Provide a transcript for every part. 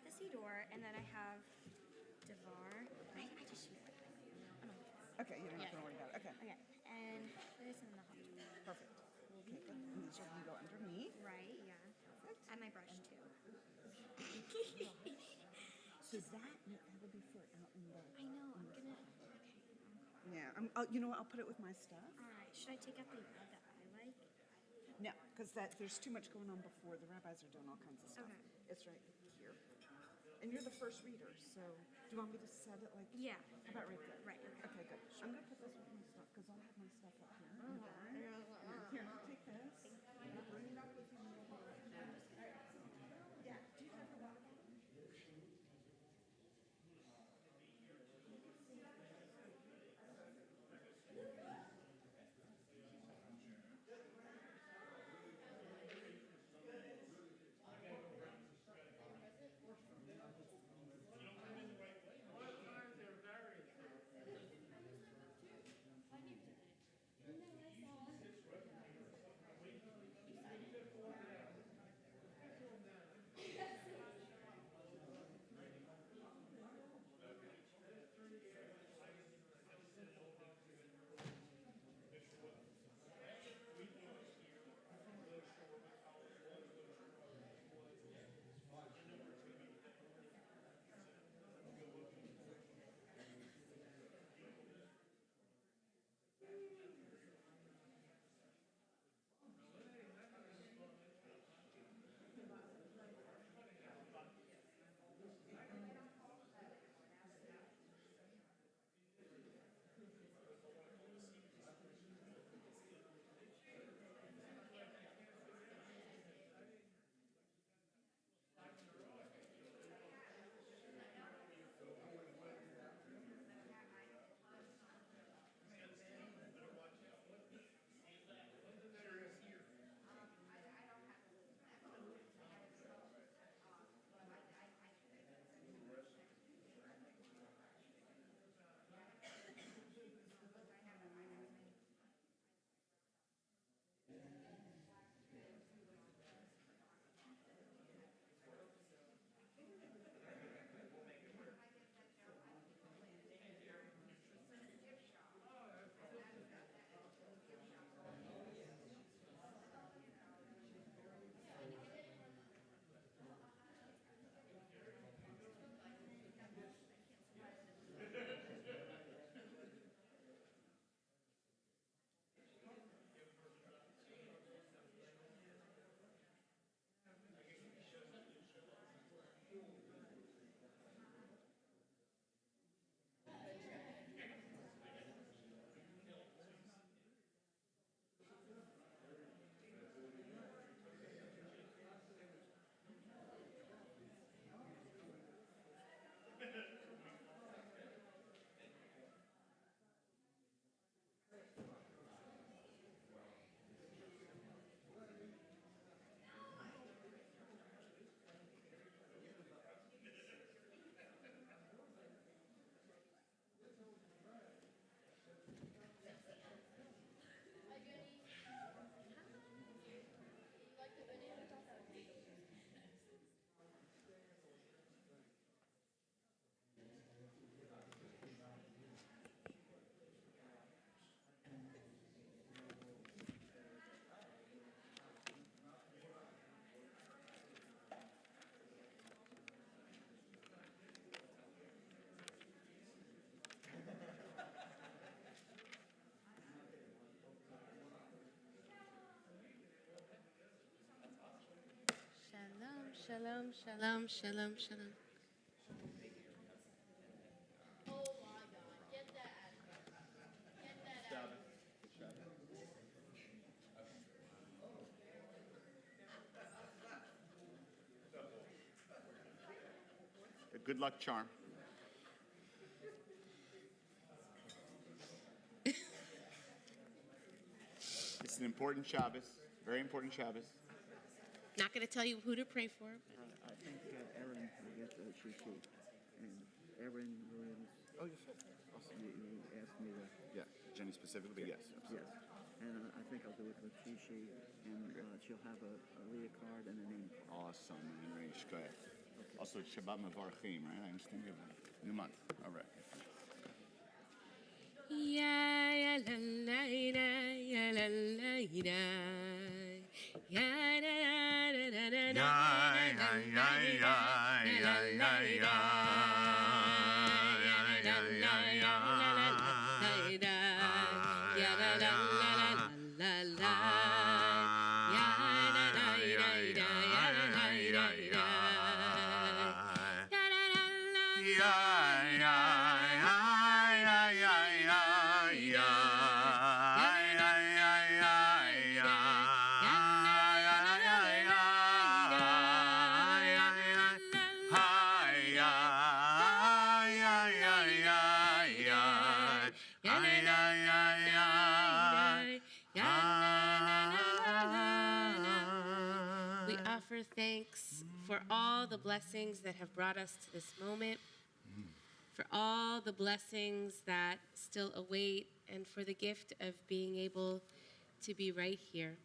got the Siddur, and then I have Dvar. I just shoot it. Okay, you're not going to worry about it. Okay. Okay, and this in the hot. Perfect. Okay, good. And these are going to go underneath. Right, yeah. Perfect. And my brush too. So that'll be for out in the... I know, I'm gonna. Okay. Yeah, you know what? I'll put it with my stuff. Alright, should I take out the that I like? No, because there's too much going on before. The rabbis are doing all kinds of stuff. Okay. It's right here. And you're the first reader, so do you want me to set it like... Yeah. How about right there? Right, okay. Okay, good. I'm going to put this with my stuff, because I'll have my stuff up here. In the barn. Here, I'll take this. Bring it up with you. Yeah, do you have a water bottle? Shalom, shalom, shalom, shalom. Oh my God, get that out of here. Get that out of here. A good luck charm. It's an important Shabbos, very important Shabbos. Not going to tell you who to pray for. I think Aaron will get the cheat sheet. And Aaron Williams, Oh, yes. Awesome. you asked me to. Yeah, Jenny specifically, yes. Absolutely. Yes. And I think I'll do it with cheat sheet. And she'll have a Leah card and a name card. Awesome. Go ahead. Also, it's Shabbat Vayakhei-Pekudei, right? I understand we have a new month. All right. Ya la la la ya la la la ya la la la la la Thanks for all the blessings that have brought us to this moment, for all the blessings that still await, and for the gift of being able to be right here.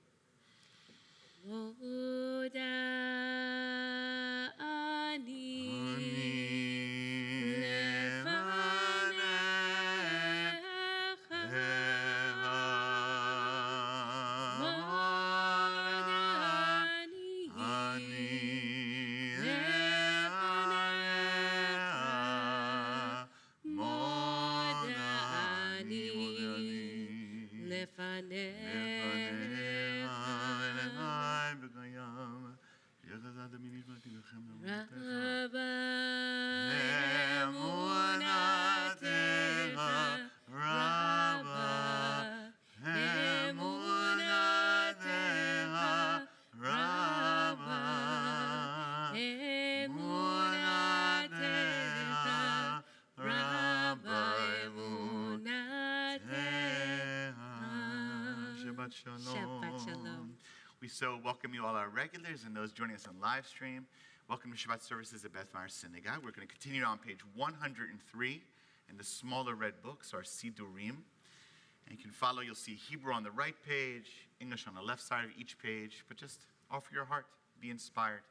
Shalom. Shalom. We so welcome you, all our regulars and those joining us on live stream. Welcome to Shabbat services at Beth Meir Synagogue. We're going to continue on page 103 in the smaller red books, our Siddurim. And you can follow, you'll see Hebrew on the right page, English on the left side of each page. But just offer your heart, be inspired,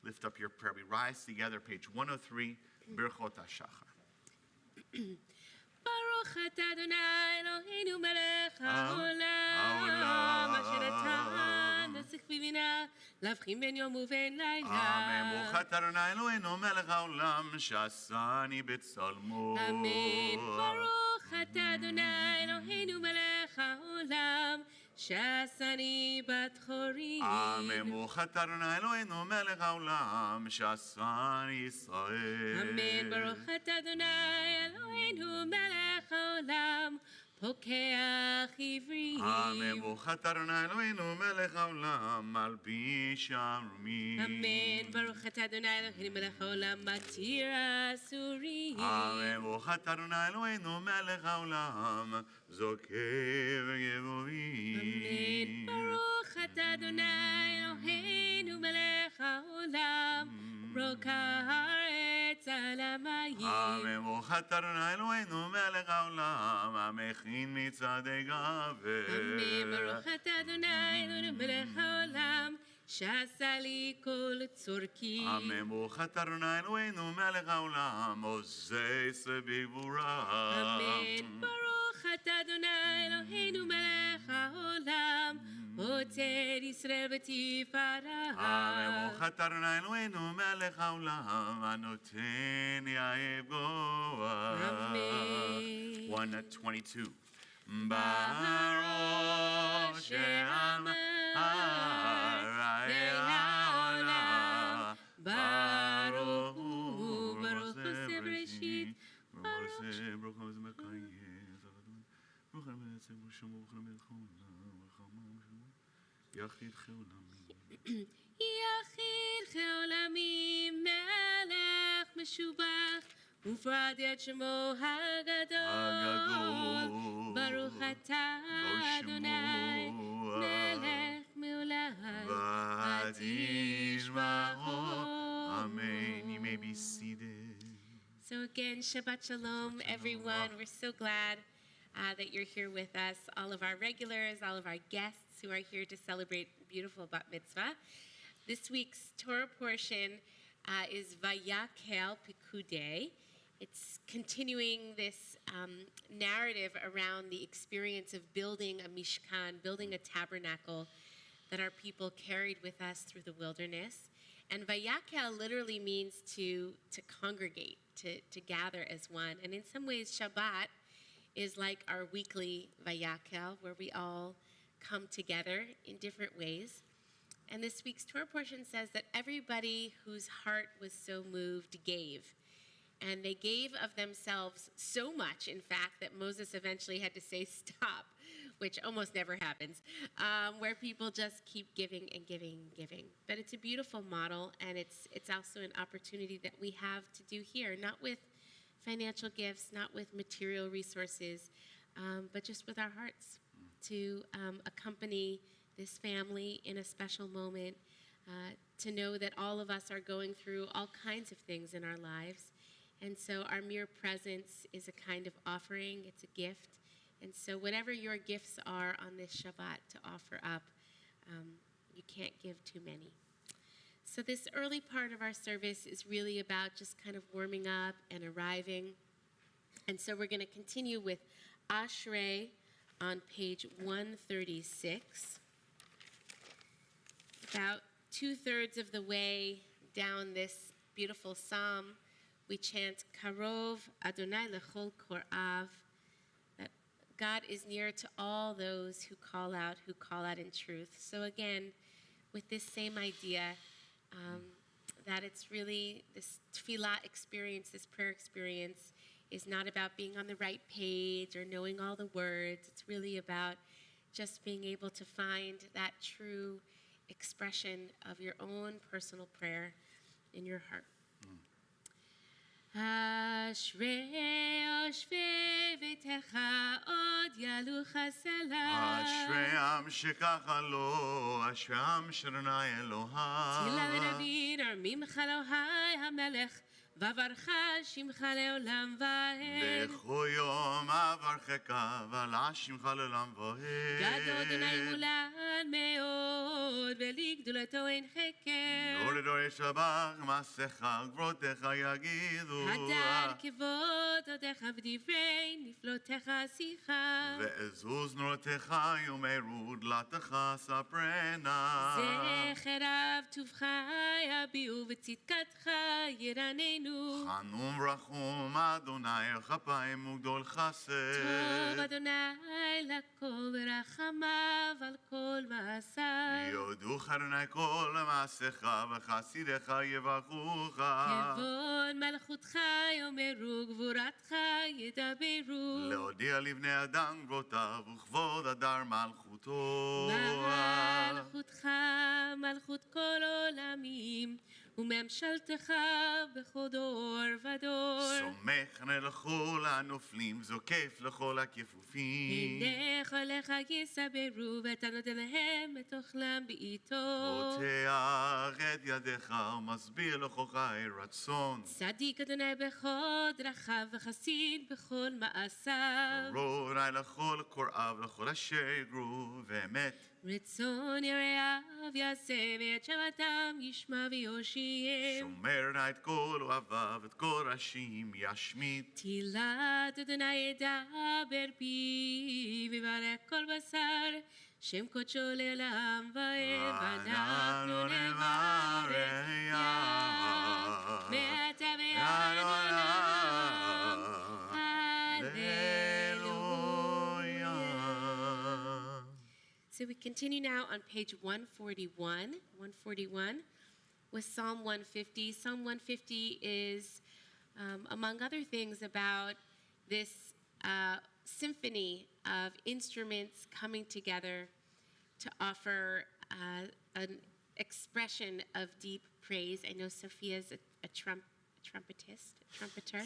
lift up your prayer. We rise together, page 103, Birchot HaShachar. Baruch atah Adonai Eloheinu melech haolam asher natan nasiach v'bina להבחין בין יום ובין לילה. אמן. ברוך אתה אדוני אלוהינו מלך העולם שעשני בצלמו. אמן. ברוך אתה אדוני אלוהינו מלך העולם שעשני בת חורים. אמן. ברוך אתה אדוני אלוהינו מלך העולם שעשני ישראל. אמן. ברוך אתה אדוני אלוהינו מלך העולם פוקח עברים. אמן. ברוך אתה אדוני אלוהינו מלך העולם מלביש ערמים. אמן. ברוך אתה אדוני אלוהינו מלך העולם מתיר אסורים. אמן. ברוך אתה אדוני אלוהינו מלך העולם זוקף גבוהים. אמן. ברוך אתה אדוני אלוהינו מלך העולם רוקע הארץ על המים. אמן. ברוך אתה אדוני אלוהינו מלך העולם המכין מצעדי גבר. אמן. ברוך אתה אדוני אלוהינו מלך העולם שעשה לי כל צורכי. אמן. ברוך אתה אדוני אלוהינו מלך העולם עוזס בגבורה. אמן. ברוך אתה אדוני אלוהינו מלך העולם עוצר ישראל בתפארה. אמן. ברוך אתה אדוני אלוהינו מלך העולם הנותן יאהב גואה. אמן. 122. ברוך שאמר העולם ברוך הוא ברוך עושה בראשית ברוך ברוך הוא מקיים ברוך המלך שמו ברוך המלך יחיד חעולמים יחיד חעולמים מלך משובח ופרד יד שמו הגדול ברוך אתה אדוני מלך מעולם ותשמעו. Amen. You may be seated. So again, Shabbat Shalom, everyone. We're so glad that you're here with us, all of our regulars, all of our guests who are here to celebrate beautiful Bat Mitzvah. This week's Torah portion is Vayakhei-Pekudei. It's continuing this narrative around the experience of building a mishkan, building a tabernacle that our people carried with us through the wilderness. And Vayakhei literally means to congregate, to gather as one. And in some ways, Shabbat is like our weekly Vayakhei, where we all come together in different ways. And this week's Torah portion says that everybody whose heart was so moved gave. And they gave of themselves so much, in fact, that Moses eventually had to say stop, which almost never happens, where people just keep giving and giving and giving. But it's a beautiful model, and it's also an opportunity that we have to do here, not with financial gifts, not with material resources, but just with our hearts, to accompany this family in a special moment, to know that all of us are going through all kinds of things in our lives. And so our mere presence is a kind of offering, it's a gift. And so whatever your gifts are on this Shabbat to offer up, you can't give too many. So this early part of our service is really about just kind of warming up and arriving. And so we're going to continue with Ashrei on page 136. About 2/3 of the way down this beautiful psalm, we chant Karov Adonai lechol korav, that God is near to all those who call out in truth. So again, with this same idea, that it's really this tefillah experience, this prayer experience, is not about being on the right page or knowing all the words. It's really about just being able to find that true expression of your own personal prayer in your heart. אשרי יושבי ביתך עוד ילוך הסלם. אשרי עם שככה לו, אשרי עם שרנה אלוהיו. תהילה ונבין ממך אלוהי המלך, וברך שמך לעולם ועד. בכל יום אברכך ועלה שמך לעולם ועד. גדול אדוני מולן מאוד, ולגדולתו אין חקר. דור לדור ישבח מעשיך גבורתך יגידו. הדר כבודותיך ודברי נפלותיך שיחה. ועזוז נורתך יאמרו דלתך ספרנה. זכר אב טובך יביעו וצדקתך ירננו. חנון ורחום אדוני כפיים וגדול חסד. טוב אדוני לכל ורחמיו על כל מעשיו. יודוך אדוני כל מעשיך וחסידיך יברכוך. כבוד מלכותך יאמרו גבורתך ידברו. להודיע לבני אדם גבורותיו וכבוד הדר מלכותו. מלכותך מלכות כל עולמים וממשלתך בכל דור ודור. סומך לכל הנופלים זוקף לכל הכיפופים. הנה חוליך יסברו ואתה נותן להם את אוכלם בעיתו. פותח את ידיך ומסביר לכוחי רצון. צדיק אדוני בכל דרכיו וחסיד בכל מעשיו. קרוב אדוני לכל קוראיו לכל אשר יגרו ואמת. רצון יראיו יעשה ואת שבתם ישמע ויושיעם. שומר את כל אוהביו את כל ראשים ישמיד. תהילת אדוני ידבר פיו ויברך כל בשר שם קודשו לעולם ועד. ואנחנו נברך מעתה ועד עולם. So we continue now on page 141 with Psalm 150. Psalm 150 is, among other things, about this symphony of instruments coming together to offer an expression of deep praise. I know Sophia is a trumpeter.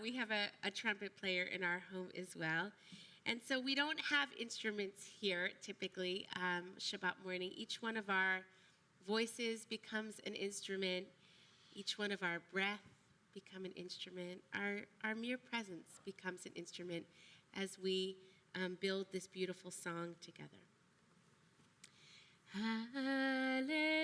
We have a trumpet player in our home as well. And so we don't have instruments here, typically, Shabbat morning. Each one of our voices becomes an instrument. Each one of our breath become an instrument. Our mere presence becomes an instrument as we build this beautiful song together. Hallelujah.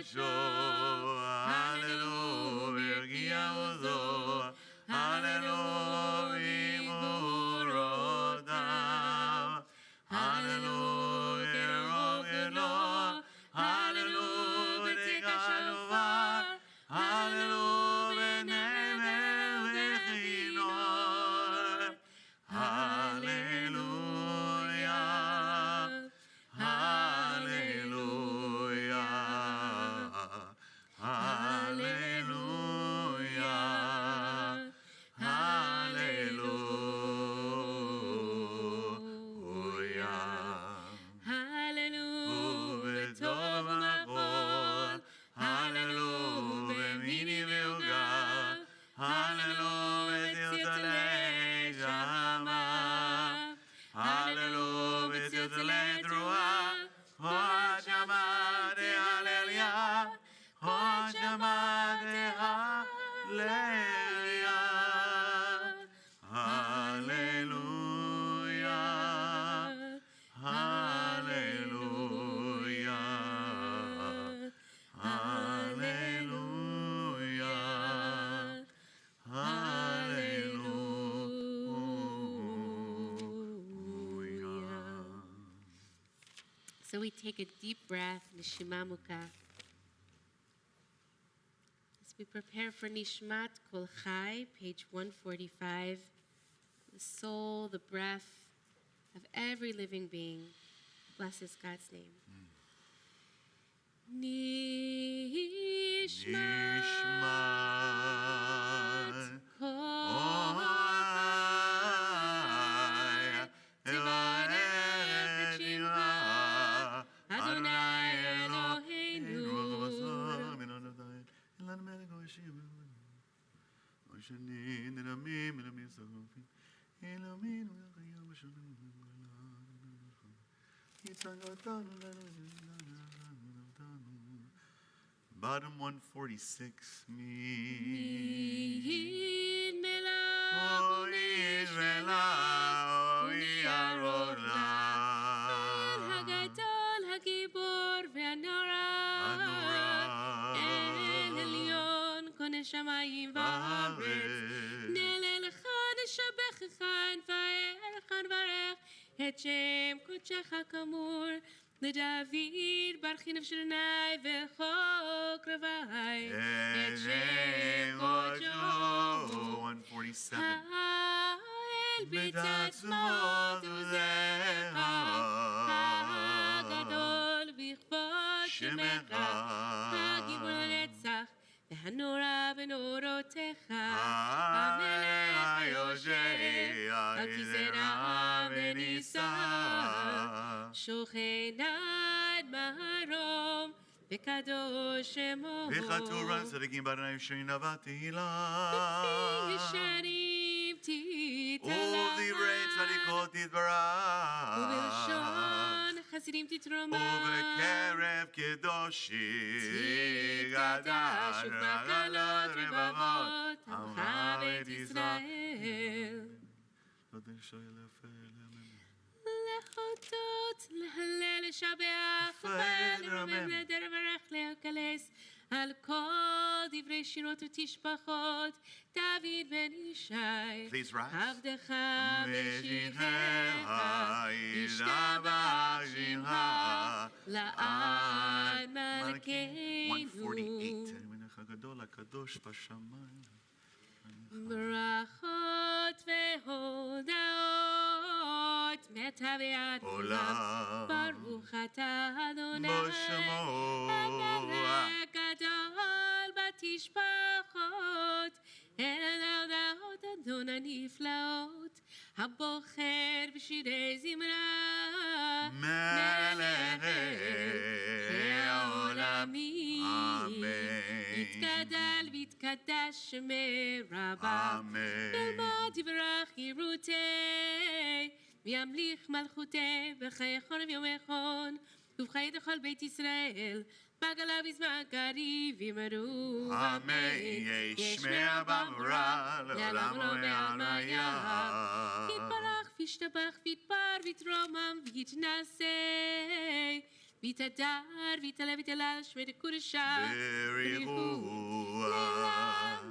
קודשו, הללו ברגיע עוזו, הללו במורותיו, הללו קרוב גדולו, הללו בתקע שופר, הללו בנמר וכינור, הללויה, הללויה, הללויה, הללויה. הללו בטוב ומחול, הללו במיני ועוגב, הללו בצלצלי שמה, הללו בצלצלי תרועה, הוד שמעתי הללויה, הוד שמעתי הללויה, הללויה, הללויה, hallelujah. So we take a deep breath, Nishima Mukha. As we prepare for Nishmat Kol Chai, page 145, the soul, the breath of every living being blesses God's name. Nishmat Kol Chai, Tevarech Shimcha, Adonai Eloheinu. Bottom 146. Mid O Melav Israel, we are Olam. Hagadol Hagibor ve'Hanora El Elyon Koneh Shamayim va'aretz Nelecha neshabechecha nefa'erecha nvarech Et Shem Kodechecha Kamur LeDavid Baruchi Nefesh Adonai V'chok Ravai Et Shem Kodecho 147. Ha'el b'tzatzmot uzecha Hagadol v'chvod shemecha Hagibor l'netzach והנורא בנורותיך המלך היושב על כיסא נעם ונישא שוכן עד מרום וקדוש שמו וכתוב צדיקים באדוני ישרים תהילה בפי ישרים תתהלה ובדברי צדיקות תתברך ובלשון חסידים תתרומם ובקרב קדושים תתקדש ובקלות רבבות עמך בית ישראל להודות, להלל, לשבח, לפעל, לרומם, לדר, לברך, להקלס על כל דברי שירות ותשבחות דוד בן ישי Please rise. עבדך ושיחך ישתבח שמך לעד 148. מלכנו המלך הגדול הקדוש בשמיים ברכות והודאות מתה ועד עולם ברוך אתה אדוני בשמו המלך גדול בתשבחות אל ההודעות אדון הנפלאות הבוחר בשירי זמרה מלך העולמים יתגדל ויתקדש שמרבה בלמד יברך ירותי וימליך מלכותי בחיי ויום יחון ובחיי לכל בית ישראל בגלה בזמן קריב ימרו אמן ישמע במורה לעולם ולעלמיה יתברך וישתבח ויתפאר ויתרומם ויתנשא ויתהדר, ויתעלה, ויתהלל, שמי דקודשה. בריחוה.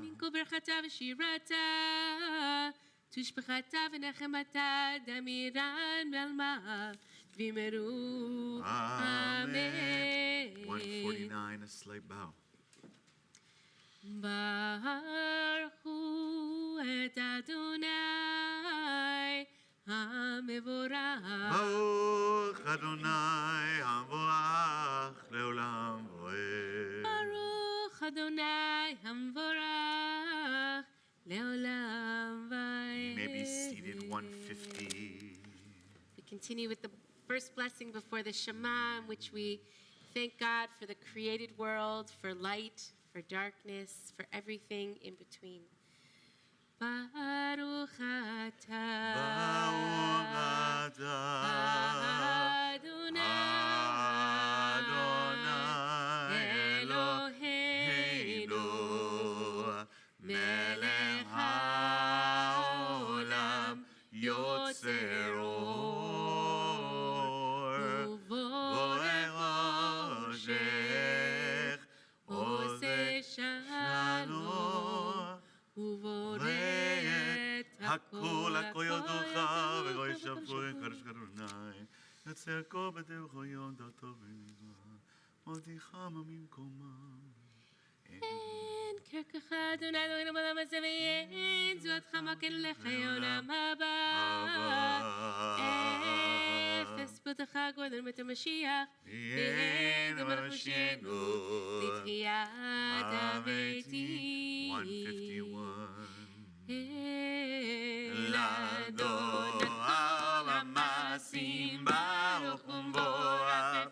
מן כל ברכתה ושירתה, תשבחתה ונחמתה, דמירן ועלמה, וימרו. Amen. 149, a slight bow. ברכו את אדוני המבורך. ברוך אדוני המבורך לעולם ועד. ברוך אדוני המבורך לעולם ועד. You may be seated, 150. We continue with the first blessing before the Shema, in which we thank God for the created world, for light, for darkness, for everything in between. Baruch atah Adonai Eloheinu melech haolam yotzer or uvorech oshech oseh shalom uvorech הכל הכל יודוך וגוי שבוי קדוש אדוני יוצר כל בדרכו יום דתו ונברא מודיעך ממקומם. אין כרכך אדוני אלוהינו בעולם הזה ואין זולתך מקל לך עולם הבא. אפס פתח גודל מת המשיח ואין דמלך משינו לתחיית המתים. 151 לאדוני העולם מעשים ברוך ומבורך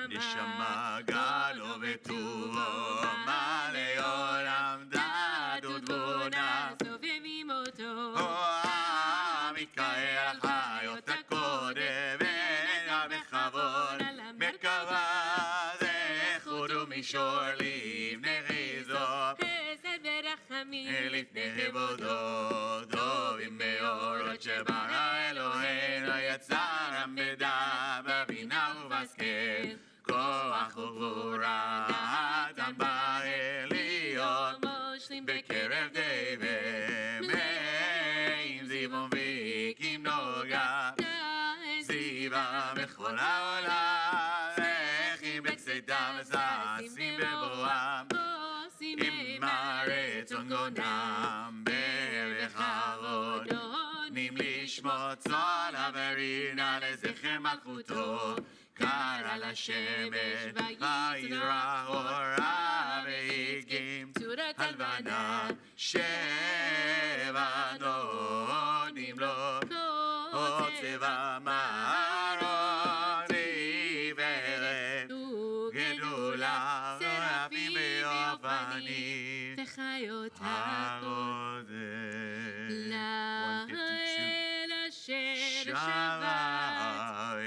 נשמה גדלו וטובו מלא עולם דעת ותבונה סובב עמותו מתקהל על חיות הקודם ונע בכבוד מרכבה זכות ומישור לבני חיזו חסד ורחמים לפני כבודו טובים מאורות שברא אלוהינו יצר המדע בבינה ובהשכל כוח וגבורה נתן בעליון בקרב די ומאים זיוון ויקים נוגה זיווה בכל העולם זכים בצאתם וששים בבואם עם הרצון גונם בכבוד נותנים לשמות צאן ורינה לזכר מלכותו קרא לשמש וירח אורה והדגים הלבנה שבע נותנים לו צבע מערון עיוורת גדולה רבים ואופנים וחיות הכל הגודל. לאל אשר שבת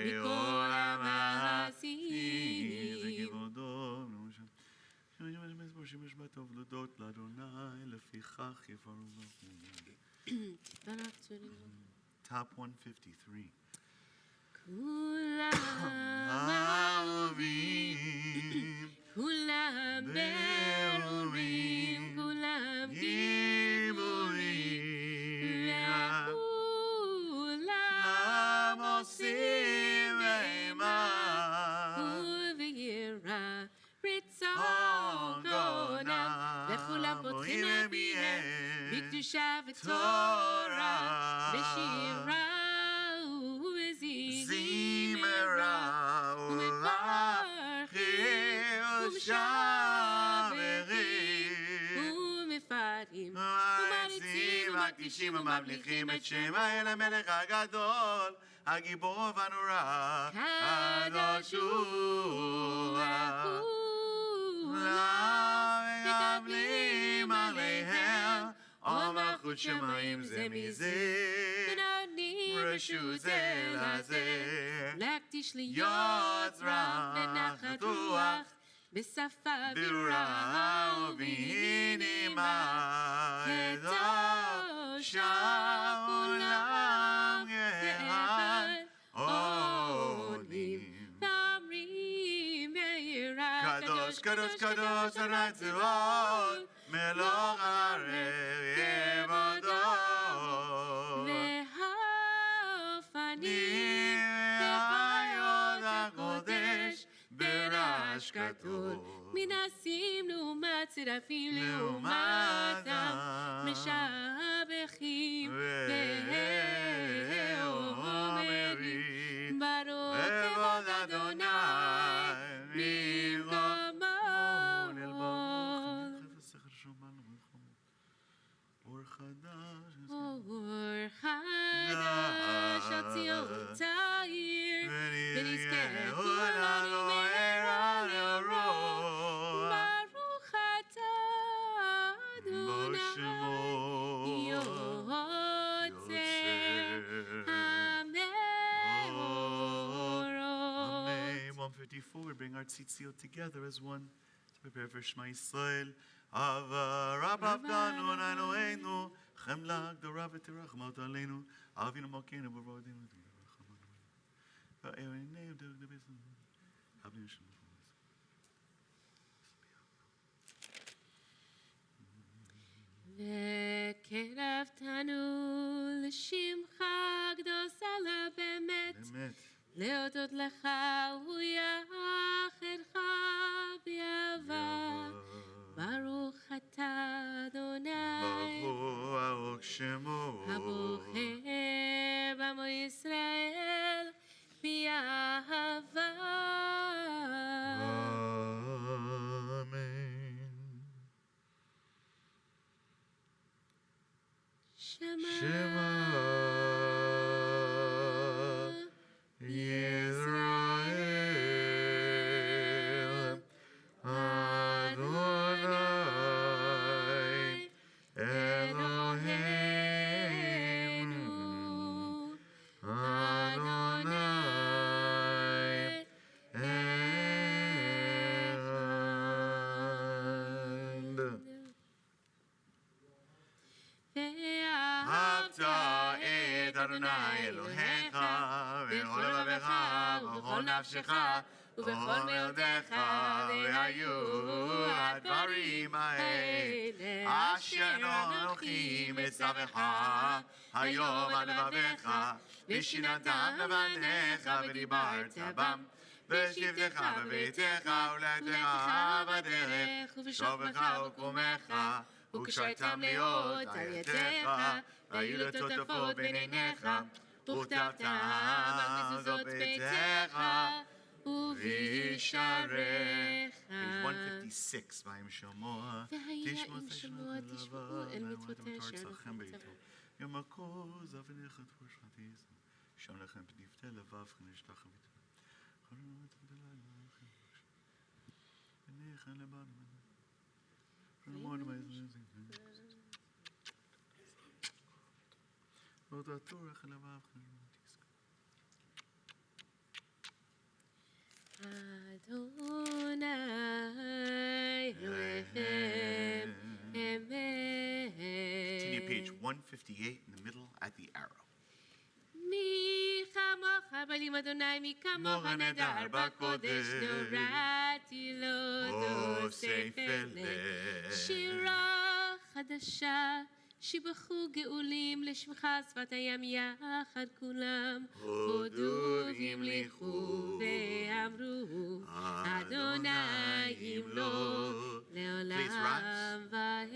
מכל המעשים. וכבודו שימש בטוב להודות לאדוני לפיכך יברכו. Top 153. כולם אהובים כולם ברורים כולם גיבורים וכולם עושים אימה וביראה רצון גונם וכולם פותחים לביהם בקדושה ותורה בשירה זמרה ומברכים ושברים ומפארים ומעריצים מקדישים וממליכים את שם האל המלך הגדול הגיבור והנורא קדוש הוא מקבלים עליהם עול מלכות שמיים זה מזה רשות זה לזה להקדיש יוצרם לנחת רוח בשפה ברורה ובנעימה קדושה כולם כאחד עונים קדוש קדוש אדוני צבאות מלוך הארץ יבודו והאופנים וחיות הקודש ברעש גדול מנסים לעומת צרפים לעומתם משבחים ואומרים ברוך כבוד אדוני ממקומות אור חדש על ציון צעיר ונזכה כולנו מהרה לאורו ברוך אתה אדוני יוצר המאורות. 154, we bring our tzitzit together as one to prepare for Shema Yisrael. Ava Rabbav Danu Eloheinu Chemla Gdora v'Tirachmat Aleinu Avinu Malkeinu B'Rodinu Va'erineu Derek Nebesim Avinu Shalom. וקרבתנו לשמך קדוש עלה באמת להודות לך וביחדך באהבה ברוך אתה אדוני ברוך שמו הבוחר בעמו ישראל באהבה Shema Yisrael Adonai Eloheinu Adonai Echad. Adonai Elohecha v'chol levavecha v'chol nafshecha ובכל מאודיך והיו הדברים האלה אשר אנוכי מצווך היום על לבביך ושיננתם לבניך ודיברת בם בשבתך בביתך ולעתך בדרך ובשוכבך וקומך וקשרתם להיות על ידיך והיו לטוטפות בין עיניך וכתבתם על מזוזות ביתך ובשעריך. Page 156, והיה שמוע, תשמעו אל מצוותיך אשר אנוכי מצווך. יום הכוז אבניך תפוש חתיס, שם לכם פניפתי לבבכם נשתחו ביתו. חלונות בדלילה לכם בבקשה. בניכם לבנו. חלומון מייזנזים. עוד התורך לבבכם. Adonai Elohim Emet. Continue page 158 in the middle at the arrow. מי כמוך בלים אדוני, מי כמוך נדר בקודש, נוראתי לו תוסף אלה. שירה חדשה שיבחו גאולים לשמך שפת הים יחד כולם הודו והמליכו ואמרו אדוני ימלוך לעולם ועד.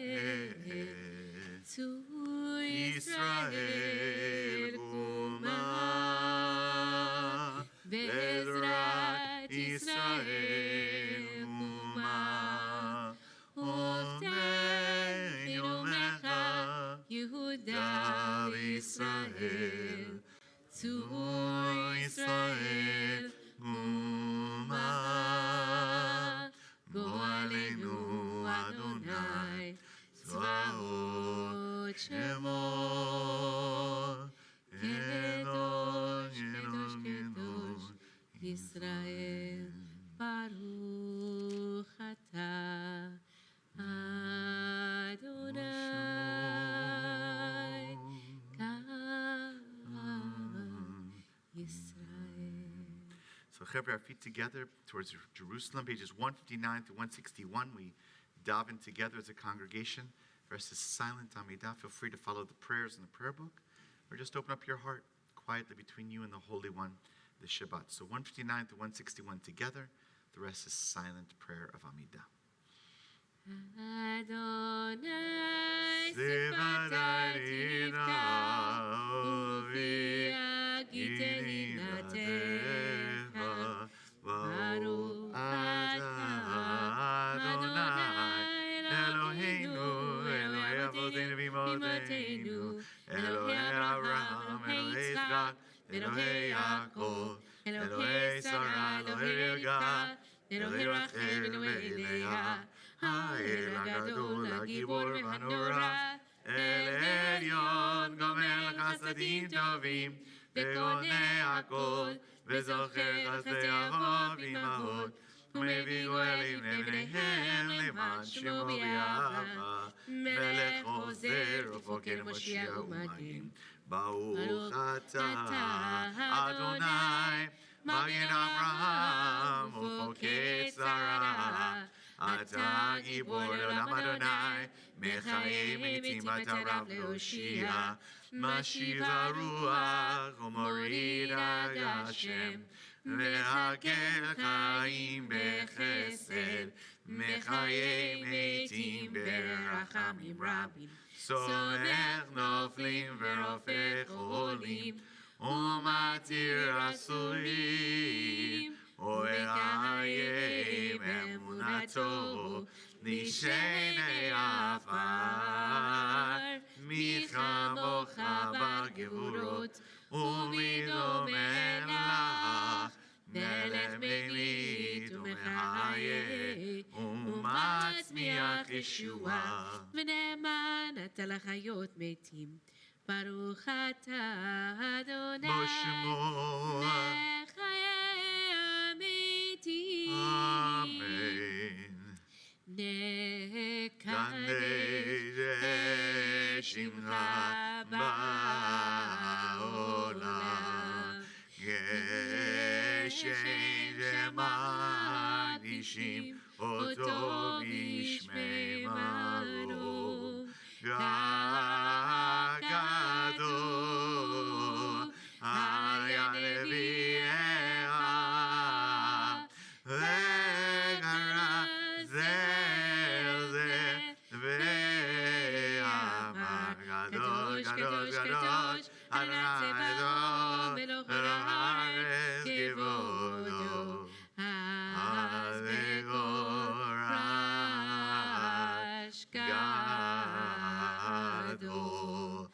צור ישראל קומה בעזרת ישראל קומה עובדי נאומך יהודה וישראל. צור ישראל קומה בוא עלינו אדוני צבאות שמו קדוש קדוש קדוש ישראל ברוך אתה אדוני our feet together towards Jerusalem, pages 159 to 161. We daven together as a congregation. The rest is silent Amidah. Feel free to follow the prayers in the prayer book, or just open up your heart quietly between you and the Holy One, the Shabbat. So 159 to 161 together. The rest is silent prayer of Amidah. Adonai Sifatay Tivka Giteni Natecha Baruch Atah Adonai Eloheinu Elohei Avoteinu v'Imotenu Elohei Avraham Elohei Yitzchak Elohei Yaakov Elohei Sarah Elohei Rivka Elohei Rachel Elohei Leah האל הגדול, הגיבור והנורא, אל עליון, גומל חסדים טובים, וקונה הכל, וזוכר חסדי אבות ואימהות, ומביא גואלים לבניהם למען שמו באהבה, מלך חוזר ופוקד מושיע ומגן. ברוך אתה, אדוני, מגן אברהם ופוקד שרה. אתה גיבור לעולם אדוני, מחיי מתים אתה רב להושיע, משיב הרוח ומוריד הגשם, והגל חיים בחסד, מחיי מתים ברחמים רבים, סומך נופלים ורופא חולים, ומתיר אסורים, ומקיים אמונתו נשעני עפר, מי כמוך בגבורות ומי דומה לך, מלך ממית ומחיה ומצמיח ישועה, ונאמן אתה לחיות מתים. ברוך אתה אדוני מחיי המתים. אמן. נקדש שמך בעולם, גשם שמקדישים אותו בשמי מרום, גדול היה נביאך, וגרע זה ואמר קדוש קדוש קדוש אדוני צבאות מלך הארץ כבודו, אז בגורש גדול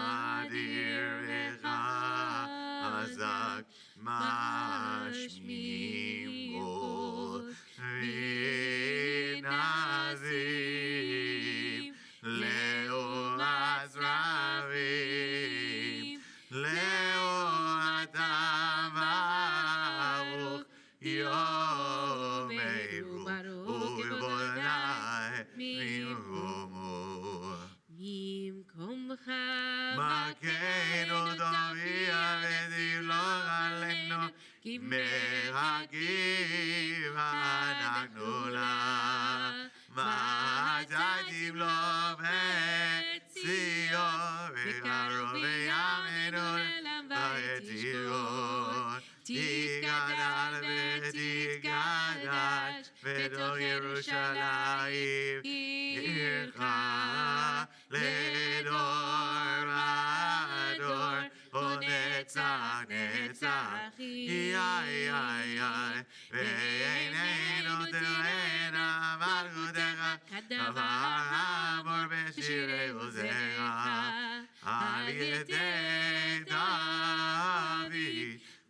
אדיר וחזק משמיעים קול ונזים לעולת רבים, לעולתם ברוך יאמרו ובוני ממקומו. ממקומך מכנו תופיע ותבלוך עלינו, כי מחכים אנחנו לה, ואתה תבלוך בציון וקרוב בימינו ותירון, תתקדש ותתקדש בתוך ירושלים עירך לדור ודור ונצח נצח יאי ועינינו תראינה מלכותך דבר עבור בשירי עוזך על ידי דוד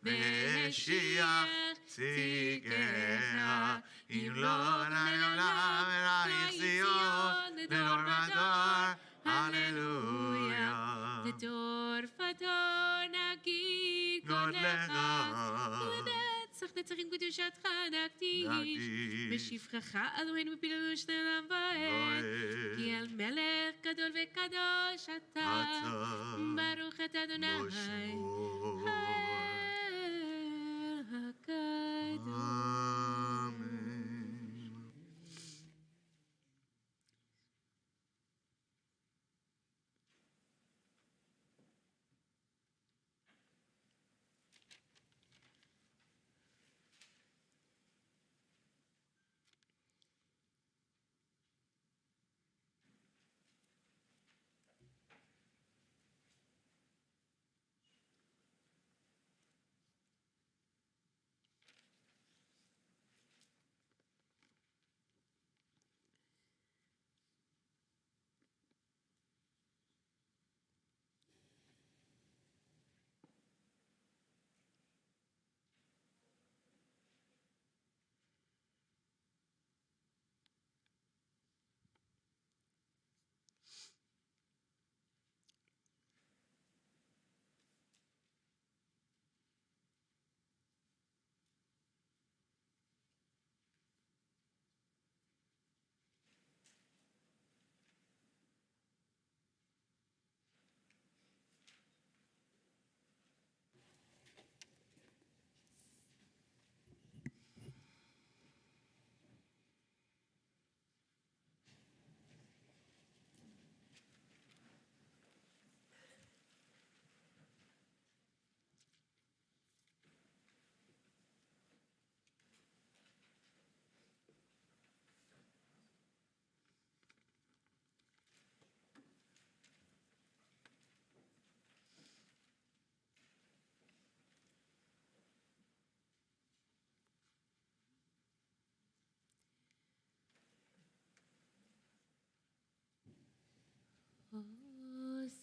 משיח צדקך, אם לא נעולם ורעי ציון לדור ודור, הללויה. לדור ודור נגיד גודלך, ולנצח נצחים קדושתך נקדיש, בשפחך אלוהינו בפיללנו שלם ועד, כי על מלך גדול וקדוש אתה, ברוך אתה אדוני.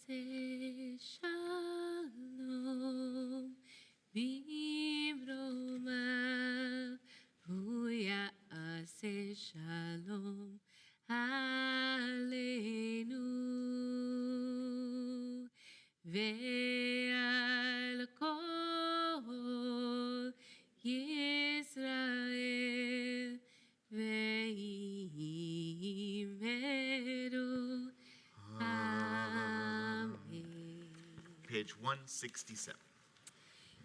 Say shalom, bimromav, huya say shalom, aleinu, ve'al kol Yisrael, ve'imeru. Page 167.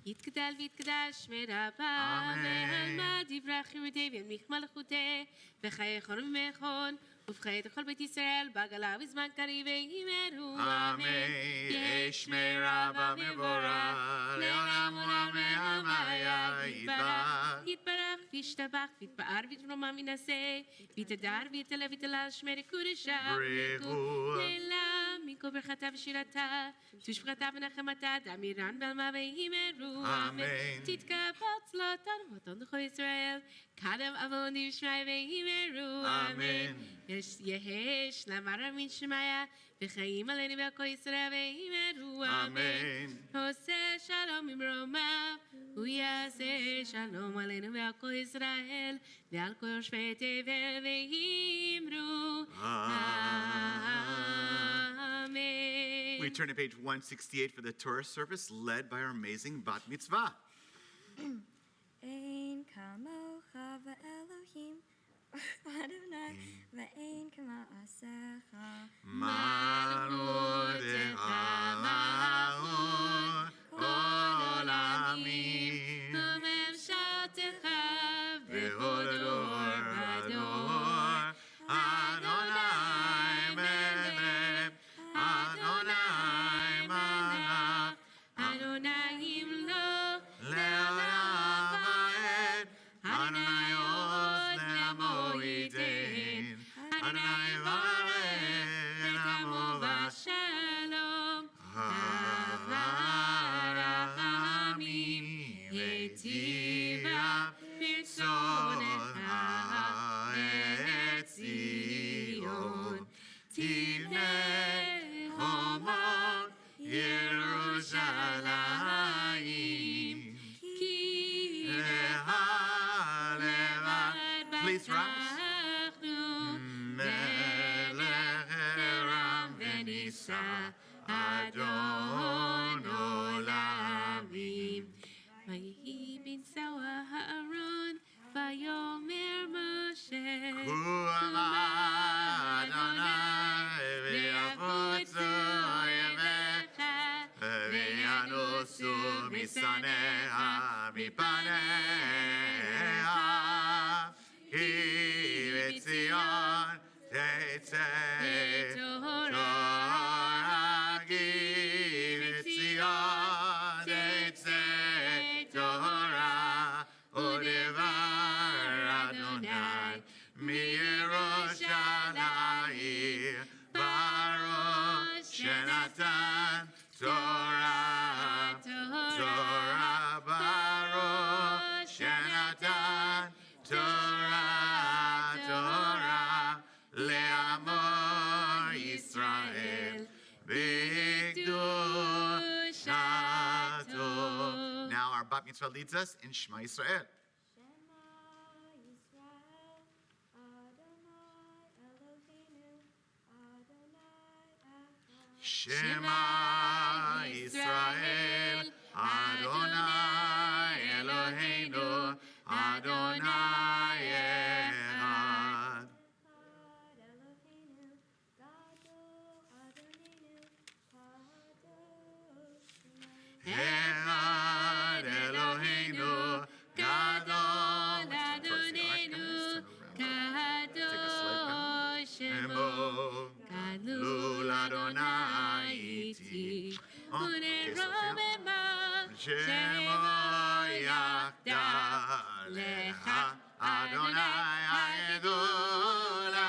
יתגדל ויתגדל שמי רבה, והלמה דברך ירדי וינמיך מלכותי, וחיי חון ומכון, ובחיי כל בית ישראל, בגלה בזמן קריב ויאמרו אמן. יש שמי רבה מבורך, לעולם עולם והוויה יתברך. יתברך וישתבח ויתפאר ויתרומם וינשא, ויתהדר ויתעלה ויתהלל שמי קודשה. בריחו. לעילם מכל ברכתה ושירתה, תושבחתה ונחמתה, דמירן ועלמה ויאמרו אמן. תתקבל צלותנו ואותנו לכל ישראל, קדם עוון ישמעי ויאמרו אמן. יש למרא מן שמעיה, וחיים עלינו ועל כל ישראל ויאמרו אמן. עושה שלום ממרומיו, הוא יעשה שלום עלינו ועל כל ישראל, ועל כל יושבי תבל ויאמרו amen. We turn to page 168 for the Torah service led by our amazing Bat Mitzvah. Ein kamocha ve'elohim Adonai ve'ein k'ma'asecha Malchutecha ma'od kol olamim וממשלתך ve'od בכל דור ודור. Adonai melech, Adonai malach, אדוני ימלוך לעולם ועד, Adonai עוז לעמו ייתן, Adonai יברך את עמו בשלום. אהבה רחמים, היטיבה ברצונך את ציון, תבנה חומות ירושלים, כי לך לבד. Please rise. מלך ערם ונישא, אדון עולמים. ויהי בנשוא הארון, ויאמר משה, קומה אדוני ויפוצו אויביך, וינוסו משנאיך מפניך. Tetzei Torah, Givitzion, Tetzei Torah, Udevar Adonai, Mi'Yerushalayim, Baruch Shenatan Torah, Torah, Baruch Shenatan Torah, Torah, Le'amo Yisrael, B'Kedushato. Now our Bat Mitzvah leads us in Shema Yisrael. Shema Yisrael, Shema Adonai Yisrael, Adonai Eloheinu, Eloheinu, Adonai Echad. Eloheinu, Gadol Adonenu, Kadosh Echad Eloheinu, Gadol Adonenu, Kadosh Shemo, Gadol Adonai Iti, Unerobema, Shemo Yachda Lecha, Adonai Ha'edola,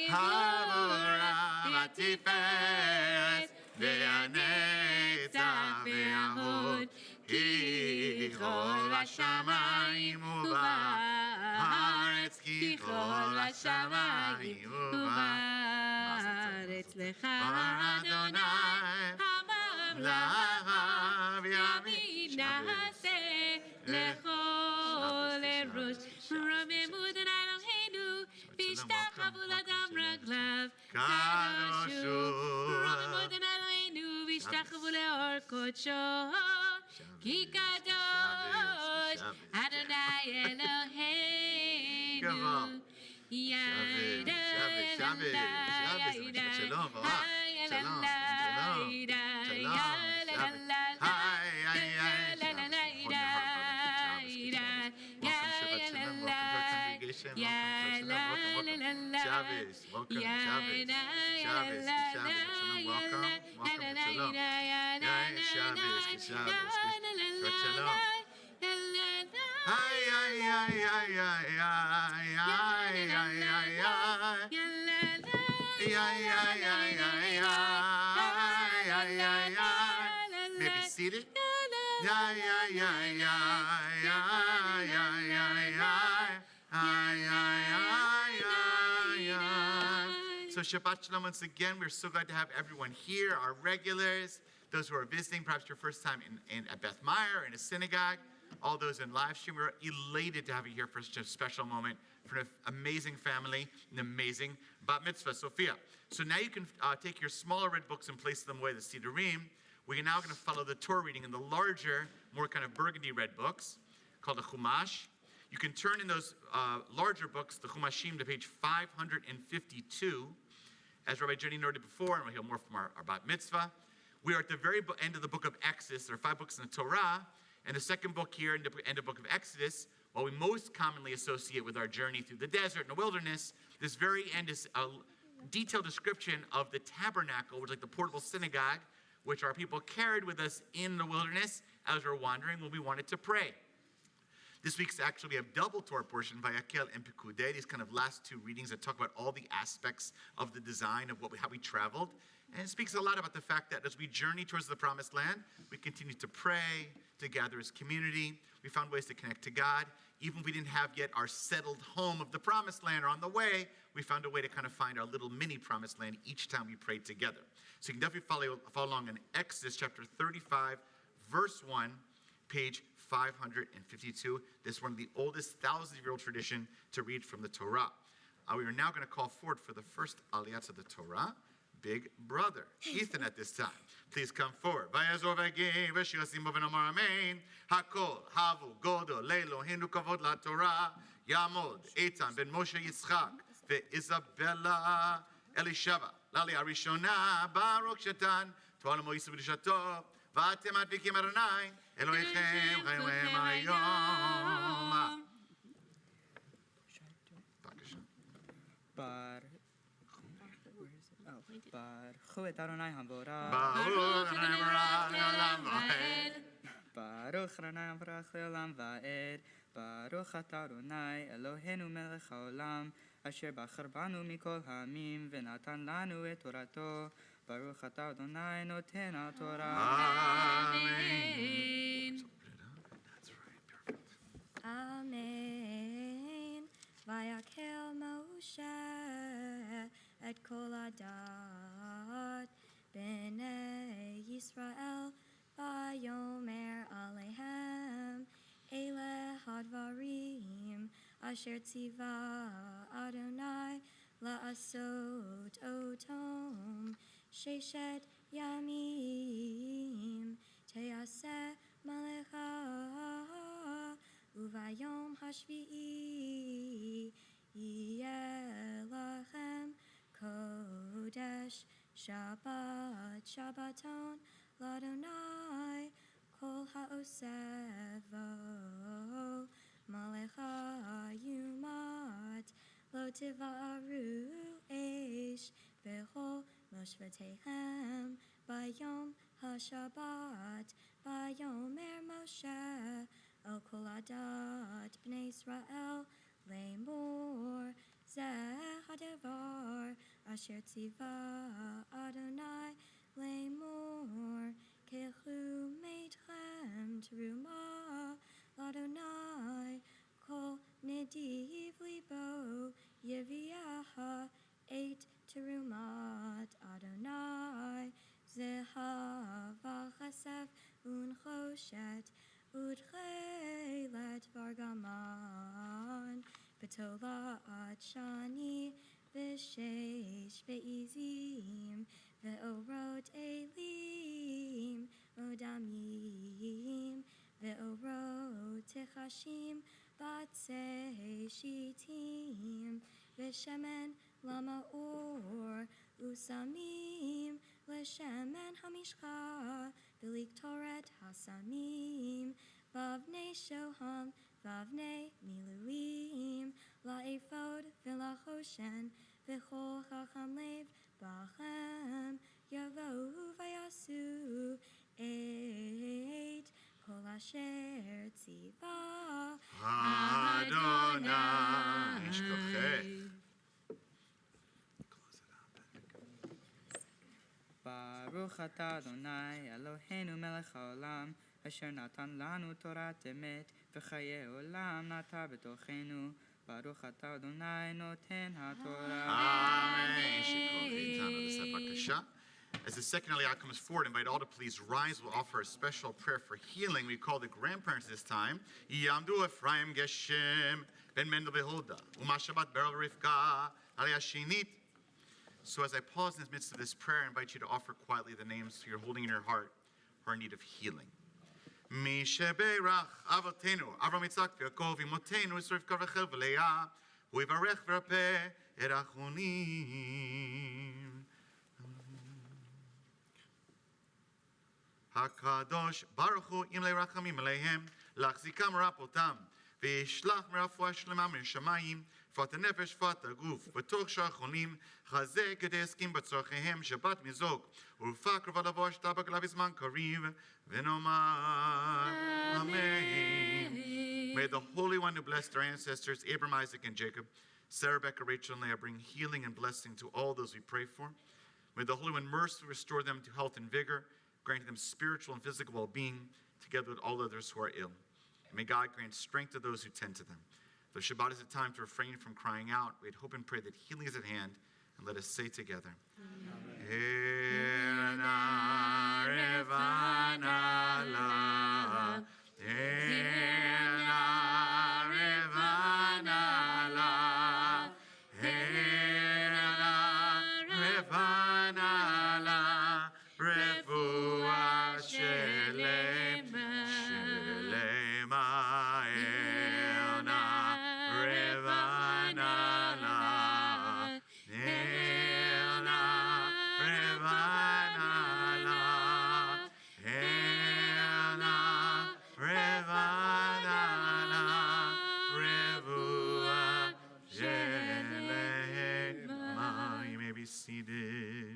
Havura V'Tiferet, Ve'anetzach Ve'ahod, Ki chol Hashamayim u'ba'aretz, Ki chol Hashamayim ובארץ לך Adonai, אמר Lahav ימין נעשה לכל ראש רוממו דן אלוהינו וישתחוו לדם רגליו קדוש הוא. רוממו דן אלוהינו וישתחוו לאור קודשו כי קדוש אדוני אלוהינו ידע Shalom, Shalom, Maybe seated. So Shabbat Shalom once again. We're so glad to have everyone here, our regulars, those who are visiting, perhaps your first time at Beth Meyer, in a synagogue, all those in live stream. We're elated to have you here for such a special moment, for an amazing family, an amazing Bat Mitzvah, Sophia. So now you can take your smaller red books and place them away, the Siddurim. We're now going to follow the Torah reading in the larger, more kind of burgundy red books called the Chumash. You can turn in those larger books, the Chumashim, to page 552. As Rabbi Jenny noted before, and we'll hear more from our Bat Mitzvah, we are at the very end of the book of Exodus. There are 5 books in the Torah, and the second book here, in the end of the book of Exodus, what we most commonly associate with our journey through the desert and the wilderness, this very end is a detailed description of the tabernacle, which is like the portable synagogue, which our people carried with us in the wilderness as we're wandering when we wanted to pray. This week's actually we have double Torah portion, Vayakhei-Pekudei, these kind of last 2 readings that talk about all the aspects of the design of how we traveled. And it speaks a lot about the fact that as we journey towards the promised land, we continue to pray, to gather as community. We found ways to connect to God. Even if we didn't have yet our settled home of the promised land or on the way, we found a way to kind of find our little mini promised land each time we prayed together. So you can definitely follow along in Exodus chapter 35, verse 1, page 552. This is one of the oldest thousands-year-old tradition to read from the Torah. We are now going to call forward for the first aliyah to the Torah, Big Brother, Ethan, at this time. Please come forward. Vayazor v'gei v'shir asimo v'nomar amen. Hakol havu godo le'Eloheinu kavod la'Torah. Yamod Eitan ben Moshe Yitzchak ve'Isabella Elishava. Lali Arishona Baruch Shatan. To'al Moisu b'dishato. V'atem advikim Adonai Elohechem chayim hayom. Baruch Baruch et Adonai Hamvorach. Baruch Adonai Barach Le'olam Va'ed. Baruch Adonai Hamvorach Le'olam Va'ed. Baruch atah Adonai Eloheinu melech haolam, asher bachar banu mikol ha'amim, v'natan lanu et torato. Baruch atah Adonai noten ha'torah. Amen. That's right, perfect. Amen. Vayakhei Moshe et kol adat b'nei Yisrael vayomer alehem ele hadvarim asher tziva Adonai la'asot otom sheshet yamim te'aseh malecha uvayom hashvi'i yeh lachem kodesh Shabbat Shabbaton l'Adonai kol ha'osevo malecha yumat lo tivaru eish bechol moshvatechem bayom ha'Shabbat bayomer Moshe El kol adat b'nei Israel lemor zeh hadavar asher tziva Adonai lemor kechu meitchem teruma l'Adonai kol nediv libo yeviaha et terumat Adonai zehava chesef unchoshet Udchelet vargaman b'tolat shani v'sheish ve'izim ve'orot elim modamim ve'orot techashim batzei shitim ve'shemen lama'or usamim le'shemen hamishcha v'liktoret hasamim vavnei shoham vavnei miluim la'ephod v'lachoshen v'chol chacham lev bachem yavohu vayasu et kol asher tziva Adonai. Shkochet. Close it out. Baruch atah Adonai Eloheinu melech haolam, asher natan lanu torat emet, v'chayei olam nata b'tochenu. Baruch atah Adonai noten ha'torah. Amen. Shkochet. As the second aliyah comes forward, invite all to please rise. We'll offer a special prayer for healing. We call the grandparents this time. Yamdu Ephraim Geshem ben Mendel Beholda Uma Shabbat Beryl Rivka Aliyah Shinit. So as I pause in the midst of this prayer, I invite you to offer quietly the names you're holding in your heart who are in need of healing. Mi shebeirach avotenu Avram Yitzchak v'Yaakov imotenu Yisrael Rivka Rachel v'Leah hu yivarech v'rapeh et achonim. HaKadosh Baruch Hu Imlei Rachamim Aleihem Lachzikam Rapotam V'Yishlach Merafua Shlema Min Shamayim Fat HaNefesh Fat HaGuf B'toch Sha'achonim Chazeh Kedei Eskim B'tzorchehem Shabbat Mizog U'Rufak R'Valavo Ashtabak Lav Izman Kariv V'Nomar Amen. May the Holy One who blessed our ancestors Abraham, Isaac, and Jacob, Sarah, Rebecca, Rachel, and Leah bring healing and blessing to all those we pray for. May the Holy One mercifully restore them to health and vigor, granting them spiritual and physical well-being, together with all others who are ill. And may God grant strength to those who tend to them. Though Shabbat is a time to refrain from crying out, we'd hope and pray that healing is at hand, and let us say together, seated.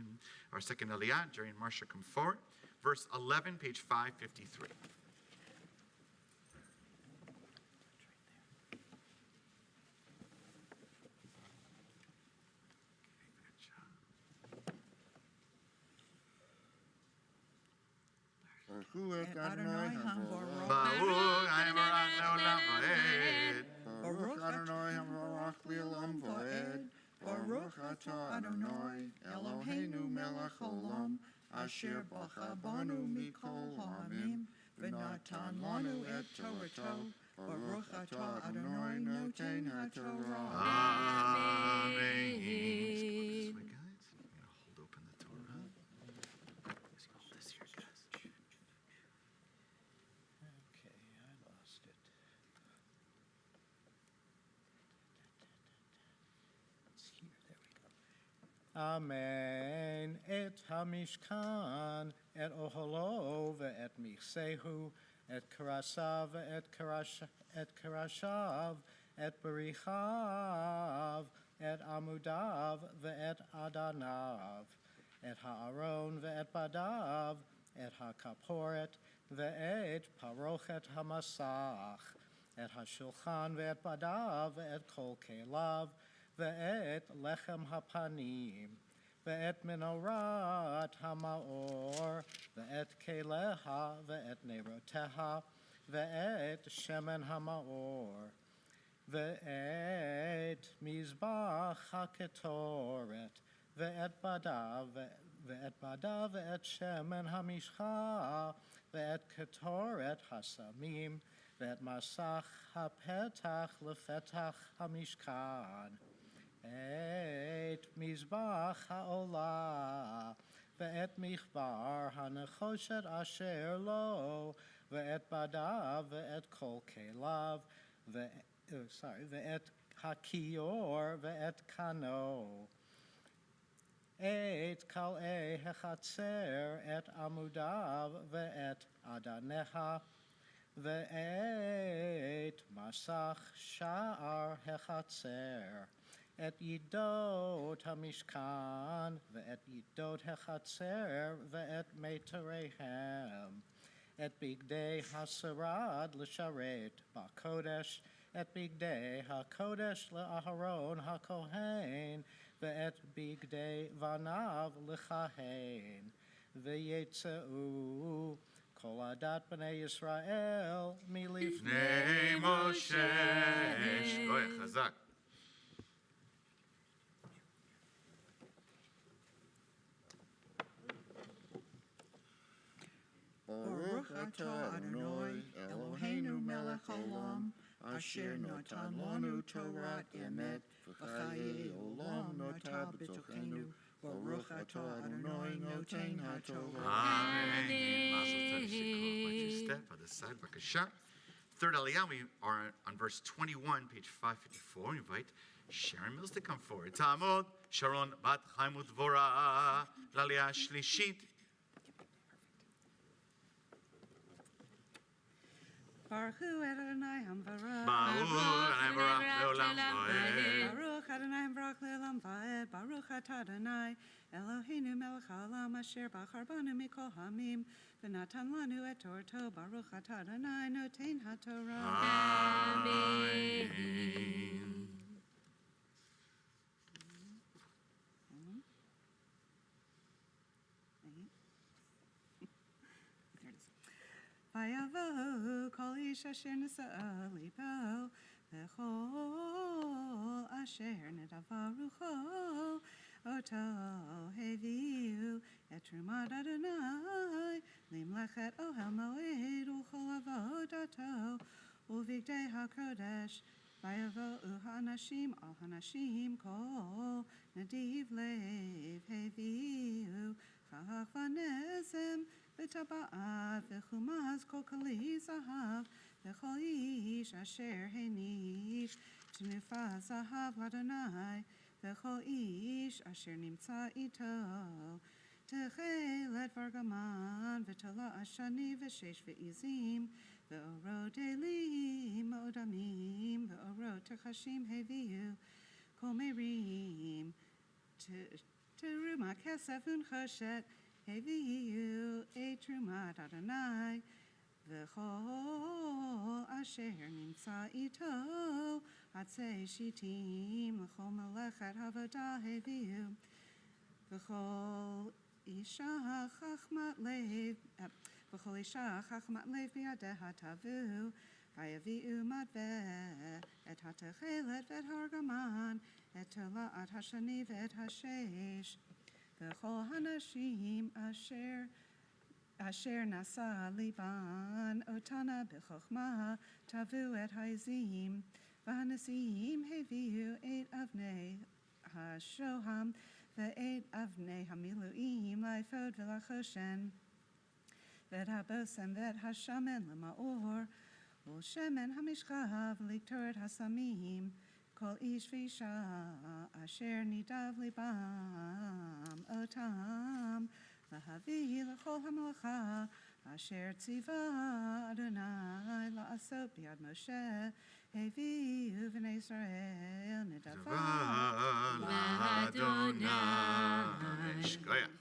our second aliyah. Jerry and Marcia, come forward. Verse 11, page 553. Baruch Adonai Hamvorach. Baruch Adonai Leolam Vaed. Baruch Adonai Hamvorach Leolam Vaed. Baruch Atah Adonai Eloheinu melech haolam asher bacha banu mikol ha'amim v'natan lanu et Torato. Baruch Atah Adonai noten haTorah. Amen. This way, guys. I'm going to hold open the Torah. See all this here, guys. Okay, I lost it. It's here, there we go. Amen. Et hamishkan, et oholo, ve'et michsehu, et karasav, et karashav, et berichav, et amudav, ve'et adanav, et ha'aron, ve'et badav, et ha'kaporet, ve'et parochet hamasach, et ha'shulchan, ve'et badav, ve'et kol kelav, ve'et lechem hapanim, ve'et menorat hamaor, ve'et keleha, ve'et neroteha, ve'et shemen hamaor, ve'et mizbach haketoret, ve'et badav, ve'et shemen hamishcha, ve'et ketoret hasamim, ve'et masach hapetach lefetach hamishkan, et mizbach ha'olah, ve'et michbar hanechoshet asher lo, ve'et badav, ve'et kol kelav, ve'et hakior, ve'et kano, et kal'e hechatzer, et amudav, ve'et adaneha, ve'et masach sha'ar hechatzer, et yidot hamishkan, ve'et yidot hechatzer, ve'et meiterehem, et bigdei hasarad l'sharet ba'kodesh, et bigdei hakodesh le'aharon hakohen, ve'et bigdei vanav l'chahen, ve'yetzeu kol adat b'nei Yisrael milifnei Moshe. Go ahead, chazak. Baruch Atah Adonai Eloheinu melech haolam asher natan lanu Torah emet v'chayei olam nota b'tochenu. Baruch Atah Adonai noten haTorah. Amen. Mazel tov, shikol. Watch your step, other side, bakasha. Third aliyah, we are on verse 21, page 554. We invite Sharon Mills to come forward. Tamod, Sharon bat Chaim Dvora, l'aliyah shlishit. Baruch Adonai Hamvarach. Baruch Adonai leolam vaed. Baruch Adonai Hamvarach le'olam vaed. Baruch atah Adonai Eloheinu melech haolam asher bachar banu mikol hamim v'natan lanu et Torah. Baruch atah Adonai noten haTorah. Amen. Vayavo kol ish asher nisa'a libo v'chol asher nedava rucho oto heviu et trumat Adonai limlechet ohel moed u'chol avodato uvigdei hakodesh vayavo u'hanashim al hanashim kol nadiv lev heviu chach v'nezem v'taba'at v'chumaz kol kali zahav v'chol ish asher heniv t'nufa zahav l'Adonai v'chol ish asher nimtza ito t'chelet vargaman v'tala ashani v'shesh v'izim v'oro delim odamim v'oro techashim heviu kol merim Teruma kesef unchoshet, heviu et trumat Adonai, v'chol asher nimtza ito, atzei shitim, l'chol melechet havodah heviu, v'chol isha chachmat lev, v'chol isha chachmat lev biadeha tavu, Vayavi'u madveh, et hatechelet v'et hargaman, et tela'at hashani v'et hashesh, v'chol hanashim asher nasa liban, otana b'chochma, tavu et haizim, v'hanasim hevi'u et avnei hashoham, v'et avnei hamiluim, la'ifod v'lachoshen, v'et habosem v'et hashamen l'ma'or, Shemen hamishchav liktoret hasamim, kol ish v'isha asher nidav libam otam, lahavi l'chol hamalacha asher tziva Adonai la'asot biad Moshe, hevi'u v'nei Yisrael nedava Adonai. Shkoyach.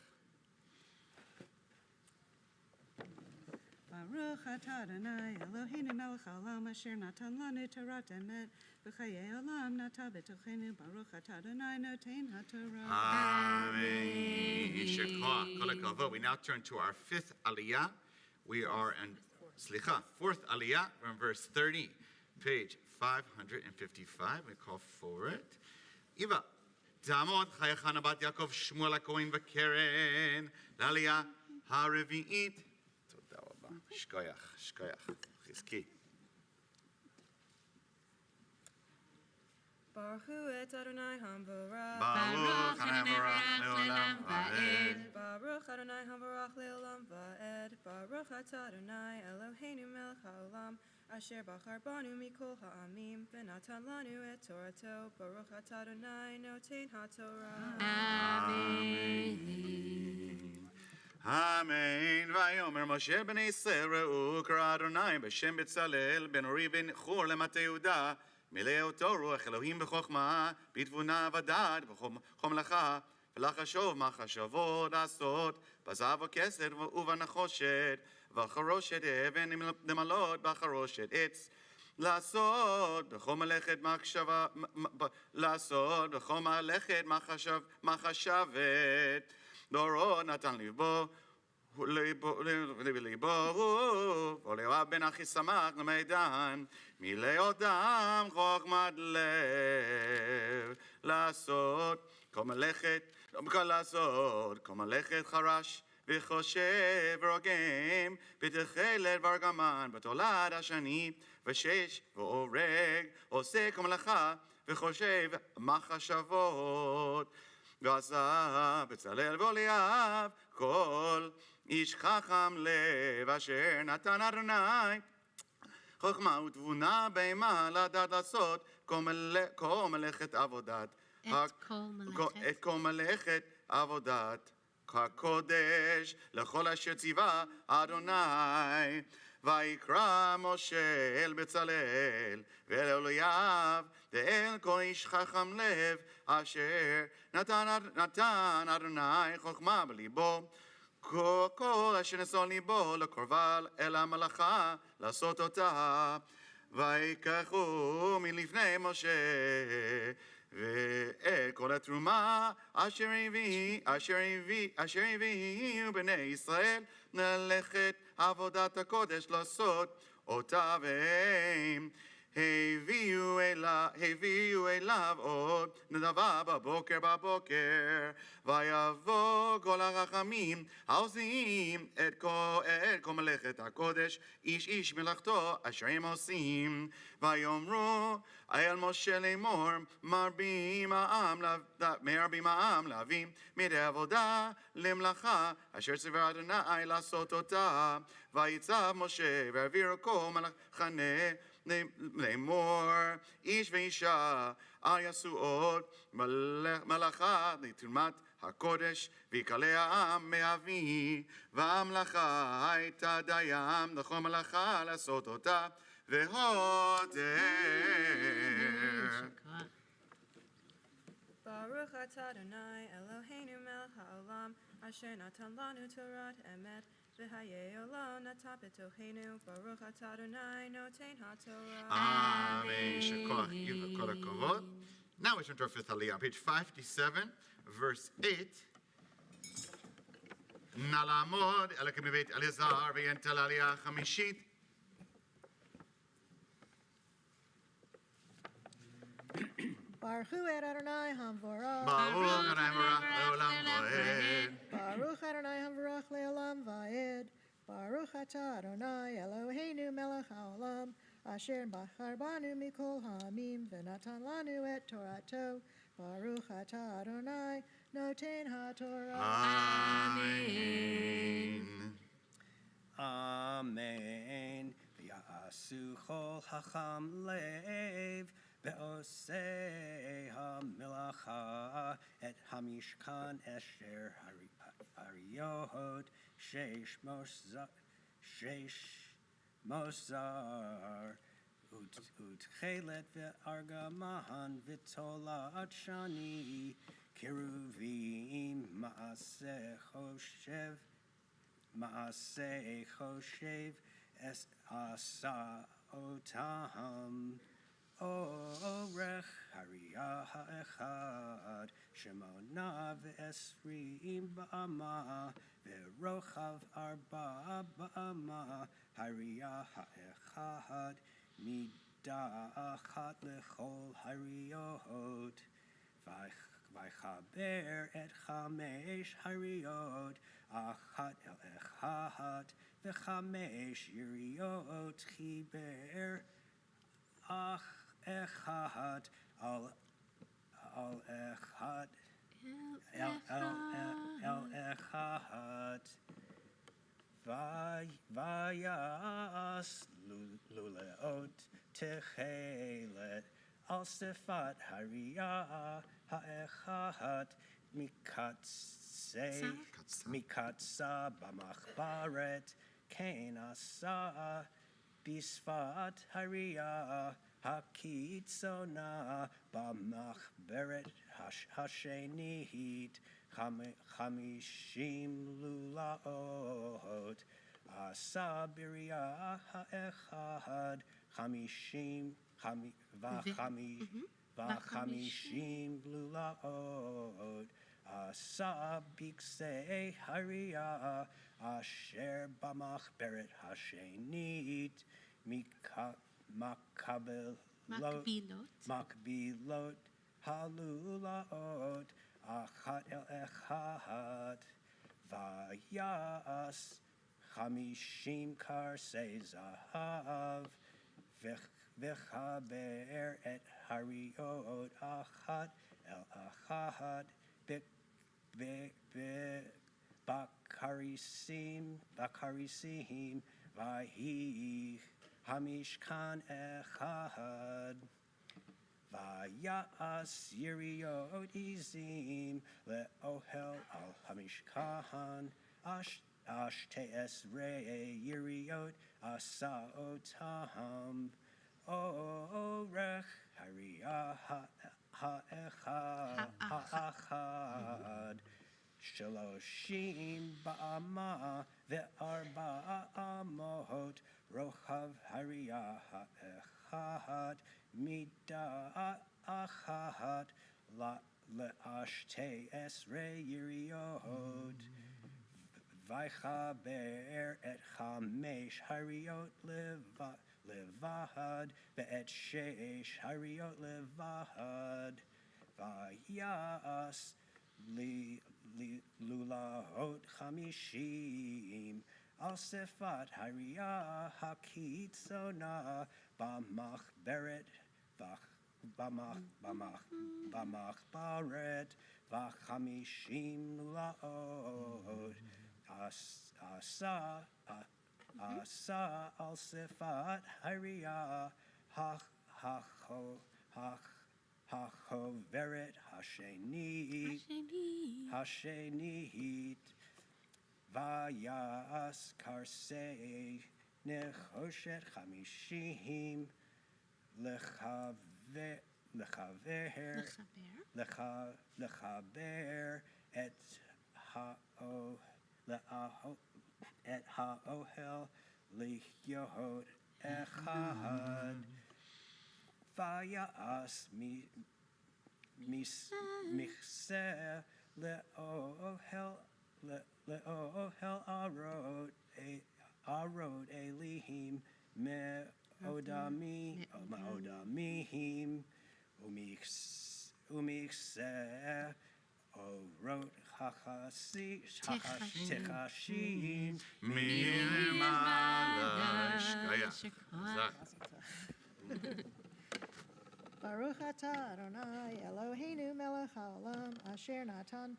Baruch atah Adonai Eloheinu melech haolam asher natan lanu Torat emet v'chayei olam nata b'tochenu Baruch atah Adonai noten haTorah. Amen. Yisher koach, kol hakavod. We now turn to our fifth aliyah. We are in, fourth aliyah. We're in verse 30, page 555. We call for it. Iva. Damot chayachana bat Yaakov Shmuel HaKohen v'Keren l'aliyah ha'revi'it. Shkoyach. Chizki. Baruch hu et Adonai hamvarach. Baruch Adonai le'olam va'ed. Baruch Adonai hamvarach le'olam va'ed. Baruch atah Adonai Eloheinu melech haolam, asher bachar banu mikol ha'amim, v'natan lanu et Torato. Baruch atah Adonai noten haTorah. Amen. Amen. Vayomer Moshe ben Yisrael re'u kara Adonai b'shem Betzalel ben Uri ben Chur lemata Yehuda milei oto ruach Elohim b'chokhma b'tvuna v'dad b'chom lacha v'lachashov machashavot asot b'zav v'kesed u'v'nachoshet v'charoshet even nemalot b'charoshet etz לעשות בכל מלאכת מחשבת דורו נתן ליבו ולאוהב בן אחי שמח למידן מלאודם חוכמת לב לעשות כל מלאכת חרש וחושב ורוגם בתכלת וארגמן בתולד השני ושש והורג עושה כל מלאכה וחושב מחשבות ועשה בצלאל ואליאב כל איש חכם לב אשר נתן אדוני חוכמה ותבונה בהמה לדעת לעשות כל מלאכת עבודת את כל מלאכת עבודת הקודש לכל אשר ציווה אדוני ויקרא משה אל בצלאל ואל אליאב ואל כל איש חכם לב אשר נתן אדוני חוכמה בליבו כל אשר נשוא ליבו לקרבה אל המלאכה לעשות אותה ויקחו מלפני משה ואת כל התרומה אשר הביאו בני ישראל ללכת עבודת הקודש לעשות אותה והם הביאו אליו עוד נדבה בבוקר ויבוא כל החכמים העושים את כל מלאכת הקודש איש מלאכתו אשר הם עושים ויאמרו אל משה לאמור מרבים העם להביא מידי עבודה למלאכה אשר ציווה אדוני לעשות אותה ויצב משה והעביר כל מחנה לאמור איש ואישה יעשו עוד מלאכה לתרומת הקודש ויקלה העם מאבי והמלאכה הייתה דיין לכל מלאכה לעשות אותה והודר Baruch atah Adonai Eloheinu melech haolam asher natan lanu Torah emet v'hayei olam natan b'tochenu Baruch atah Adonai noten haTorah. Amen. Shekoach kol hakavod. Now we turn to our fifth aliyah on page 57, verse 8. נא לעמוד, אלא כמבית אלעזר וינטל עלייה חמישית. Baruch et Adonai Hamvorach. ברוך אדוני מבורך לעולם ועד. Baruch Adonai Hamvorach le'olam va'ed. Baruch atah Adonai Eloheinu melech haolam asher bachar banu mikol ha'amim v'natan lanu et Torato. Baruch atah Adonai noten haTorah. Amen. Amen. V'ya'asu chol hacham lev be'osei ha'melacha et hamishkan esher hariyot sheish mosar utchelet ve'argamahan v'tolat shani kiruvim Maaseh choshev es asa otam orech hariyah ha'echad shemona ve'esrim ba'ama ve'rochav arba ba'ama hariyah ha'echad midah achat lechol hariyot Vayachaber et chamesh hariyot achat el echad v'chamesh yiriyot chiber ach echad al echad el echad vayas luleot techelet al sefat hariyah ha'echad mikatsa b'machbaret kein asa bisfat hariyah hakitzona b'machberet hashenit chamishim lulaot asa biriyah ha'echad chamishim V'chamishim lulaot asa biksei hariyah asher b'machberet hashenit makbilot halulaot achat el echad vayas chamishim karsei zahav V'chaber et hariyot achat el achad bakarisim vahi hamishkan echad vayas yiriyot izim le'ohel al hamishkan ashte esrei yiriyot asa otam orech hariyah ha'echad shaloshim ba'ama ve'arba amot rochav hariyah ha'echad midah achat le'ashte esrei yiriyot Vayachaber et chamesh hariyot levad ve'et sheish hariyot levad vayas lulahot chamishim al sefat hariyah hakitzona b'machberet b'machbaret v'chamishim lulaot Asa al sefat hariyah hachoveret hashenit vayas karsei nechoshet chamishim lechaber et ha'ohel lihyot echad vayas michseh le'ohel arod elihim me'odamihim umichseh orot techashim Baruch atah Adonai Eloheinu melech haolam asher natan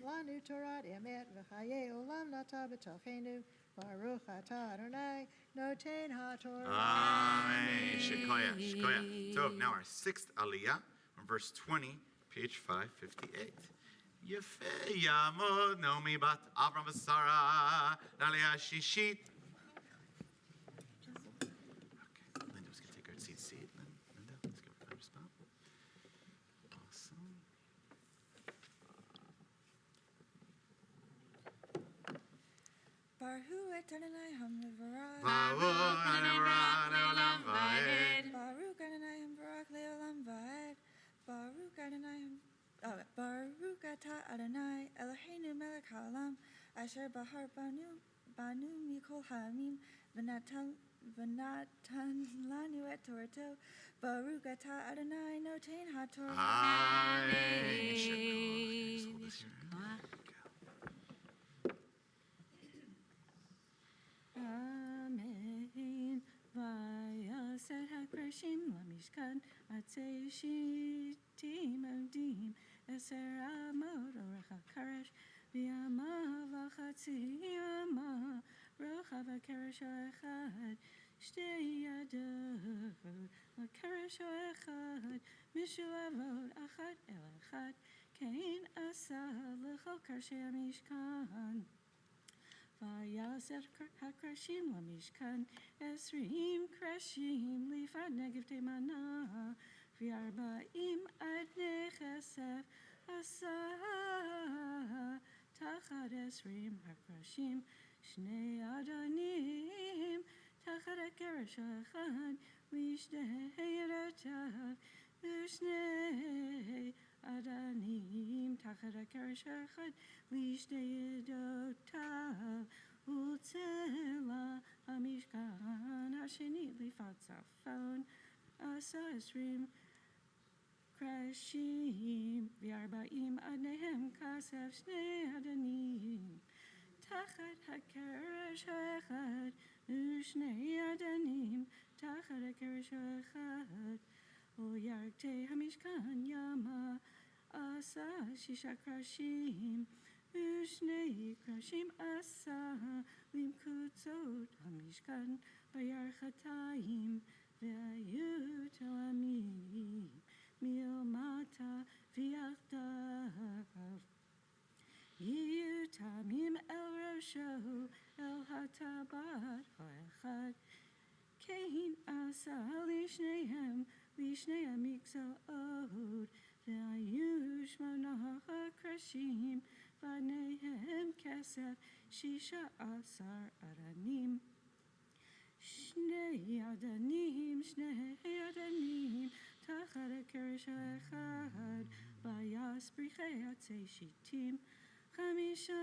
lanu Torah emet v'chayei olam nata b'tochenu. Baruch atah Adonai noten haTorah. Amen. Shekoya. So now our sixth aliyah from verse 20, page 558. Yefeh yamod Naomi bat Avram v'Sara l'aliyah shishit. Okay, Linda's going to take her seat. Linda, let's give her a spot. Awesome. Baruch Adonai Hamlevarach. Baruch Adonai le'olam va'ed. Baruch Adonai Hamlevarach le'olam va'ed. Baruch Adonai Baruch atah Adonai Eloheinu melech haolam asher bahar banu mikol ha'amim v'natan lanu et Torato. Baruch atah Adonai noten haTorah. Amen. Amen. Vayaset hakrashim lamishkan atzei shitim odim eser amot orach hakaresh v'yama v'chatzi yama rocha v'karesh echad shtei yadot v'karesh echad mishulavot achad el echad kein asa l'chol karshei hamishkan. Vayaset hakrashim lamishkan esrim krashim lifad negev temana v'arba'im adnei chesef asa tachad esrim hakrashim shnei adanim tachad hakeresh echad lishnei erotav v'shnei adanim tachad hakeresh echad lishnei erotav utzela hamishkan hasheni lifad safon asa esrim krashim v'arba'im adnehem kasef shnei adanim tachad hakeresh echad u'shnei adanim tachad hakeresh echad u'yarktei hamishkan yama asa shisha krashim u'shnei krashim asa limkutzot hamishkan vayarchatayim v'ayu telamim milmata v'yachdav yiyu tamim el rosho el hatabat ha'echad kein asa lishneihem mikza'od v'ayu shmona hakrashim v'nehem kesef shisha asar adanim shnei adanim tachad hakeresh echad vayas brichei atzei shitim chamisha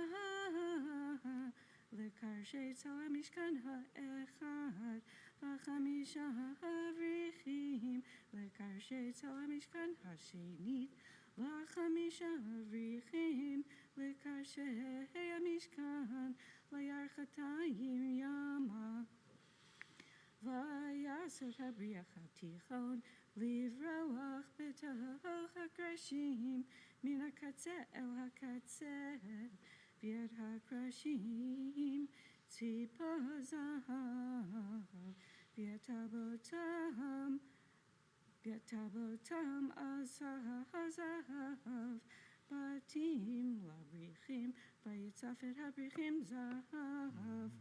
lekarshei tzal hamishkan ha'echad v'chamisha avrichim lekarshei tzal hamishkan hashenit v'chamisha avrichim lekarshei hamishkan vayarchatayim yama vayasot habriach hatichon livroach betoch hakrashim min hakatzeh el hakatzeh v'yed hakrashim tzipa zahav v'yatabotam azahav batim labrichim vayitzafet habrichim zahav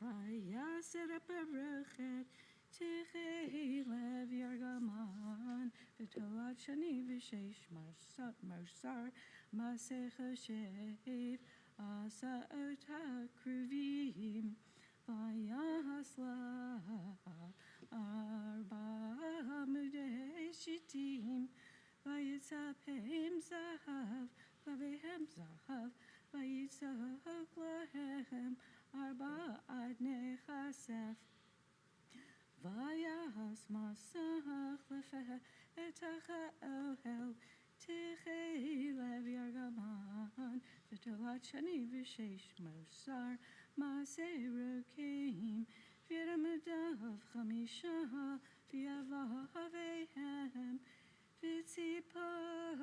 vayaser haparochet Tichei lev yargaman, v'tolat shani v'sheish marsar, masech shev, asa ota kruvim, vayasla arba mudei shitim, vayitzapem zahav, vavehem zahav, vayitzok lahem, arba adnei chasef. Vayas masach lefeh etacha ohel tichei lev yargaman v'tolat shani v'sheish mosar maseh rokim v'yeramudav chamisha v'yavavehem v'tzipah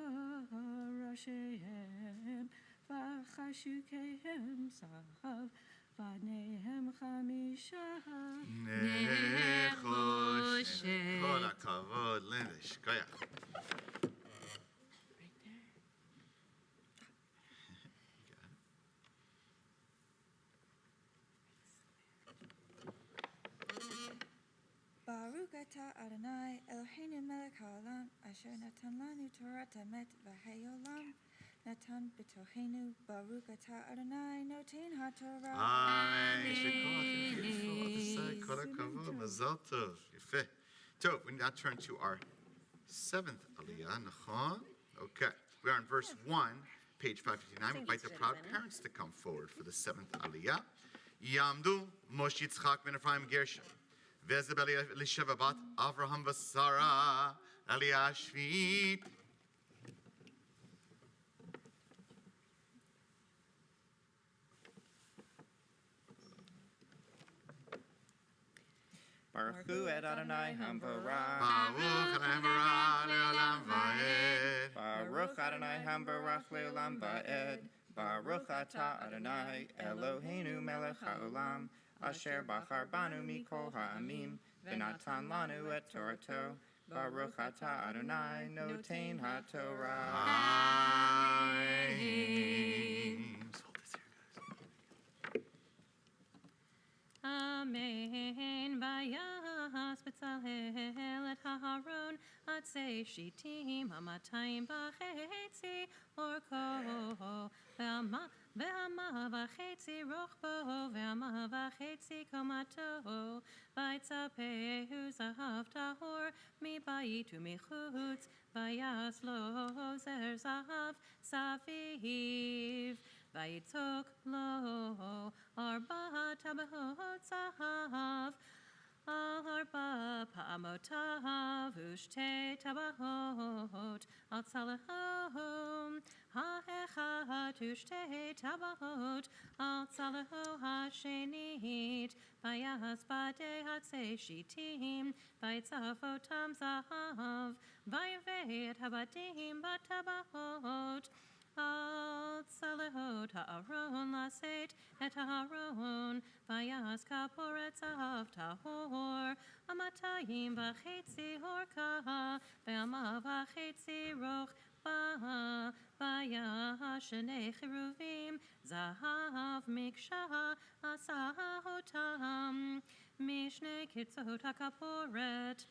rashehem v'chashukehem zahav v'adnehem chamisha Nechoshet. Kol hakavod, Linda, shkoyach. Baruch atah Adonai Eloheinu melech haolam asher natan lanu Torah tamet v'hayolam natan b'tochenu Baruch atah Adonai noten haTorah. Amen. יישר כוח, beautiful. Kol hakavod, mazal tov. Yefeh. So, we now turn to our 7th aliyah, nachon? Okay. We are in verse 1, page 559. We invite the proud parents to come forward for the 7th aliyah. Yamdu Moshe Yitzchak ben Ephraim Gershom. Vezeb Elisheva bat Avraham v'Sara Aliyah Shvit. Baruch Hu et Adonai Hambarach. Baruch Adonai Hambarach le'olam va'ed. Baruch Adonai Hambarach le'olam va'ed. Baruch atah Adonai Eloheinu melech haolam asher bachar banu mikol ha'amim v'natan lanu et Torato. Baruch atah Adonai noten haTorah. Amen. Vayas B'tzalel et Haharon atzei shitim hamatayim v'chetzi orko ve'ama v'chetzi rochbo ve'ama v'chetzi komato v'yitzapehu zahav tahor mibayit u'michutz vayas lo zer zahav saviv Vayitzok lo arba tabahot zahav arba pa'amotav ushte tabahot al tzalahom ha'echad ushte tabahot al tzalaho ha'shenit vayas badei hatzei shitim vayitzafotam zahav vayavei et habadim batabahot Al tzalehot ha'aron laseit et ha'aron vayas kaporet zahav tahor amatayim v'chetzi horka ve'ama v'chetzi roch vayas shnei cheruvim zahav miksha asahotam mishnei kitzot ha'kaporet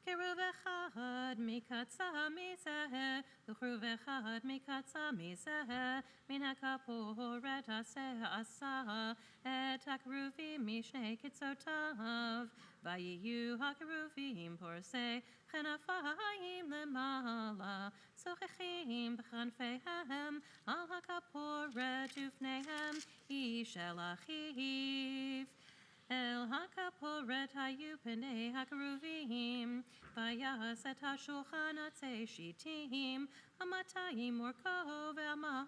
Keruv echad mikatza mizeh, u'cheruv echad mikatza mizeh, min hakaporet aseh asa, et hakeruvim mishnei kitzotav, vayiyu hakeruvim porsei, chenafayim lemala, sochechim b'chanfeihem, al hakaporet ufneihem, ish el achiv. El hakaporet hayu penei hakeruvim, vayas et hashulchan atzei shitim, hamatayim orko ve'ama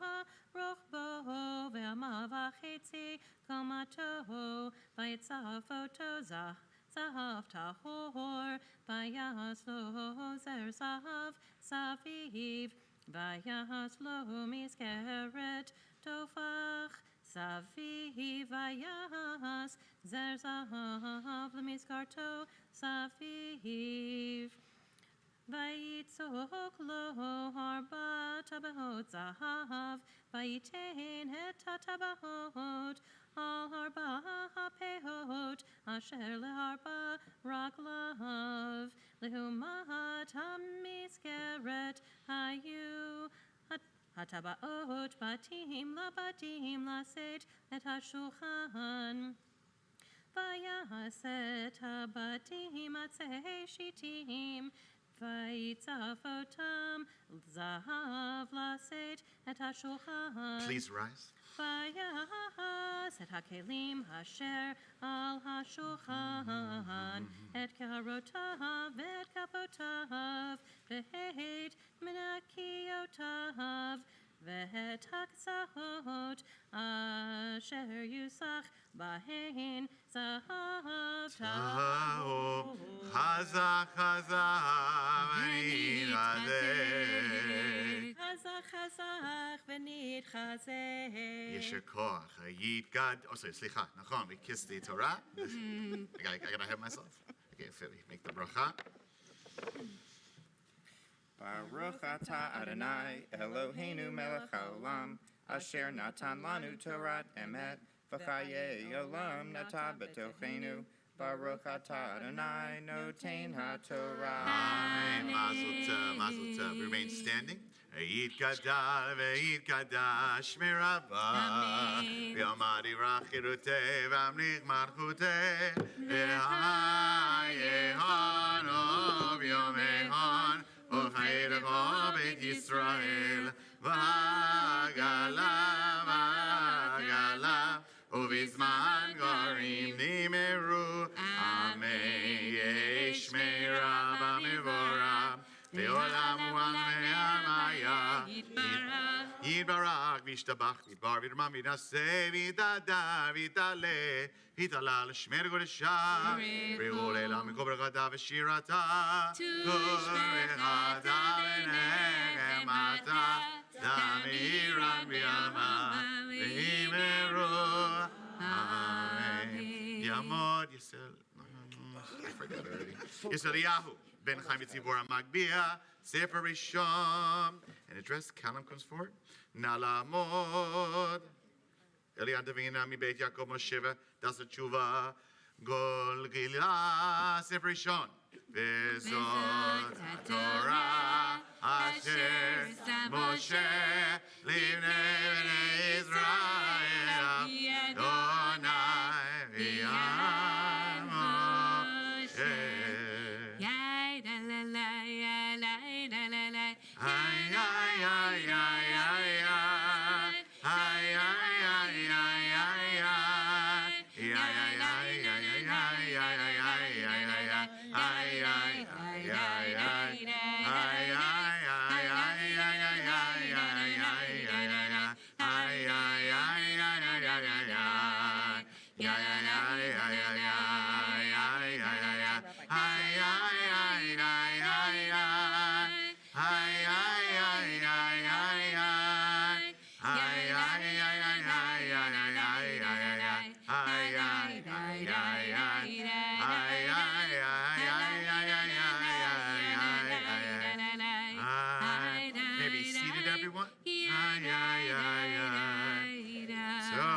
rochbo ve'ama v'chetzi komato, vayitzafoto zahav tahor, vayas lo zer zahav saviv, vayas lo miskeret tofach, saviv vayas zer zahav lemizkarto saviv vayitzok lo arba tabahot zahav Vayitain et hatabahot al harba hapehot asher leharba raglav lehumat hamiskeret hayu hatabaot batim laset et hashulchan Vayaset habatim atzei shitim Vayitzafotam zahav laset et hashulchan Please rise. Vayaset hakelim asher al hashulchan et karotav et kapotav vehet menakiotav vehet haksahot asher yusach bahen zahav Tahov, chazak, chazak, v'nitchazek. Chazak, chazak, v'nitchazek. Yesher koach, hayit gad. Oh, sorry, slicha. Nachon, we kiss the Torah. I gotta have myself. Okay, Philly, make the bracha. Baruch atah Adonai Eloheinu melech haolam asher natan lanu Torat emet Vayakhei-Olam natan b'tochenu Baruch atah Adonai noten haTorah. Mazel tov, mazel tov. We remain standing. Hayit gadal, v'hayit gadash mirava. V'yamadi rachirutei, v'amlich marchutei. V'hayehanov yomehon. V'chayrecho beit Yisrael. V'hagala, v'hagala. Uvizman garim nimeru. Amei yeshmei rabba mivora. Le'olam u'alme'amaya. Yitbarach v'ishtabach v'idbar v'irmam v'naseh v'idada v'idale v'idala l'shmer godesha v're'u le'lam mikol berachata v'shirata v'rechata v'nechemata damiran v'yama v'imeru Amen. Yamod Yisrael. I forgot already. Yisraeliyahu ben Chaim Yitzibor Magbia Sefer Rishon. And address, Callum comes forward. Nalamod. Elian Davina mi Beit Yaakov Moshe Das Tshuva Golgila Sefer Rishon. Vezot Torah Asher Moshe Livnei Bnei Israel Adonai V'yam Moshe.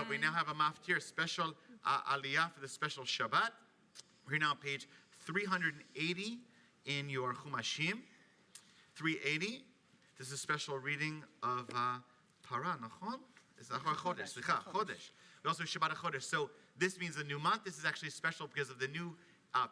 We now have a maftir, special aliyah for the special Shabbat. We're now on page 380 in your Chumashim. 380. This is a special reading of Parah, nachon? Is that Chodesh? Slicha, Chodesh. We also have Shabbat Chodesh. So this means a new month. This is actually special because of the new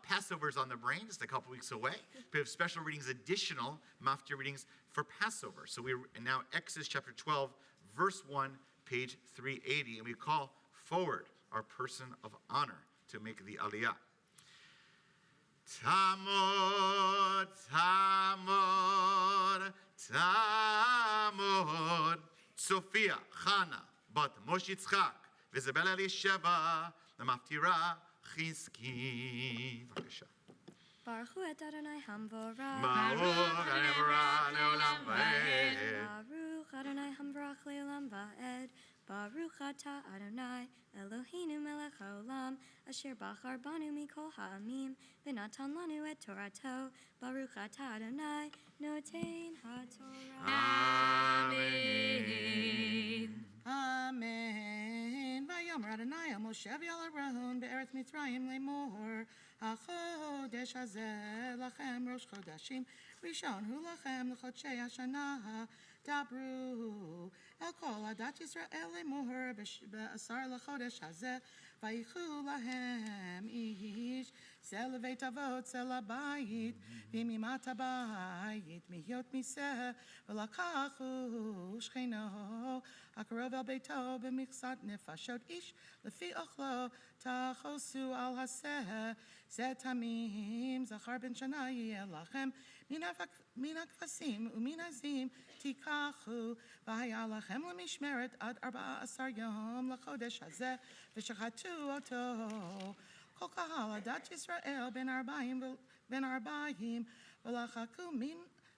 Passover's on the brain, just a couple weeks away. We have special readings, additional maftir readings for Passover. So we're now Exodus chapter 12, verse 1, page 380, and we call forward our person of honor to make the aliyah. Tamod, Tamod, Tamod, Sophia, Chana, bat Moshe Yitzchak, V'Isabel Elisheva, the maftira, Chizki. Baruch hu et Adonai Hamvorach. Baruch Adonai Hamvorach le'olam va'ed. Baruch Adonai Hamvorach le'olam va'ed. Baruch atah Adonai Eloheinu melech haolam asher bachar banu mikol ha'amim v'natan lanu et Torato. Baruch atah Adonai noten haTorah. Amen. יושב ילרון בארץ מצרים לאמור, החודש הזה לכם ראש חודשים, ראשון הוא לכם לחודשי השנה, דברו אל כל עדת ישראל לאמור, בעשר לחודש הזה, ויקחו להם איש, זה לבית אבות, זה לבית, וממת הבית, מהיות מיסה, ולקחו שכנו, הקרוב אל ביתו במכסת נפשות איש, לפי אוכלו, תחוסו על השה, זה תמים, זכר בן שנה יהיה לכם, מן הכבשים ומן הזים תיקחו, והיה לכם למשמרת עד 14 יום לחודש הזה, ושחטו אותו. כל קהל עדת ישראל בין 40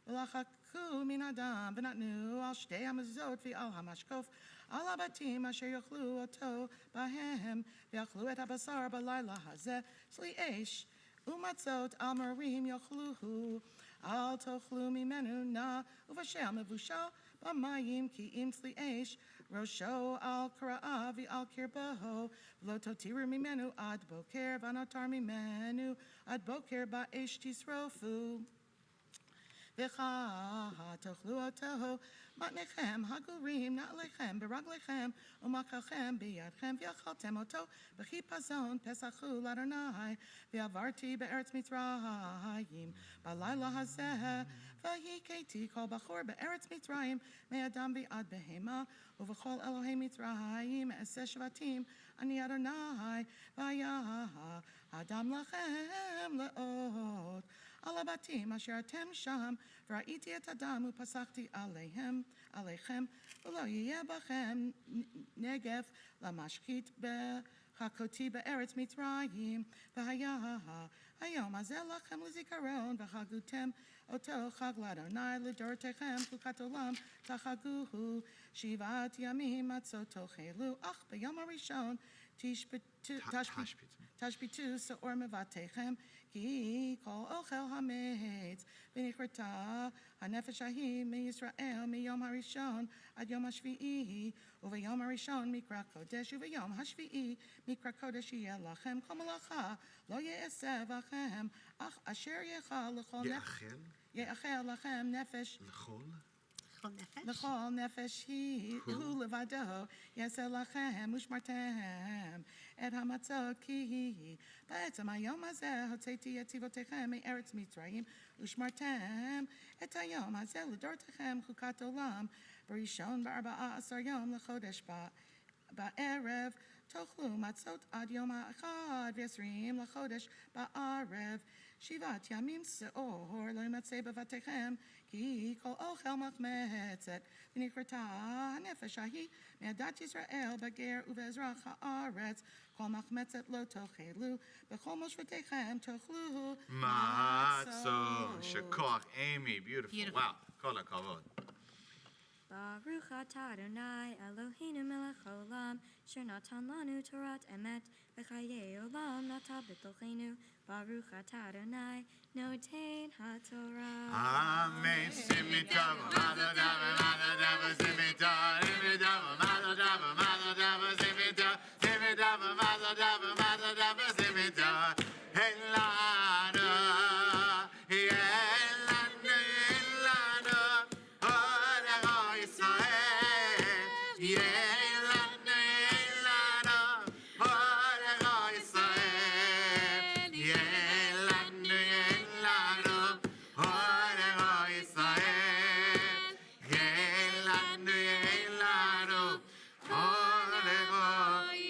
ולחקו מן הדם, ונתנו על שתי המזוזות ועל המשקוף, על הבתים אשר יאכלו אותו בהם, ויאכלו את הבשר בלילה הזה, צלי אש ומצות על מרים יאכלוהו, אל תאכלו ממנו נא, ובשל מבושל במים, כי אם צלי אש ראשו על קרעיו ועל קרבו, ולא תותירו ממנו עד בוקר, ונותר ממנו עד בוקר באש תשרופו. ותאכלו אותו, מתניכם הגורים, נעליכם ברגליכם, ומקלכם בידכם, ואכלתם אותו בחיפזון, פסח הוא לאדוני, ועברתי בארץ מצרים, בלילה הזה, והכיתי כל בחור בארץ מצרים, מאדם ועד בהמה, ובכל אלוהי מצרים, 10 שבטים, אני אדוני, והיה אדם לכם לאות. על הבתים אשר אתם שם, וראיתי את הדם ופסחתי עליכם, ולא יהיה בכם נגף למשחית בחכותי בארץ מצרים, והיה היום הזה לכם לזיכרון, וחגותם אותו חג לאדוני לדורותיכם, חוקת עולם תחגוהו, 7 ימים מצות תאכלו, אך ביום הראשון תשביתו שאור מבתיכם, כי כל אוכל המץ, ונכרתה הנפש ההיא מישראל מיום הראשון עד יום השביעי, וביום הראשון מקרא קודש, וביום השביעי מקרא קודש יהיה לכם, כל מלאכה לא יעשה בכם, אך אשר יאכל לכם נפש, לכל נפש הוא לבדו יעשה לכם, ושמרתם את המצות, כי בעצם היום הזה הוצאתי את צבאותיכם מארץ מצרים, ושמרתם את היום הזה לדורותיכם חוקת עולם, בראשון ב14 יום לחודש בערב, תאכלו מצות עד יום 21 לחודש בערב, 7 ימים שאור לא ימצא בבתיכם, כי כל אוכל מחמצת, ונכרתה הנפש ההיא מעדת ישראל בגר ובאזרח הארץ, כל מחמצת לא תאכלו, בכל מושבותיכם תאכלו מצות. Shekach, Amy, beautiful. Wow, כל הכבוד. Baruch atah Adonai Eloheinu melech haolam, asher natan lanu Torat emet, v'chayei olam nata b'tochenu. Baruch atah Adonai noten haTorah. Amen. Simitah, Mazodava, Mazodava, Simitah, Simitah, Mazodava, Mazodava, Simitah, Simitah, Mazodava, Mazodava, Simitah. Elana, Elana, Elana, Orego Yisrael, Elana, Elana, Orego Yisrael, Elana, Elana, Orego Yisrael, Elana, Elana, Orego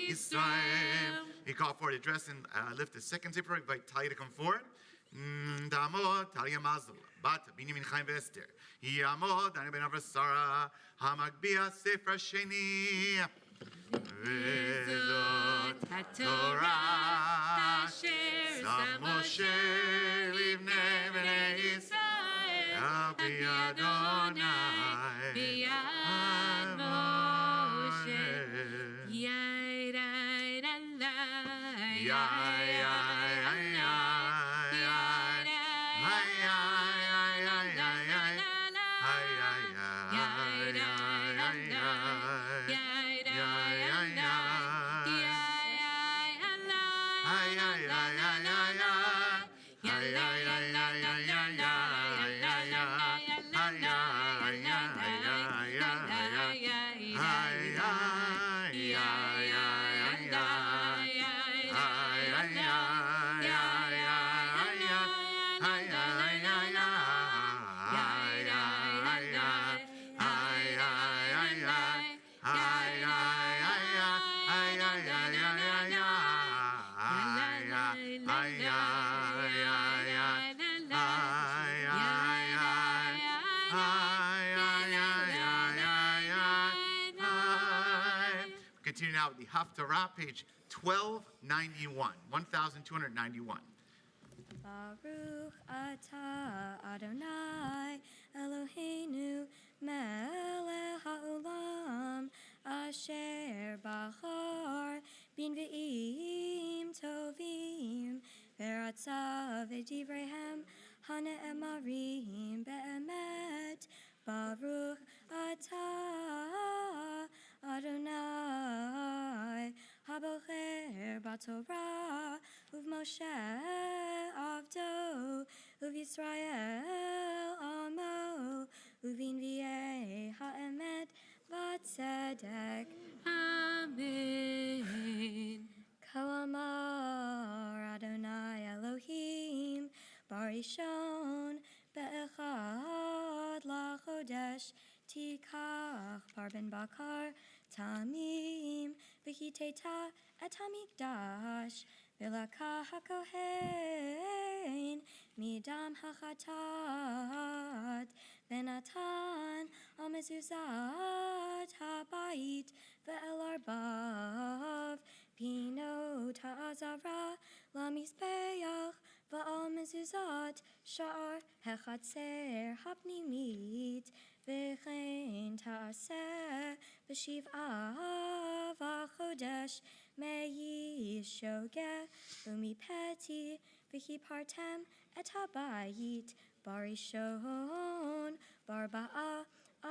Yisrael. He called for the dress and lift the second zipper. I invite Talia to come forward. Damo, Talia Mazel, Bat, Binyamin Chaim Vester. Yamo, Dani Ben Avasara, Hamagbia Sefer Sheni. Vezot HaTorah, Sam Moshe Livnei Bnei Yisrael, Al Pi Adonai, Biyad Moshe, Continue now with the Haftarah, page 1291, 1291. Baruch atah Adonai Eloheinu melech haolam asher bachar bin ve'im tovim ve'ratzav v'divrehem hane'emarim be'emet. Baruch atah Adonai habocher b'Torah uv'Moshe avdo uv'Yisrael amo uv'invi'ei ha'emet v'tzedek. Amen. כה אמר Adonai Elohim barishon be'echad lachodesh tikach par ben bakar tamim v'hiteta et hamikdash v'lakach hakohen midam hachatat v'natan al mezuzat habayit ve'el arbav pinot ha'azara lamizbeach va'al mezuzat sha'ar hechatzer hapnimit v'chein ta'aseh v'shiv'a v'chodesh me'yishogeh u'mipeti v'hipartem et habayit barishon barba'a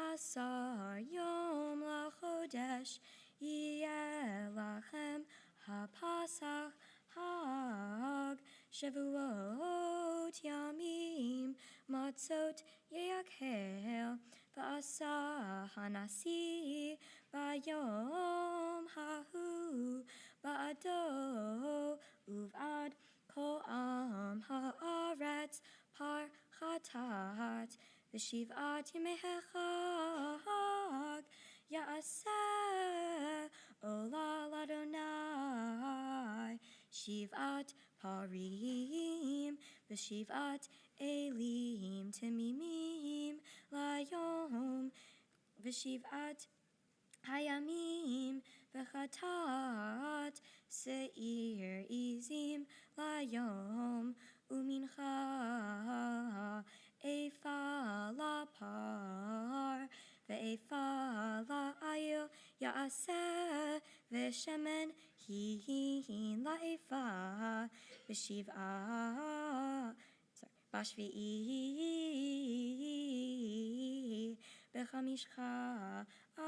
asar yom lachodesh yeh lachem hapasach hag shavuot yamim matzot yeyakhel v'asa hanasi bayom hahu ba'ado uv'ad kol am ha'aretz par chatat v'shiv'at yemei hechag ya'aseh olal Adonai shiv'at parim v'shiv'at elim temimim layom v'shiv'at hayamim v'chatat se'ir izim layom umincha efa lapar ve'efa la'ayil ya'aseh v'shemen hin la'efa v'shiv'a bashvi'i b'chamishcha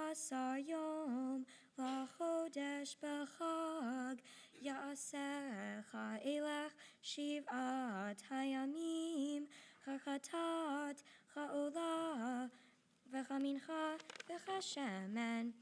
asar yom lachodesh b'chag ya'aseh cha'elech shiv'at hayamim chachatat cha'ola v'chamincha v'chashemen.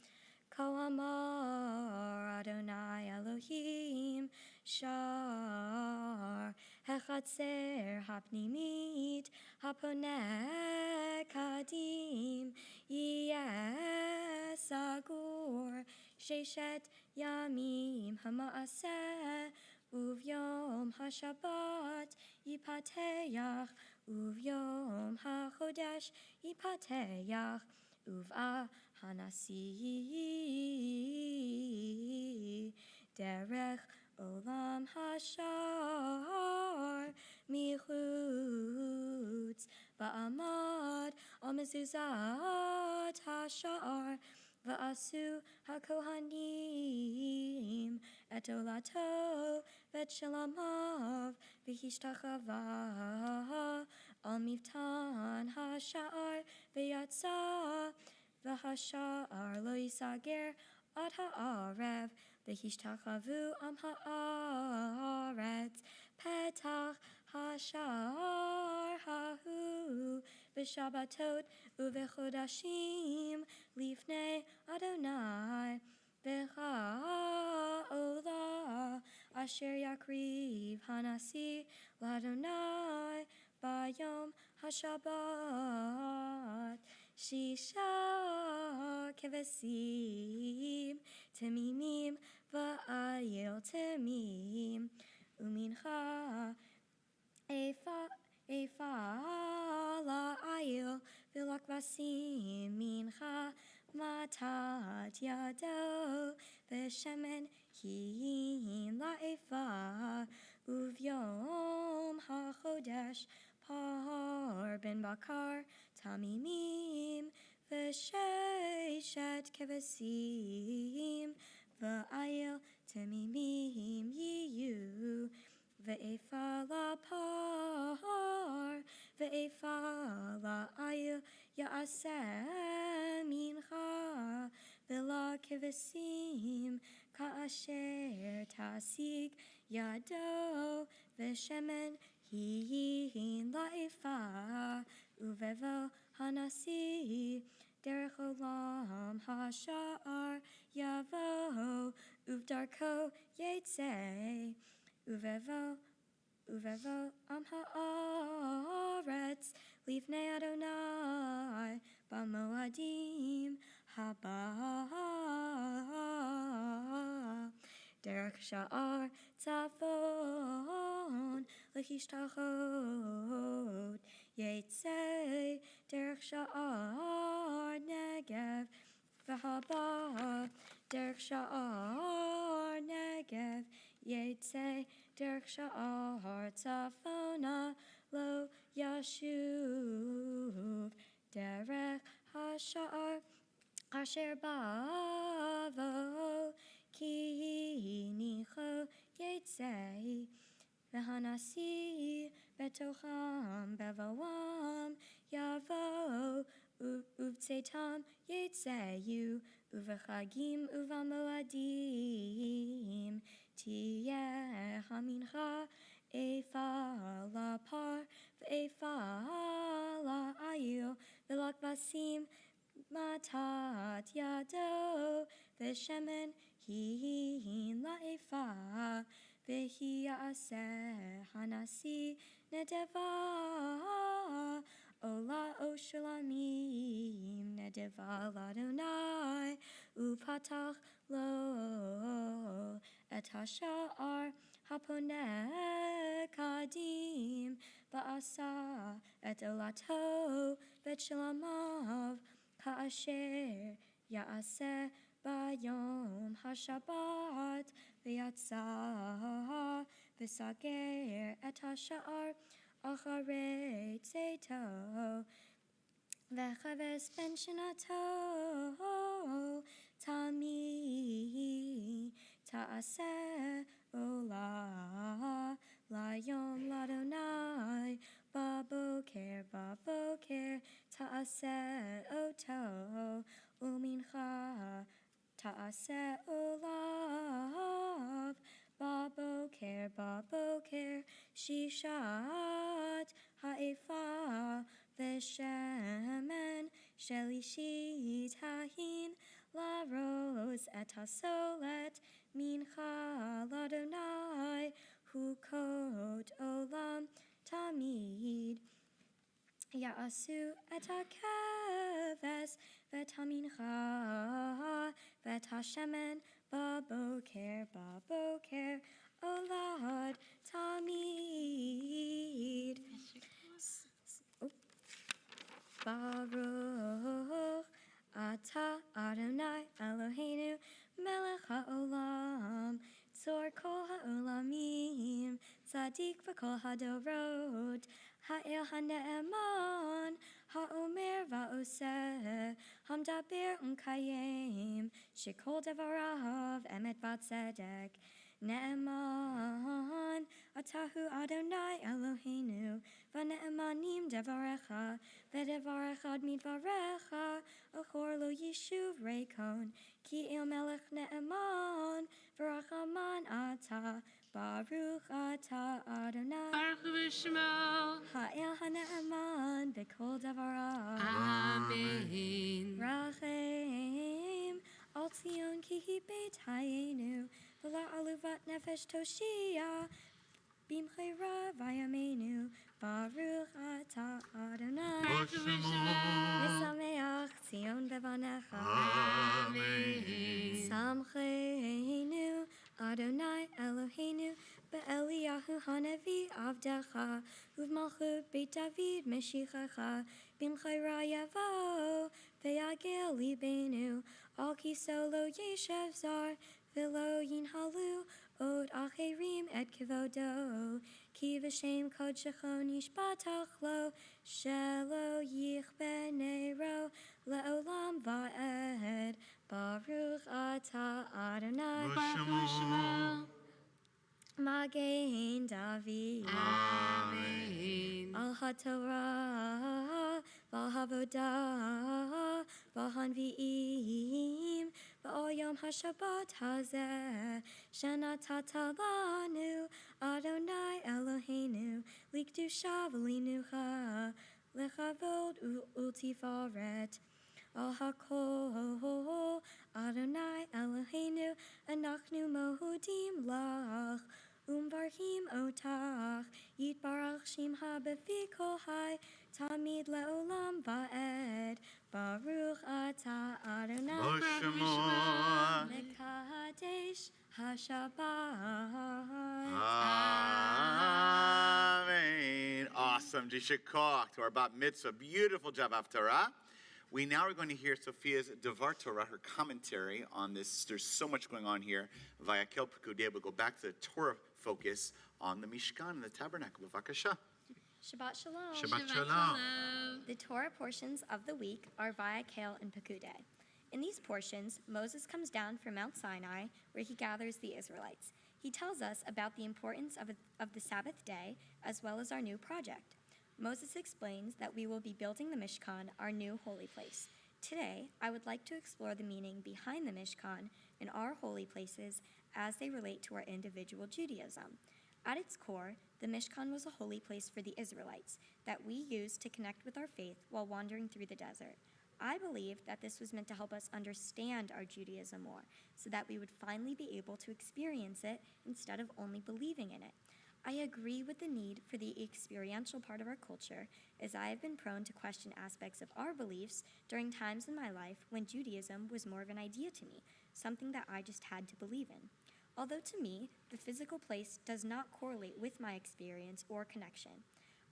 כה אמר Adonai Elohim shar hechatzer hapnimit haponeh kadim yeh sagur sheshet yamim hama'aseh uvyom hashabbat yipateach uvyom hachodesh yipateach uv'a hanasi derech olam hashar michutz ba'amad al mezuzat hashar va'asu hakohanim et olato v'et shalamav v'hishtachava al miftan hashar v'yatsa v'hashar lo yisager ad ha'arev v'hishtachavu am ha'aretz petach hashar hahu v'shabbatot u'v'chodashim lifnei Adonai v'cha'ola asher yakriv hanasi l'Adonai bayom hashabbat shisha kevesim temimim va'ayil temim umincha efa la'ayil v'lakvasim mincha matat yado v'shemen hin la'efa uvyom ha'chodesh par ben bakar tamimim v'sheishet kevesim v'ayil temimim yiyu ve'efa la'par ve'efa la'ayil ya'aseh mincha ve'la kevesim ka'asher tasik yado v'shemen hin la'efa uvevo hanasi derech olam hashar yavo uvdarko yetzeh uvevo am haaretz livnei Adonai b'moadim haba derech sha'ar tzafon l'hishtachot yetzeh derech sha'ar negev v'haba derech sha'ar negev yetzeh derech sha'ar tzafona lo yashuv derech hasha'ar asher bavo ki nicho yetzeh v'hanasi betocham bevawam yavo uvtzetam yetzeyu uvechagim uvamoadim tiyeh hamincha efa la'par ve'efa la'ayil v'lakvasim matat yado v'shemen hin la'efa v'hi ya'aseh hanasi nedeva ola oshulamim nedeva l'Adonai upatach lo et hasha'ar haponeh kadim va'asa et olato v'et shalamav ka'asher ya'aseh bayom hashabbat v'yatsa v'sager et hasha'ar acharei tzeito v'chaves ben shinato tami ta'aseh ola layom l'Adonai baboker ta'aseh oto umincha ta'aseh olav baboker shishat ha'efa v'shemen shelishit hahin laros et hasolet mincha l'Adonai hukot olam tamid ya'asu et hakeves v'et hamincha v'et hashemen baboker olad tamid Baruch Ata Adonai Eloheinu Melech HaOlam Tzor Kol HaOlamim Tzadik V'Kol HaDorot Ha'el HaNe'eman HaOmer VaOseh Hamdaber U'Mkayem Shekol Devarav Emet V'Tzedek Ne'eman Atahu Adonai Eloheinu V'ne'emanim Devarecha V'devarech ad midvarecha Achor lo yishuv reikon Ki il melech ne'eman V'rachaman ata Baruch ata Adonai Baruch v'shmo Ha'el ha'ne'eman B'kol devarav Amen Rachem Al Tzion ki hi beit hayenu V'la aluvat nefesh toshia Bimchera vayamenu, Baruch ata Adonai. B'Shemo. Nisameach Tzion bevanecha. Amen. Samcheinu Adonai Eloheinu be'Eliyahu Hanevi Avdecha Uv'malchut Beit David Meshichecha Bimchera Yavo ve'yagel libenu Al kiso lo yeshev zar v'lo yinhalu od acherim et kivodo ki v'shem kodshecho nishbatach lo shelo yichbe neiro le'olam va'ed Baruch ata Adonai B'Shemo. Magen David Amen. Al HaTorah V'al Havodah V'al Hanvi'im V'al Yom HaShabbat Hazeh Shenatata lanu Adonai Eloheinu Likdusha v'linucha Lechavod u'tifaret Al hakol Adonai Eloheinu Anachnu mohudim lach Umbarhim otach Yitbarach shimha befi kol hai Tamid le'olam va'ed Baruch ata Adonai B'Shemo. Mekadesh HaShabbat. Amen. Awesome. Jishakach to our bat mitzvah. Beautiful job of Torah. We now are going to hear Sophia's Dvar Torah, her commentary on this. There's so much going on here. Vayakhei-Pekudei. We'll go back to the Torah focus on the Mishkan and the tabernacle. B'vakasha. Shabbat Shalom. Shabbat Shalom. The Torah portions of the week are Vayakhei and Pekudei. In these portions, Moses comes down from Mount Sinai, where he gathers the Israelites. He tells us about the importance of the Sabbath day, as well as our new project. Moses explains that we will be building the Mishkan, our new holy place. Today, I would like to explore the meaning behind the Mishkan and our holy places as they relate to our individual Judaism. At its core, the Mishkan was a holy place for the Israelites that we used to connect with our faith while wandering through the desert. I believe that this was meant to help us understand our Judaism more, so that we would finally be able to experience it instead of only believing in it. I agree with the need for the experiential part of our culture, as I have been prone to question aspects of our beliefs during times in my life when Judaism was more of an idea to me, something that I just had to believe in. Although to me, the physical place does not correlate with my experience or connection.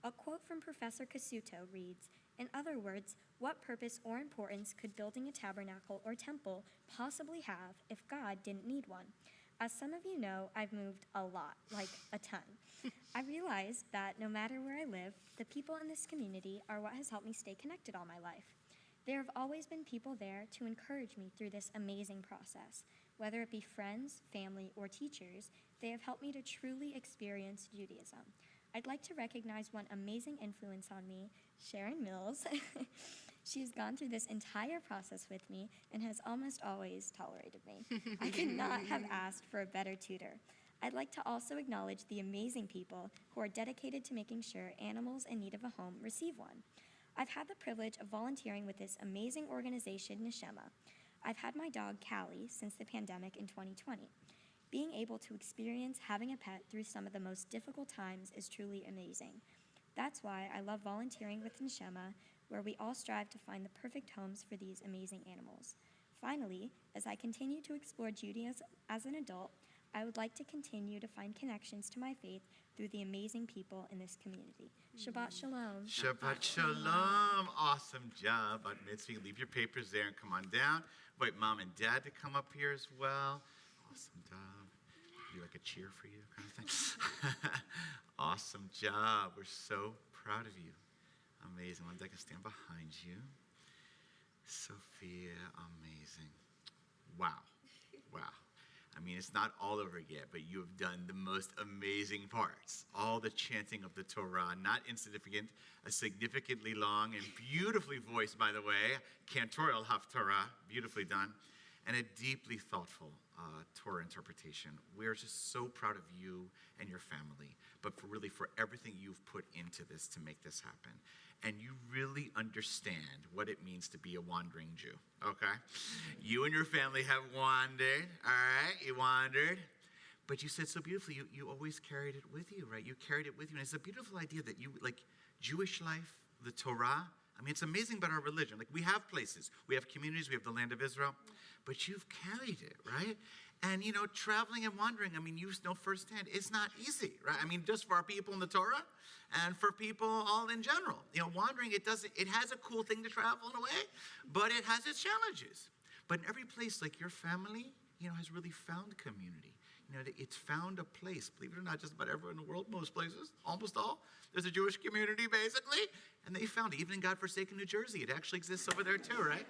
A quote from Professor Casuto reads, "In other words, what purpose or importance could building a tabernacle or temple possibly have if God didn't need one?" As some of you know, I've moved a lot, like a ton. I realized that no matter where I live, the people in this community are what has helped me stay connected all my life. There have always been people there to encourage me through this amazing process. Whether it be friends, family, or teachers, they have helped me to truly experience Judaism. I'd like to recognize one amazing influence on me, Sharon Mills. She's gone through this entire process with me and has almost always tolerated me. I could not have asked for a better tutor. I'd like to also acknowledge the amazing people who are dedicated to making sure animals in need of a home receive one. I've had the privilege of volunteering with this amazing organization, Neshama. I've had my dog, Callie, since the pandemic in 2020. Being able to experience having a pet through some of the most difficult times is truly amazing. That's why I love volunteering with Neshama, where we all strive to find the perfect homes for these amazing animals. Finally, as I continue to explore Judaism as an adult, I would like to continue to find connections to my faith through the amazing people in this community. Shabbat Shalom. Shabbat Shalom. Awesome job. At mitzvah, you leave your papers there and come on down. Invite mom and dad to come up here as well. Awesome job. Do like a cheer for you kind of thing. Awesome job. We're so proud of you. Amazing. One day I can stand behind you. Sophia, amazing. Wow. Wow. I mean, it's not all over yet, but you have done the most amazing parts. All the chanting of the Torah, not insignificant, a significantly long and beautifully voiced, by the way, cantorial Haftarah, beautifully done, and a deeply thoughtful Torah interpretation. We're just so proud of you and your family, but for everything you've put into this to make this happen. And you really understand what it means to be a wandering Jew, okay? You and your family have wandered, all right? You wandered, But you said so beautifully, you always carried it with you, right? You carried it with you. And it's a beautiful idea that you, like Jewish life, the Torah, I mean, it's amazing about our religion. Like, we have places, we have communities, we have the land of Israel, but you've carried it, right? And, you know, traveling and wandering, I mean, you know firsthand, it's not easy, right? I mean, just for our people in the Torah and for people all in general. You know, wandering, it has a cool thing to travel in a way, but it has its challenges. But in every place, like your family, you know, has really found community. You know, it's found a place. Believe it or not, just about everywhere in the world, most places, almost all, there's a Jewish community, basically. And they found it. Even in godforsaken New Jersey, it actually exists over there too, right?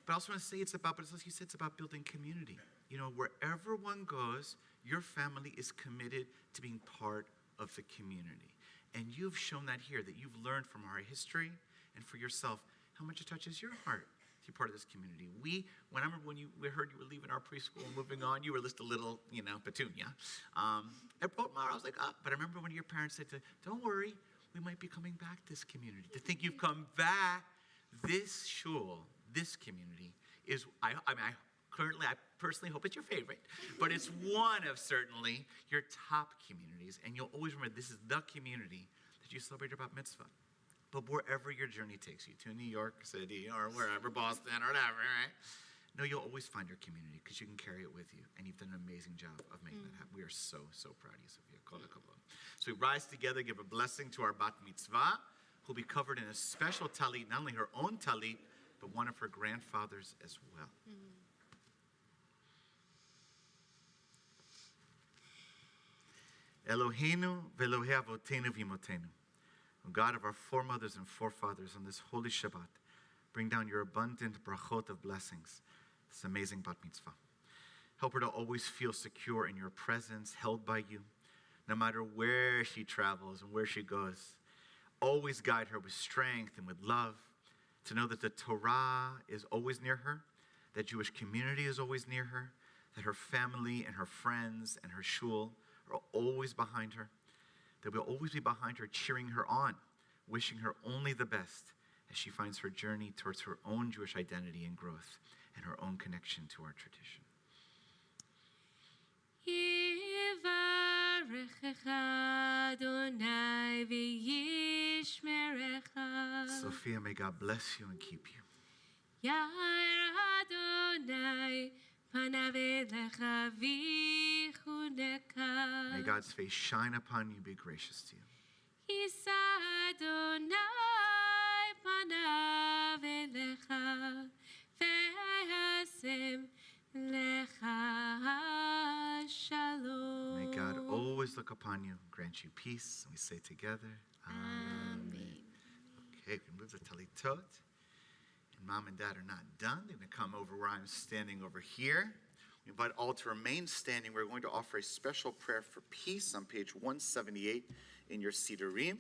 But I also want to say it's about building community. You know, wherever one goes, your family is committed to being part of the community. And you've shown that here, that you've learned from our history and for yourself how much it touches your heart to be part of this community. We remember when we heard you were leaving our preschool and moving on, you were just a little, you know, petunia. I was like, but I remember when your parents said, don't worry, we might be coming back to this community. To think you've come back, this shul, this community is, I personally hope it's your favorite, but it's one of certainly your top communities. And you'll always remember this is the community that you celebrate about mitzvah. But wherever your journey takes you, to New York City or wherever, Boston or whatever, right? No, you'll always find your community because you can carry it with you. And you've done an amazing job of making that happen. We are so, so proud of you, Sophia. Kol hakavod. So we rise together, give a blessing to our bat mitzvah, who'll be covered in a special talit, not only her own talit, but one of her grandfathers as well. Eloheinu ve'Elohei avotenu v'imotenu, O God of our foremothers and forefathers, on this holy Shabbat, bring down your abundant brachot of blessings, this amazing bat mitzvah. Help her to always feel secure in your presence, held by you, no matter where she travels and where she goes. Always guide her with strength and with love, to know that the Torah is always near her, that Jewish community is always near her, that her family and her friends and her shul are always behind her, that we'll always be behind her, cheering her on, wishing her only the best as she finds her journey towards her own Jewish identity and growth and her own connection to our tradition. Sophia, may God bless you and keep you. May God's face shine upon you, be gracious to you. May God always look upon you and grant you peace. And we say together, Amen. Okay, we can move the talitot. And Mom and Dad are not done. They're going to come over where I'm standing over here. We invite all to remain standing. We're going to offer a special prayer for peace on page 178 in your Siddurim.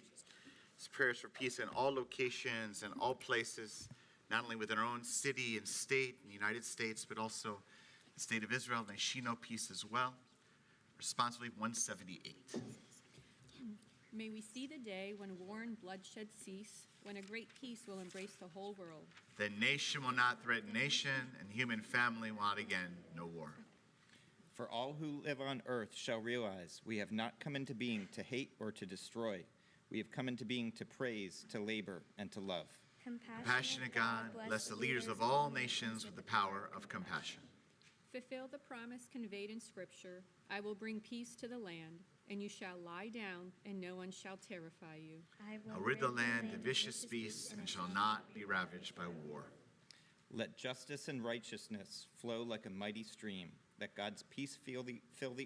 It's prayers for peace in all locations and all places, not only within our own city and state in the United States, but also the state of Israel. May she know peace as well. Responsibly 178. May we see the day when war and bloodshed cease, when a great peace will embrace the whole world. Then nation will not threaten nation, and human family will not again know war. For all who live on earth shall realize we have not come into being to hate or to destroy. We have come into being to praise, to labor, and to love. Compassionate God, bless the leaders of all nations with the power of compassion. Fulfill the promise conveyed in Scripture, I will bring peace to the land, and you shall lie down, and no one shall terrify you. I'll rid the land of vicious beasts, and shall not be ravaged by war. Let justice and righteousness flow like a mighty stream. Let God's peace fill the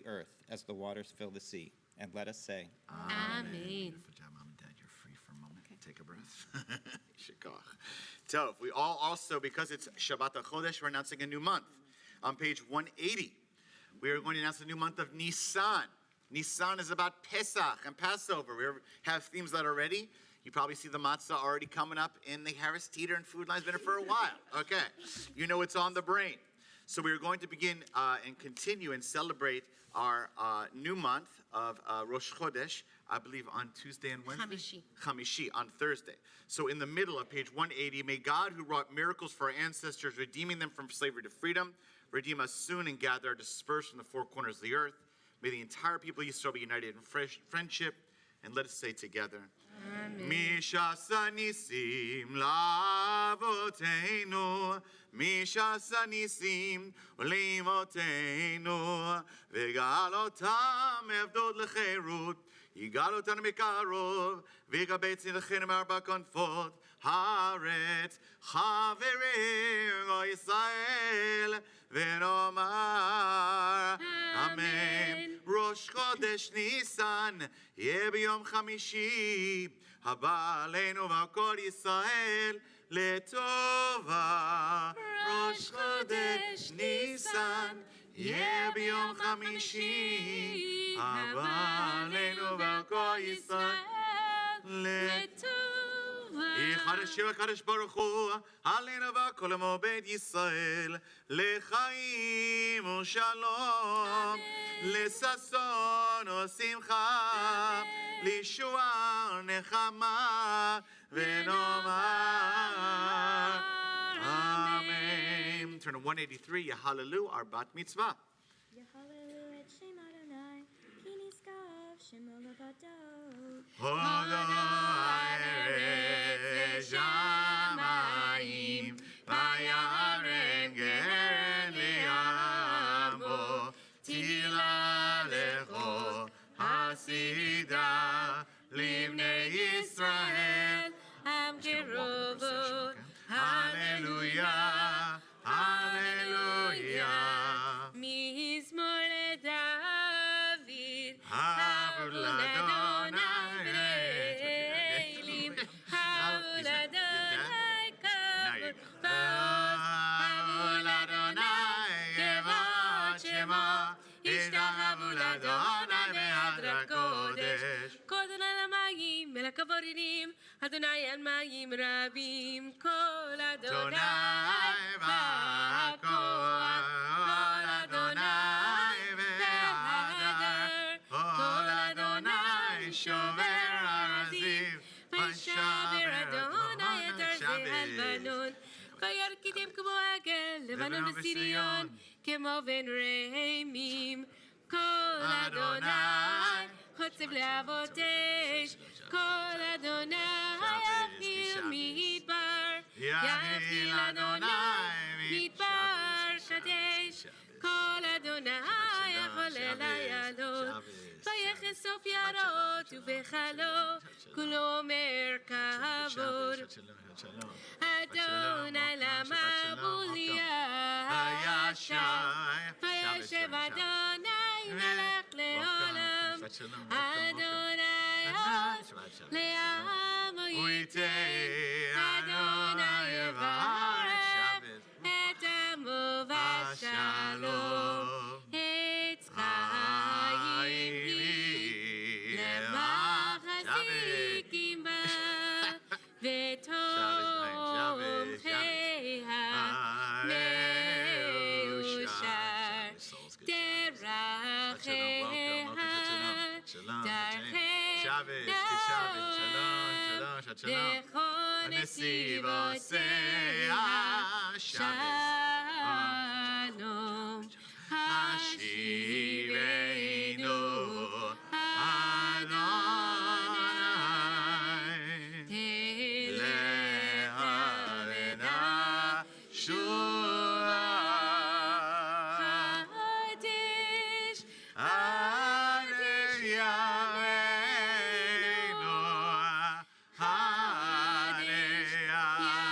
earth as the waters fill the sea. And let us say, Amen. Beautiful job, Mom and Dad. You're free for a moment. Okay. Take a breath. Shikoch. So, we all also, because it's Shabbat HaChodesh, we're announcing a new month. On page 180, we are going to announce a new month of Nisan. Nisan is about Pesach and Passover. We have themes that are ready. You probably see the matzah already coming up in the Harris Teeter and Food Line's been for a while. Okay. You know it's on the brain. So we are going to begin and continue and celebrate our new month of Rosh Chodesh I believe, on Tuesday and Wednesday? Chamishi. Chamishi, on Thursday. So in the middle of page 180, may God, who wrought miracles for our ancestors, redeeming them from slavery to freedom, redeem us soon and gather our dispersed from the four corners of the earth. May the entire people of Yisrael be united in friendship, and let us say together, Mishasa nisim lavoteinu, Mishasa nisim limotenu, v'galotam evdod lecherut, yigal otanu mekarov, v'gabetzi lechem arba konfot, haaretz, chaverim o Yisrael, v'nomar, Amen. Rosh Chodesh Nisan, יהיה ביום חמישי, הבא עלינו ועל כל ישראל לטובה. ראש חודש ניסן, יהיה ביום חמישי, הבא עלינו ועל כל ישראל לטובה. יחדש שם הקדוש ברוך הוא, עלינו ועל כל עמו בית ישראל, לחיים ושלום, לששון ושמחה, לישועה נחמה ונאמר אמן. Turn to 183, Yahalelu, our bat mitzvah. Yahalelu et Shem Adonai, ki niskav Shemo levado. Adonai eretz shamayim, vayaren geren li'amo, tila lecho hasida, livnei Yisrael, am kerovo. Hallelujah, hallelujah. Mizmor leDavid, Havu l'Adonai Reilim, Havu l'Adonai kavod ba'oz, Havu l'Adonai kevod shema, Ishtahavu l'Adonai be'adrat kodesh. Kol Adonai l'mayim el hakavorim, Adonai al mayim rabim, Kol Adonai ba'koach, Kol Adonai be'adar, Kol Adonai shover arazim, Vayshaber Adonai et arzei Lebanon, Vayarkidim כמו עגל, לבנון וסיריון, כמו בן רעמים, כל אדוני חוצב להבות אש, כל אדוני יחיל מדבר, יחיל אדוני מדבר קדש, כל אדוני יכול לעלות, ויחי סופיה רעות ובחלו, כולו אומר כבוד. אדוני למה בוליה וישב אדוני מלך לעולם, אדוני עוז לעם וייתן, אדוני יברך את עמו בשלום. עץ חיים היא למחזיקים בה ותומכיה מאושר, דרכיה בכל נסיבותיה שלום. השיבנו אדוני להבנה שועה. חדש עד ימינו, עד ימינו,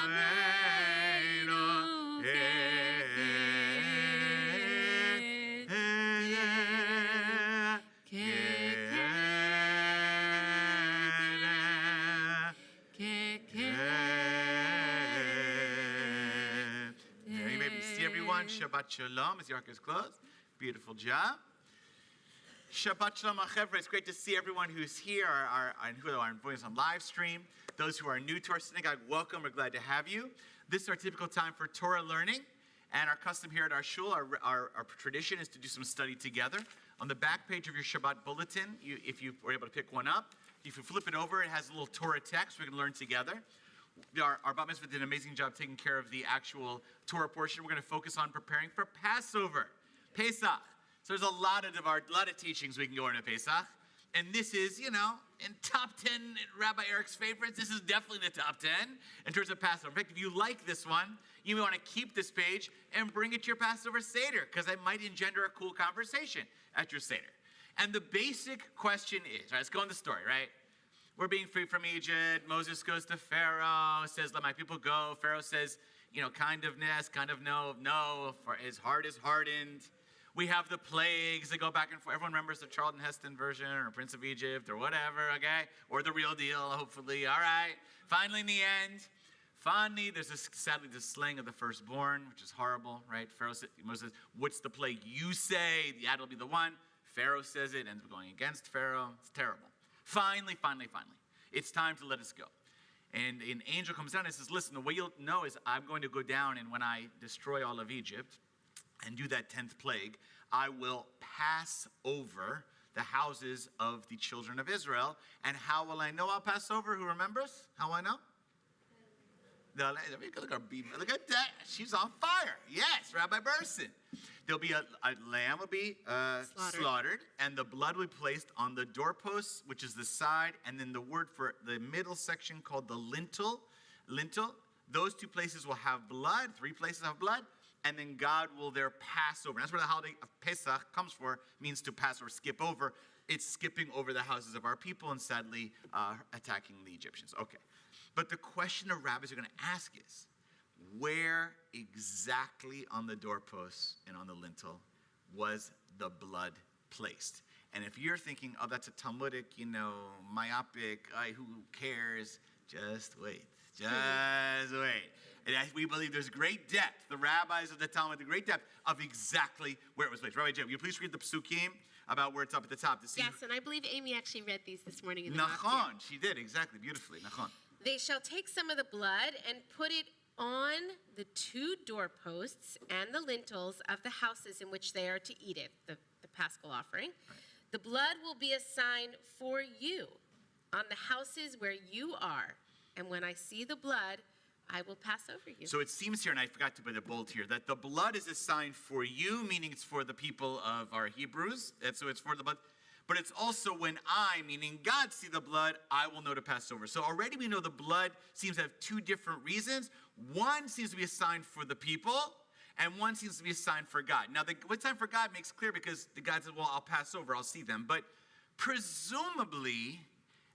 You may see everyone. Shabbat Shalom as your heart is closed. Beautiful job. Shabbat Shalom, Achevra. It's great to see everyone who's here and who are joining us on live stream. Those who are new to our synagogue, welcome. We're glad to have you. This is our typical time for Torah learning. And our custom here at our shul, our tradition is to do some study together. On the back page of your Shabbat bulletin, if you were able to pick one up, if you flip it over, it has a little Torah text we can learn together. Our Bat Mitzvah did an amazing job taking care of the actual Torah portion. We're going to focus on preparing for Passover, Pesach. So there's a lot of teachings we can go into Pesach. And this is, in top 10 Rabbi Eric's favorites, this is definitely the top 10 in terms of Passover. In fact, if you like this one, you may want to keep this page and bring it to your Passover Seder, because it might engender a cool conversation at your Seder. And the basic question is, right, let's go in the story, right? We're being free from Egypt. Moses goes to Pharaoh, says, let my people go. Pharaoh says, kind of yes, kind of no, for his heart is hardened. We have the plagues that go back and forth. Everyone remembers the Charlton Heston version or Prince of Egypt or whatever, okay? Or the real deal, hopefully. All right. Finally, in the end, there's sadly the slaying of the firstborn, which is horrible, right? Moses says, what's the plague you say? That'll be the one. Pharaoh says it, ends up going against Pharaoh. It's terrible. Finally, it's time to let us go. And an angel comes down and says, listen, the way you'll know is I'm going to go down, and when I destroy all of Egypt and do that 10th plague, I will pass over the houses of the children of Israel. And how will I know I'll pass over? Who remembers? How will I know? Look at that. She's on fire. Yes, Rabbi Berson. There'll be a lamb will be slaughtered, and the blood will be placed on the doorposts, which is the side, and then the word for the middle section called the lintel. Those two places will have blood. 3 places have blood, and then God will there pass over. And that's where the holiday of Pesach comes for, means to pass or skip over. It's skipping over the houses of our people and sadly attacking the Egyptians. Okay. But the question the rabbis are going to ask is, where exactly on the doorposts and on the lintel was the blood placed? And if you're thinking, oh, that's a Talmudic, myopic, who cares? Just wait. And we believe there's great depth. The rabbis of the Talmud, the great depth of exactly where it was placed. Rabbi Jim, will you please read the psukim about where it's up at the top? To see yes, and I believe Amy actually read these this morning in the Nachon, she did, exactly, beautifully, Nachon. They shall take some of the blood and put it on the 2 doorposts and the lintels of the houses in which they are to eat it, the Paschal offering. Right. The blood will be a sign for you on the houses where you are. And when I see the blood, I will pass over you. So it seems here, and I forgot to put a bold here, that the blood is a sign for you, meaning it's for the people of our Hebrews. And so it's for the blood. But it's also when I, meaning God, see the blood, I will know to pass over. So already we know the blood seems to have 2 different reasons. One seems to be a sign for the people, and one seems to be a sign for God. Now, what sign for God makes clear because the God says, well, I'll pass over, I'll see them. But presumably,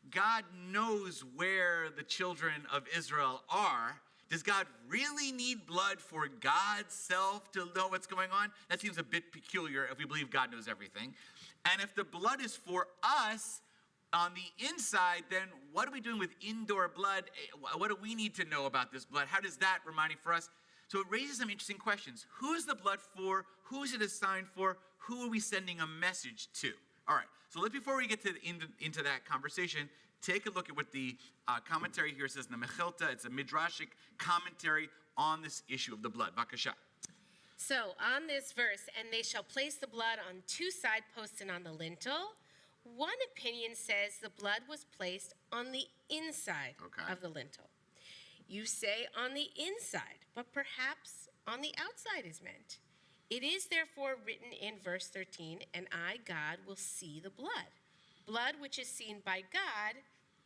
God knows where the children of Israel are. Does God really need blood for God's self to know what's going on? That seems a bit peculiar if we believe God knows everything. And if the blood is for us on the inside, then what are we doing with indoor blood? What do we need to know about this blood? How does that remind for us? So it raises some interesting questions. Who is the blood for? Who is it a sign for? Who are we sending a message to? All right, so before we get into that conversation, take a look at what the commentary here says in the Mechilta. It's a midrashic commentary on this issue of the blood. Vakasha. So on this verse, and they shall place the blood on 2 side posts and on the lintel. One opinion says the blood was placed on the inside of the lintel. You say on the inside, but perhaps on the outside is meant. It is therefore written in verse 13, and I, God, will see the blood. Blood which is seen by God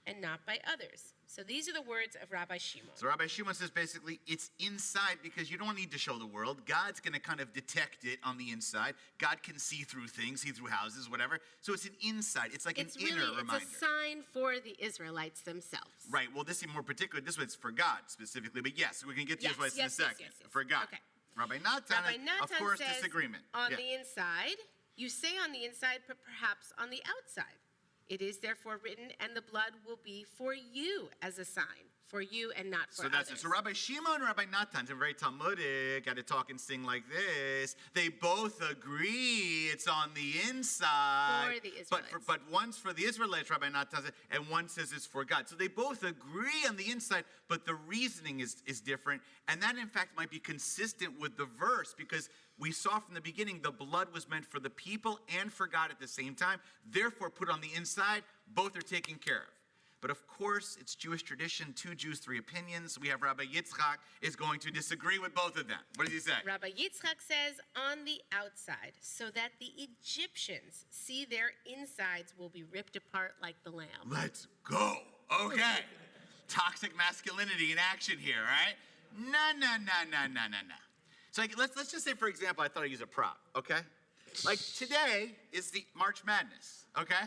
and not by others. So these are the words of Rabbi Shimon. So Rabbi Shimon says basically it's inside because you don't need to show the world. God's going to kind of detect it on the inside. God can see through things, see through houses, whatever. So it's an inside. It's like an inner reminder. It's a sign for the Israelites themselves. Right. Well, this is more particular. This one's for God specifically. But yes, we can get to the Israelites in a second. Yes. For God. Okay. Rabbi Natan of course, says disagreement. On the inside, you say on the inside, but perhaps on the outside. It is therefore written, and the blood will be for you as a sign for you and not for So that's it. others. So Rabbi Shimon and Rabbi Natan, they're very Talmudic, got to talk and sing like this. They both agree it's on the inside. For the Israelites. But one's for the Israelites, Rabbi Natan said, and one says it's for God. So they both agree on the inside, but the reasoning is different. And that, in fact, might be consistent with the verse, because we saw from the beginning the blood was meant for the people and for God at the same time. Therefore, put on the inside, both are taken care of. But of course, it's Jewish tradition, 2 Jews, 3 opinions. We have Rabbi Yitzchak is going to disagree with both of them. What does he say? Rabbi Yitzchak says, on the outside, so that the Egyptians see their insides will be ripped apart like the lamb. Let's go. Okay. Toxic masculinity in action here, right? No. So let's just say, for example, I thought I'd use a prop, okay? Like today is the March Madness, okay?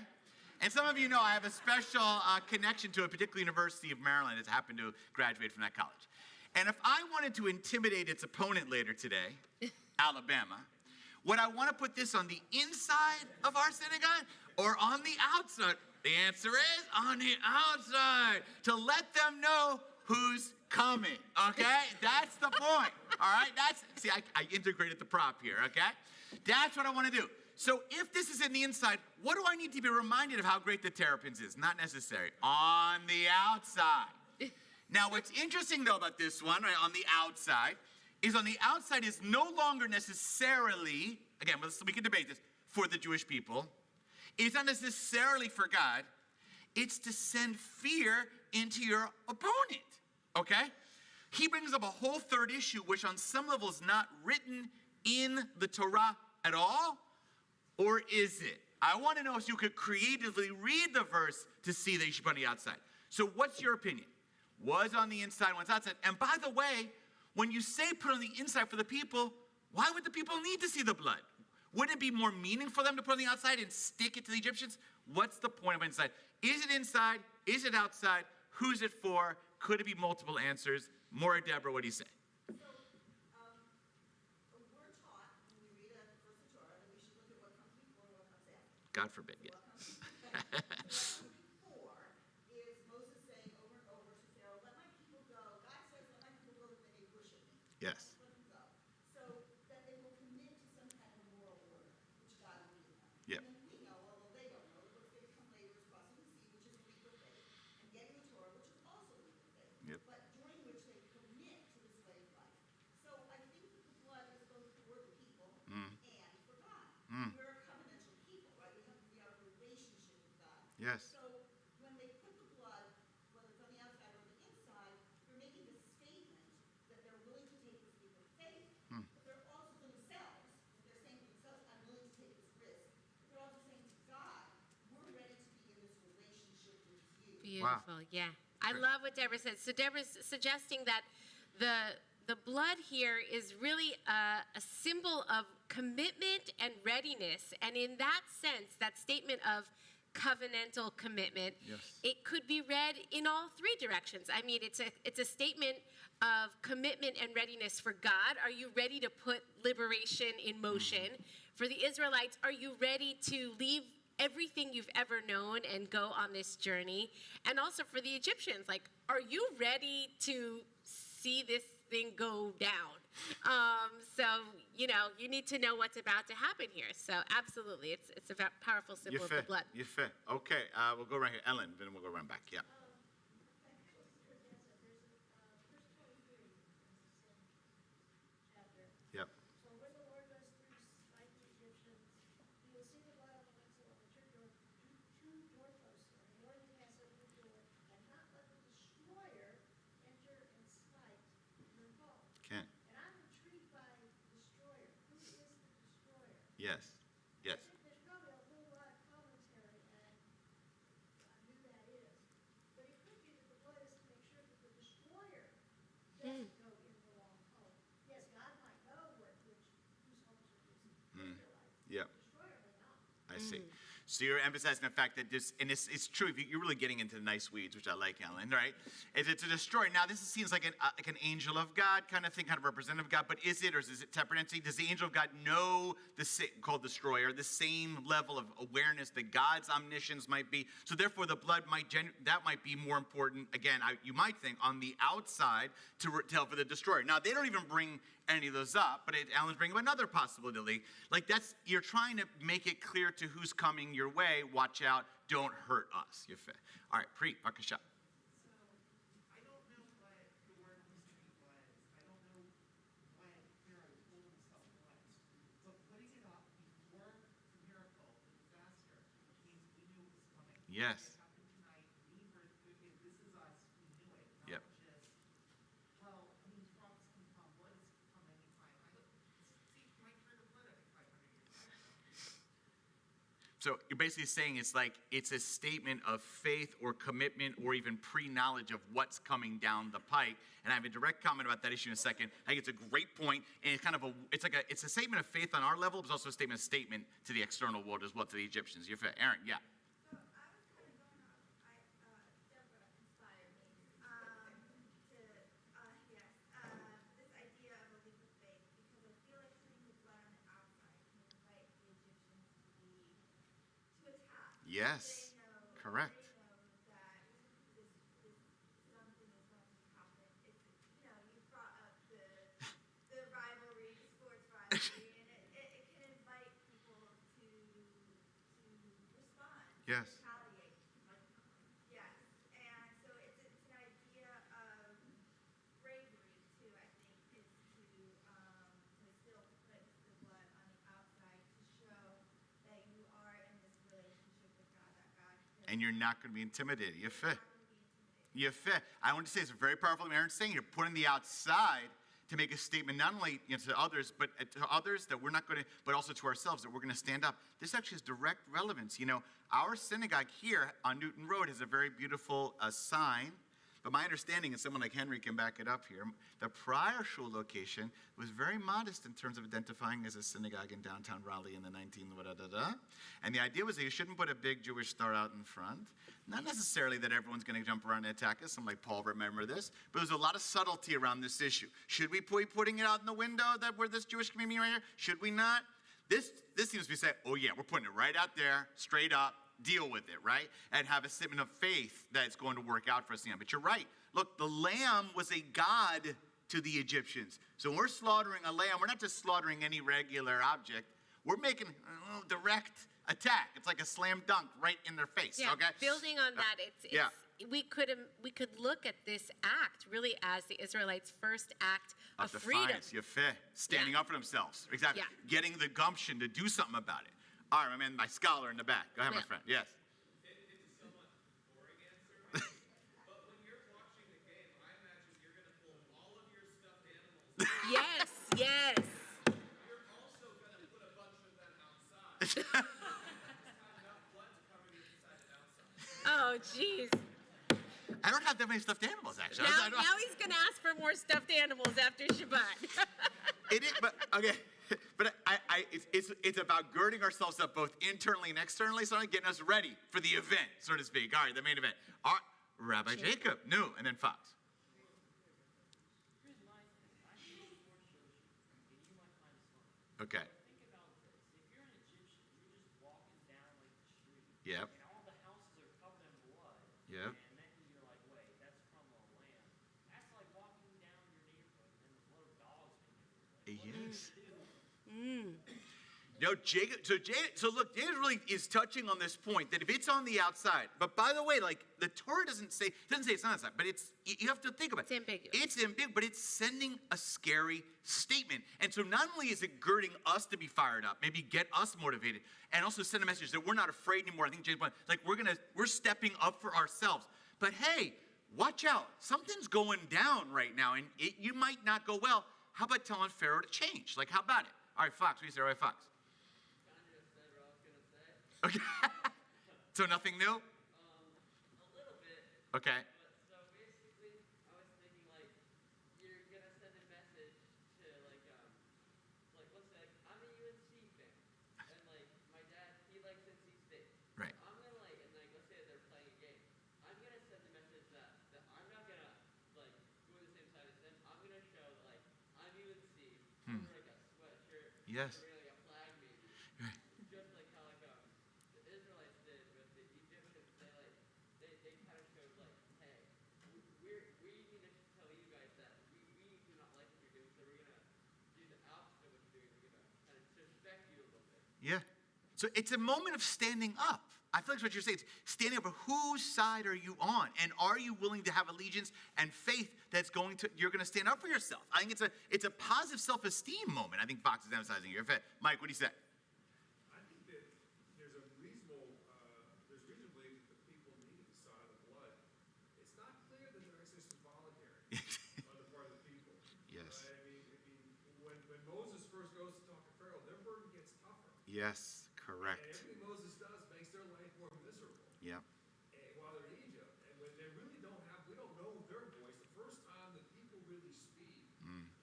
And some of you know I have a special connection to a particular University of Maryland that's happened to graduate from that college. And if I wanted to intimidate its opponent later today, Alabama, would I want to put this on the inside of our synagogue or on the outside? The answer is on the outside, to let them know who's coming, okay? That's the point, all right? See, I integrated the prop here, okay? That's what I want to do. So if this is in the inside, what do I need to be reminded of how great the terrapins is? Not necessary. On the outside. Now, what's interesting, though, about this one, right, on the outside is no longer necessarily, again, we can debate this, for the Jewish people. It's not necessarily for God. It's to send fear into your opponent, okay? He brings up a whole third issue, which on some level is not written in the Torah at all. Or is it? I want to know if you could creatively read the verse to see that you should put on the outside. So what's your opinion? Was on the inside, one's outside. And by the way, when you say put on the inside for the people, why would the people need to see the blood? Wouldn't it be more meaning for them to put on the outside and stick it to the Egyptians? What's the point of inside? Is it inside? Is it outside? Who's it for? Could it be multiple answers? Maura, Deborah, what do you say? God forbid, yeah. Yes. So that they will commit to some kind of moral order, which God will give them. Yeah. And then we know, although they don't know, that they come later is crossing the sea, which is a legal faith, and getting the Torah, which is also a legal faith. Yep. But during which they commit to the slave life. So I think that the blood is both for the people and for God. We're a covenantal people, right? We are a relationship with God. Yes. So when they put the blood, whether it's on the outside or the inside, they're making a statement that they're willing to take this leap of faith. But they're also themselves, they're saying to themselves, I'm willing to take this risk. But they're also saying to God, we're ready to be in this relationship with you. Beautiful, yeah. I love what Deborah said. So Deborah's suggesting that the blood here is really a symbol of commitment and readiness. And in that sense, that statement of covenantal commitment, it could be read in all 3 directions. I mean, it's a statement of commitment and readiness for God. Are you ready to put liberation in motion? For the Israelites, are you ready to leave everything you've ever known and go on this journey? And also for the Egyptians, like, are you ready to see this thing go down? So, you need to know what's about to happen here. So absolutely, it's a powerful symbol of the blood. You're fair. Okay, we'll go right here. Ellen, then we'll go right back. Yeah. Yep. So when the Lord does strike the Egyptians, you will see the blood on the lintel of the two doorposts on the northern pass of the door, and not let the destroyer enter and smite your home. Can. And I'm intrigued by destroyer. Who is the destroyer? Yes. Yes. There's probably a whole lot of commentary on who that is. But it could be that the blood is to make sure that the destroyer doesn't go in the wrong home. Yes, God might know whose homes are used. Yeah. I see. So you're emphasizing the fact that this, and it's true, you're really getting into the nice weeds, which I like, Ellen, right? Is it to destroy? Now, this seems like an angel of God kind of thing, kind of representative of God, but is it, or is it tempered entity? Does the angel of God know called destroyer, the same level of awareness that God's omniscience might be? So therefore, the blood might be more important, again, you might think, on the outside to help for the destroyer. Now, they don't even bring any of those up, but Alan's bringing up another possibility. Like you're trying to make it clear to who's coming your way. Watch out, don't hurt us. All right, Preet, Vayakhei. Yes. Yep. So you're basically saying it's a statement of faith or commitment or even pre-knowledge of what's coming down the pike. And I have a direct comment about that issue in a second. I think it's a great point, and it's a statement of faith on our level, but it's also a statement to the external world as well, to the Egyptians. You're fair, Aaron. Yeah. Yes, correct. Yes. Yes, and so it's an idea of bravery too. I think is to still put the blood on the outside to show that you are in this relationship with God, that God. And you're not going to be intimidated. You're fit. You're fit. I want to say it's very powerful. Aaron's saying you're putting the outside to make a statement not only to others, but to others that we're not going to, but also to ourselves that we're going to stand up. This actually has direct relevance. Our synagogue here on Newton Road has a very beautiful sign. But my understanding, and someone like Henry can back it up here, the prior shul location was very modest in terms of identifying as a synagogue in downtown Raleigh in the 19 And the idea was that you shouldn't put a big Jewish star out in front. Not necessarily that everyone's going to jump around and attack us. Some like Paul remember this. But there's a lot of subtlety around this issue. Should we be putting it out in the window that we're this Jewish community right here? Should we not? This seems to be saying, oh yeah, we're putting it right out there, straight up. Deal with it, right? And have a statement of faith that it's going to work out for us. But you're right. Look, the lamb was a god to the Egyptians. So when we're slaughtering a lamb, we're not just slaughtering any regular object. We're making a direct attack. It's like a slam dunk right in their face. Yeah, okay? Building on that, we could look at this act really as the Israelites' first act of freedom. Defiance, standing up for themselves. Exactly. Yeah. Getting the gumption to do something about it. All right, my scholar in the back. Go ahead, my friend. Yes. It's a somewhat boring answer, but when you're watching the game, I imagine you're going to pull all of your stuffed animals. Yes. You're also going to put a bunch of them outside. Just not enough blood to cover the inside and outside. Oh, jeez. I don't have that many stuffed animals, actually. Now he's going to ask for more stuffed animals after Shabbat. It is, but okay. But it's about girding ourselves up both internally and externally, so getting us ready for the event, so to speak. All right, the main event. Rabbi Jacob, new, and then Fox. Okay. Think about this. If you're an Egyptian, you're just walking down like the street. Yep. And all the houses are covered in blood. Yep. And then you're like, wait, that's from a lamb. That's like walking down your neighborhood and the blood of dogs being everywhere. Yes. So look, David really is touching on this point that if it's on the outside, but by the way, the Torah doesn't say it's not outside, but you have to think about it. It's ambiguous, but it's sending a scary statement. And so not only is it girding us to be fired up, maybe get us motivated, and also send a message that we're not afraid anymore. I think James, we're stepping up for ourselves. But hey, watch out. Something's going down right now, and you might not go well. How about telling Pharaoh to change? How about it? All right, Fox, what do you say, Roy Fox? Okay. So nothing new? A little bit. Okay. So basically, I was thinking you're gonna send a message to let's say I'm a UNC fan, and my dad he likes NC State. Yes. really a flag maybe. Right. Just like how the Israelites did with the Egyptians. They kind of showed hey, we need to tell you guys that we do not like what you're doing, so we're gonna do the opposite of what you're doing. We're gonna kind of disrespect you a little bit. Yeah. So it's a moment of standing up. I feel like what you're saying is standing up. Whose side are you on? And are you willing to have allegiance and faith that's you're going to stand up for yourself? I think it's a positive self-esteem moment. I think Fox is emphasizing here. Mike, what do you say? I think that there's reasonably that the people need the side of the blood. It's not clear that there is this voluntary on the part of the people. Yes. Right? When Moses first goes to talk to Pharaoh, their burden gets tougher. Yes, correct. And everything Moses does makes their life more miserable. Yeah. While they're in Egypt, and when they really we don't know their voice. The first time that people really speak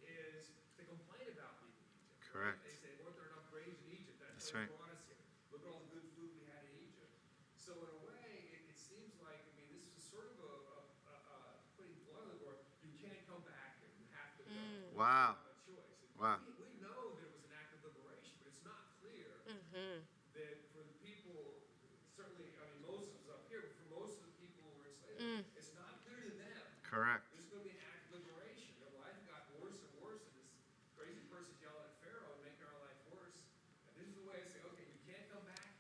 is to complain about being in Egypt. Correct. Right? They say, weren't there enough graves in Egypt? That's right. what brought us here. Look at all the good food we had in Egypt. So in a way, it seems like, this is sort of putting blood on the door. You can't come back and you have to go. Wow. You have a choice. Wow. We know that it was an act of liberation, but it's not clear that for the people, certainly, Moses was up here, but for most of the people who were enslaved, it's not clear to them. Correct. This is going to be an act of liberation. Their life got worse and worse, and this crazy person's yelling at Pharaoh and making our life worse. And this is the way I say, okay, you can't come back.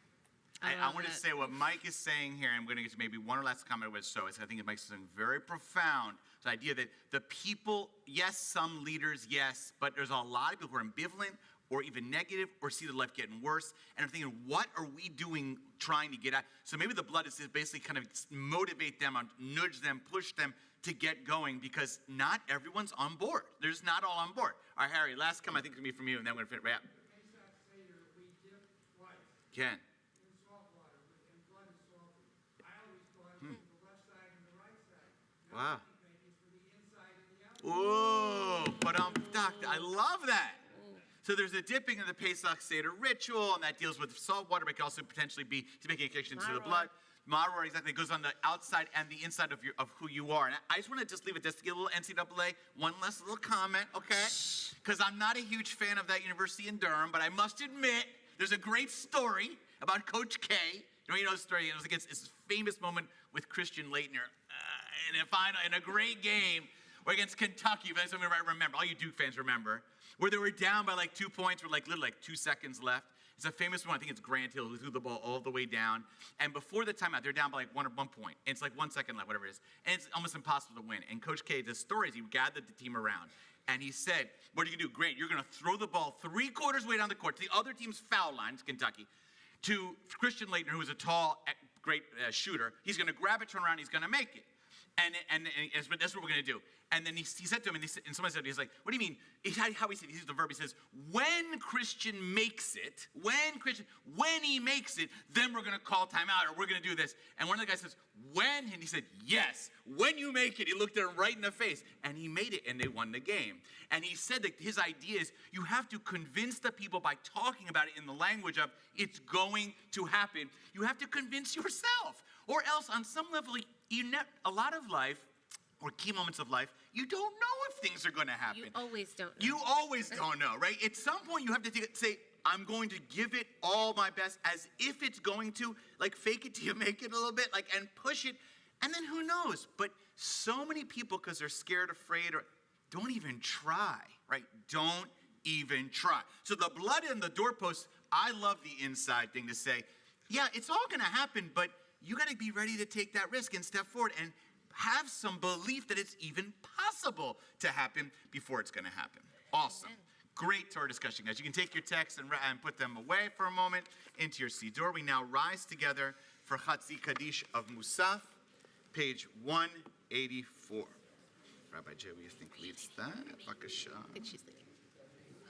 I want to say what Mike is saying here. I'm going to get to maybe one or last comment with so I think it makes something very profound. The idea that the people, yes, some leaders, yes, but there's a lot of people who are ambivalent or even negative or see the life getting worse and are thinking, what are we doing trying to get at? So maybe the blood is to basically kind of motivate them, nudge them, push them to get going because not everyone's on board. There's not all on board. All right, Harry, last comment I think is going to be from you and then we're going to wrap. Ken. Wow. Ooh, but doctor, I love that. So there's a dipping in the Pesach Seder ritual, and that deals with salt water, but it can also potentially be to make a connection to the blood. Maror, exactly, goes on the outside and the inside of who you are. And I just want to just leave it just to get a little NCAA, one last little comment, okay? Because I'm not a huge fan of that university in Durham, but I must admit, there's a great story about Coach K. You know the story? It was against this famous moment with Christian Leitner in a great game against Kentucky. If somebody might remember, all you Duke fans remember, where they were down by 2 points with literally 2 seconds left. It's a famous one. I think it's Grant Hill who threw the ball all the way down. And before the timeout, they're down by 1 point. And it's 1 second left, whatever it is. And it's almost impossible to win. And Coach K, the story is he gathered the team around. And he said, what are you going to do? Grant, you're going to throw the ball 3/4 way down the court to the other team's foul line, it's Kentucky, to Christian Leitner, who is a tall, great shooter. He's going to grab it, turn around, he's going to make it. And that's what we're going to do. And then he said to him, and someone said, he's like, what do you mean? How he said, he uses the verb, he says, when Christian makes it, when he makes it, then we're going to call timeout, or we're going to do this. And one of the guys says, when? And he said, yes, when you make it. He looked at him right in the face, and he made it, and they won the game. And he said that his idea is you have to convince the people by talking about it in the language of it's going to happen. You have to convince yourself, or else on some level, a lot of life, or key moments of life, you don't know if things are going to happen. You always don't know. You always don't know, right? At some point, you have to say, I'm going to give it all my best as if it's going to, fake it till you make it a little bit, and push it. And then who knows? But so many people, because they're scared, afraid, or don't even try, right? Don't even try. So the blood in the doorpost, I love the inside thing to say, yeah, it's all going to happen, but you got to be ready to take that risk and step forward and have some belief that it's even possible to happen before it's going to happen. Awesome. Great Torah discussion, guys. You can take your texts and put them away for a moment into your Siddur. We now rise together for Chatzi Kaddish of Musaf, page 184. Rabbi Jay, what do you think leads that? Bakasha. I think she's leading.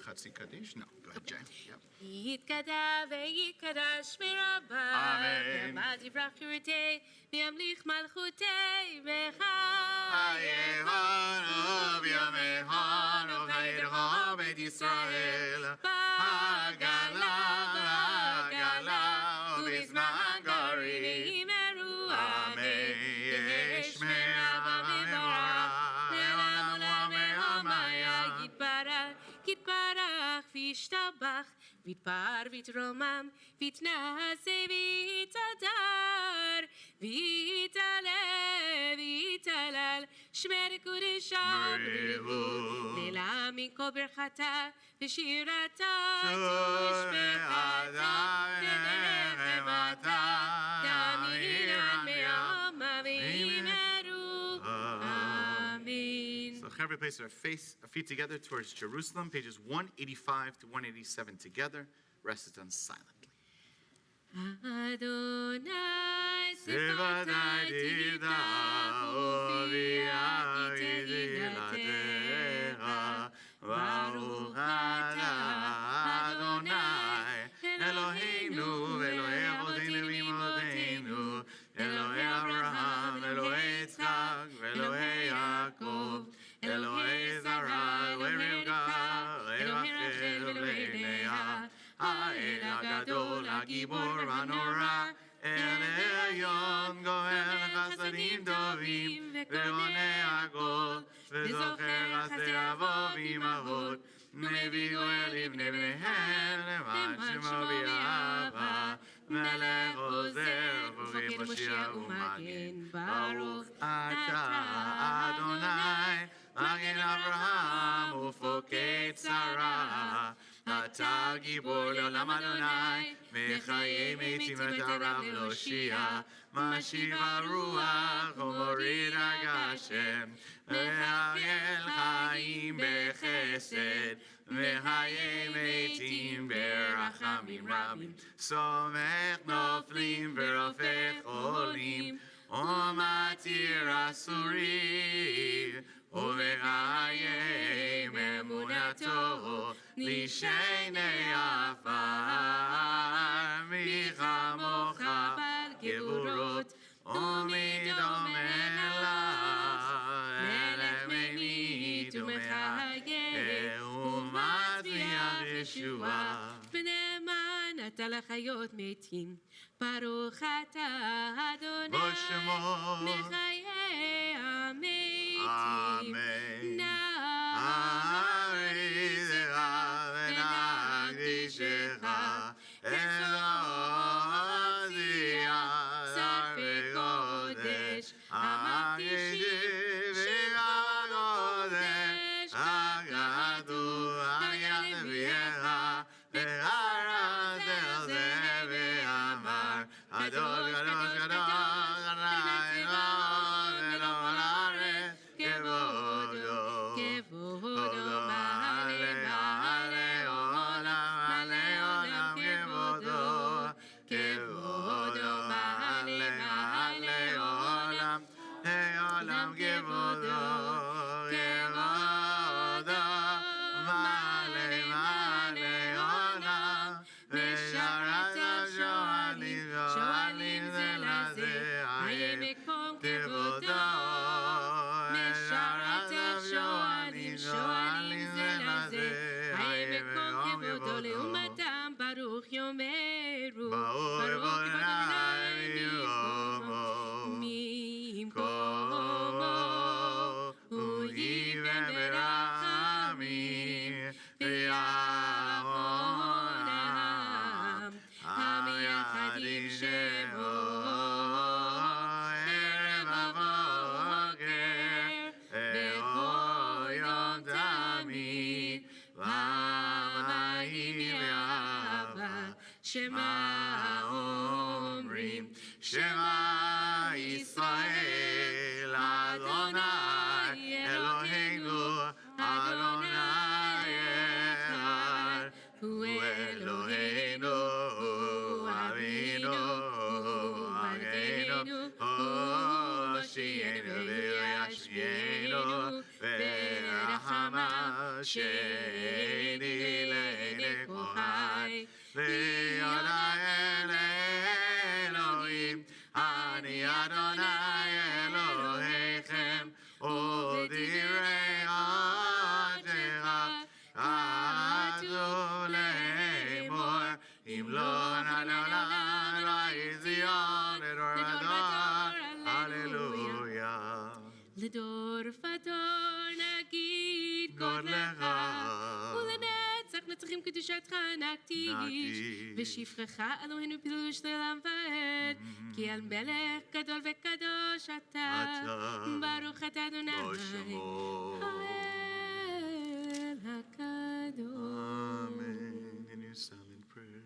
Chatzi Kaddish? No. Go ahead, Jay. Yep. Yitkada vayikra shmiraba. Amen. Yamad yivrach yurtei, v'yamlich malchutei, Vayehanu v'yamehanu v'yircha beit Yisrael. Hagala, hagala, u'bizman garim. Amen. Yishme'ah v'yivarach, le'olam u'lam ve'hamaya, yitbarach v'yishtabach, ויתפר ויתרומם, ויתנשא ויתהדר, ויתעלה ויתהלל, שמר קודשא בריבו, לילה מכל ברכתה ושירתה תשבחתה ונחמתה, תמירן מעלמא ויאמרו אמן. So everybody place our feet together towards Jerusalem, pages 185 to 187 together. Rest is done silently. Adonai sefatah tivdah uviah tedilatecha Baruch atah Adonai Eloheinu Elohei avoteinu v'imoteinu Elohei Abraham Elohei Yitzchak Elohei Yaakov Elohei Zara Elohei Rivka Elohei Rachel Elohei Leah האל הגדול, הגיבור הנורא, אל העליון גואל חסדים טובים ועונה הגול, וזוכר חסדי אבות ואימהות, מביא גואל לבני בניהם, למען שמו באהבה, מלך עוזר, מפקד מושיע ומגן, ברוך אתה אדוני, מגן אברהם ופוקד שרה. אתה גיבור לעולם אדוני, מחיי מתים את הרב להושיע, משיב הרוח ומוריד הגשם, והאל חיים בחסד, וחיי מתים ברחמים רבים, סומך נופלים ורופא חולים, ומתיר אסורים, ובחיים אמונתו לשני עפר, מי כמוך בעל גבורות ומי דומה לך, מלך ממית ומחיה ומצמיח ישועה, ונאמן אתה לחיות מתים, ברוך אתה אדוני מחיי המתים. Amen. נעריך ונקדישך אלוהיה שר וקודש המקדישים שם הקודש הגדול היה נביאך והרז אל זה ואמר גדול גדול גדול שמע אומרים, שמע ישראל, אדוני אלוהינו, אדוני אחד, הוא אלוהינו, הוא אבינו, הוא מלכנו, הוא מושיענו וישענו, ורחמה שני לעיני כל חי. ואדוני אלוהים, אני אדוני אלוהיכם, ודירי עדך, כתוב לאמור, אם לא נעלה אלוהי ציון לדור ודור, הללויה. לדור ודור נגיד גודלך, ולנצח נצחים ברוכים קדושתך נקטיב, ושפחך אלוהינו פילוש לעולם ועד, כי על מלך גדול וקדוש אתה, ברוך אתה אדוני, האל הקדוש. Amen. In your silent prayer.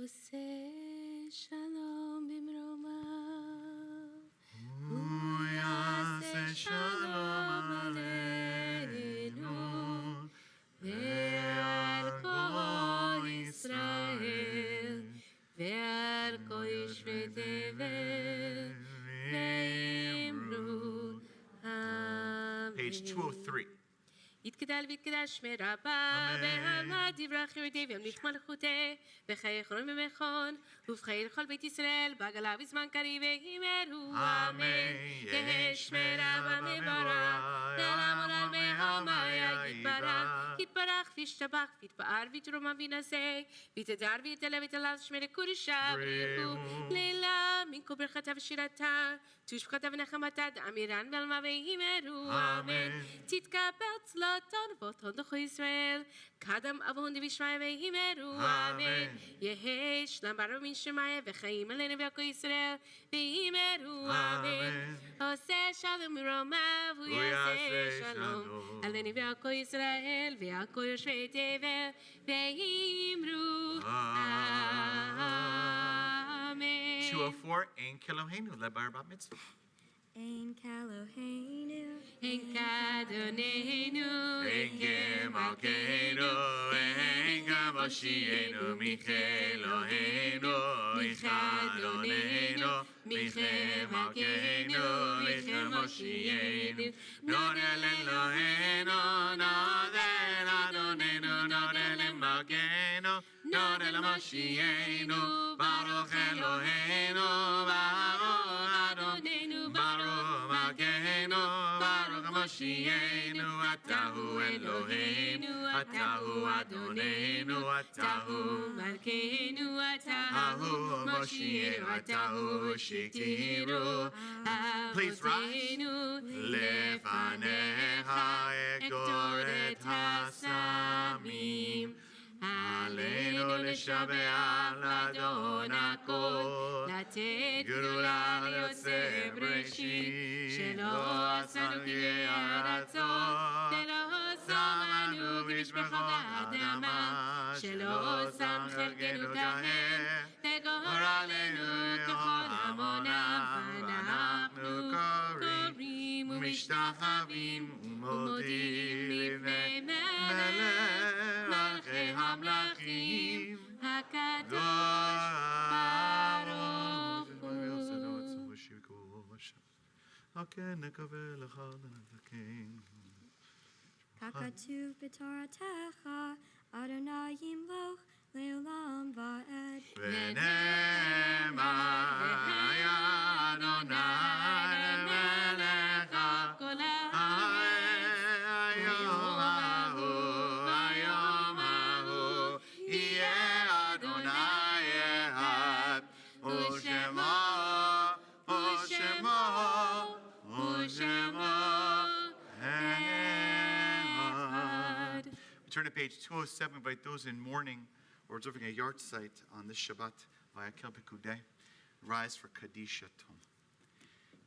עושה שלום במרומיו, הוא יעשה שלום עלינו ועל כל ישראל ועל כל יושבי תבל ואמרו אמן. Page 203. יתגדל ויתקדש שמי רבה, בהמה דברה חירותי וימליך מלכותי, בחיי אחרון במכון, ובחיי לכל בית ישראל, בעגלה בזמן קריב ואמרו אמן. יהי שמי רבה מברך, לעולם עולם בהמה יתברך, יתברך וישתבח ויתפאר ויתרומם וינשא, ויתהדר ויתעלה ויתעלה שמי לקודשה בריחו, לילה מן כל ברכתה ושירתה, תושבחתה ונחמתה דאמירן בעלמה ואמרו אמן. תתקבל צלתן ואותן דחו ישראל, קדם אבון דבישמעיה ואמרו אמן. יהי שלום ברוך מן שמעיה וחיים עלינו ועל כל ישראל ואמרו אמן. עושה שלום מרומיו הוא יעשה שלום עלינו ועל כל ישראל ועל כל יושבי תבל ואמרו אמן. 204, Ein Kelohenu, led by our bat mitzvah. Ein Kelohenu, Ein Kadonenu, Ein Gemalkeinu, Ein Gamoshienu, Michelohenu, Michadonenu, Michemalkeinu, Michemoshienu, Nodel Elohenu, Nodel Adonenu, Nodel Malkeinu, Nodel Moshienu, Baruch Elohenu, Baruch Adonenu, Baruch Malkeinu, Baruch Moshienu, Atahu Eloheinu, Atahu Adonenu, Atahu Malkeinu, Atahu Moshienu, Atahu Shiktiru. Please rise. Lefanecha ektoret hasamim. עלינו לשבח לאדון הכל, לתת גדולה ליוצא בראשית, שלא עשנו כדי הרצון, ולא שמנו ונשפך האדמה, שלא שם חלקנו כהן, לגורלנו ככל המונם, ואנחנו קוראים ומשתחווים ומודים לפני מלך מלכי המלכים הקדוש ברוך הוא. כן נקווה לך ונבקן. ככתוב בתורתך, אדוני ימלוך leolam va'ed. V'nema Adonai le'melecha hayom hahu yeh Adonai echad u'shemo echad. We turn to page 207. Invite those in mourning or observing a yard site on this Shabbat. Vayakhei-Pekudei. Rise for Kaddish Yatom.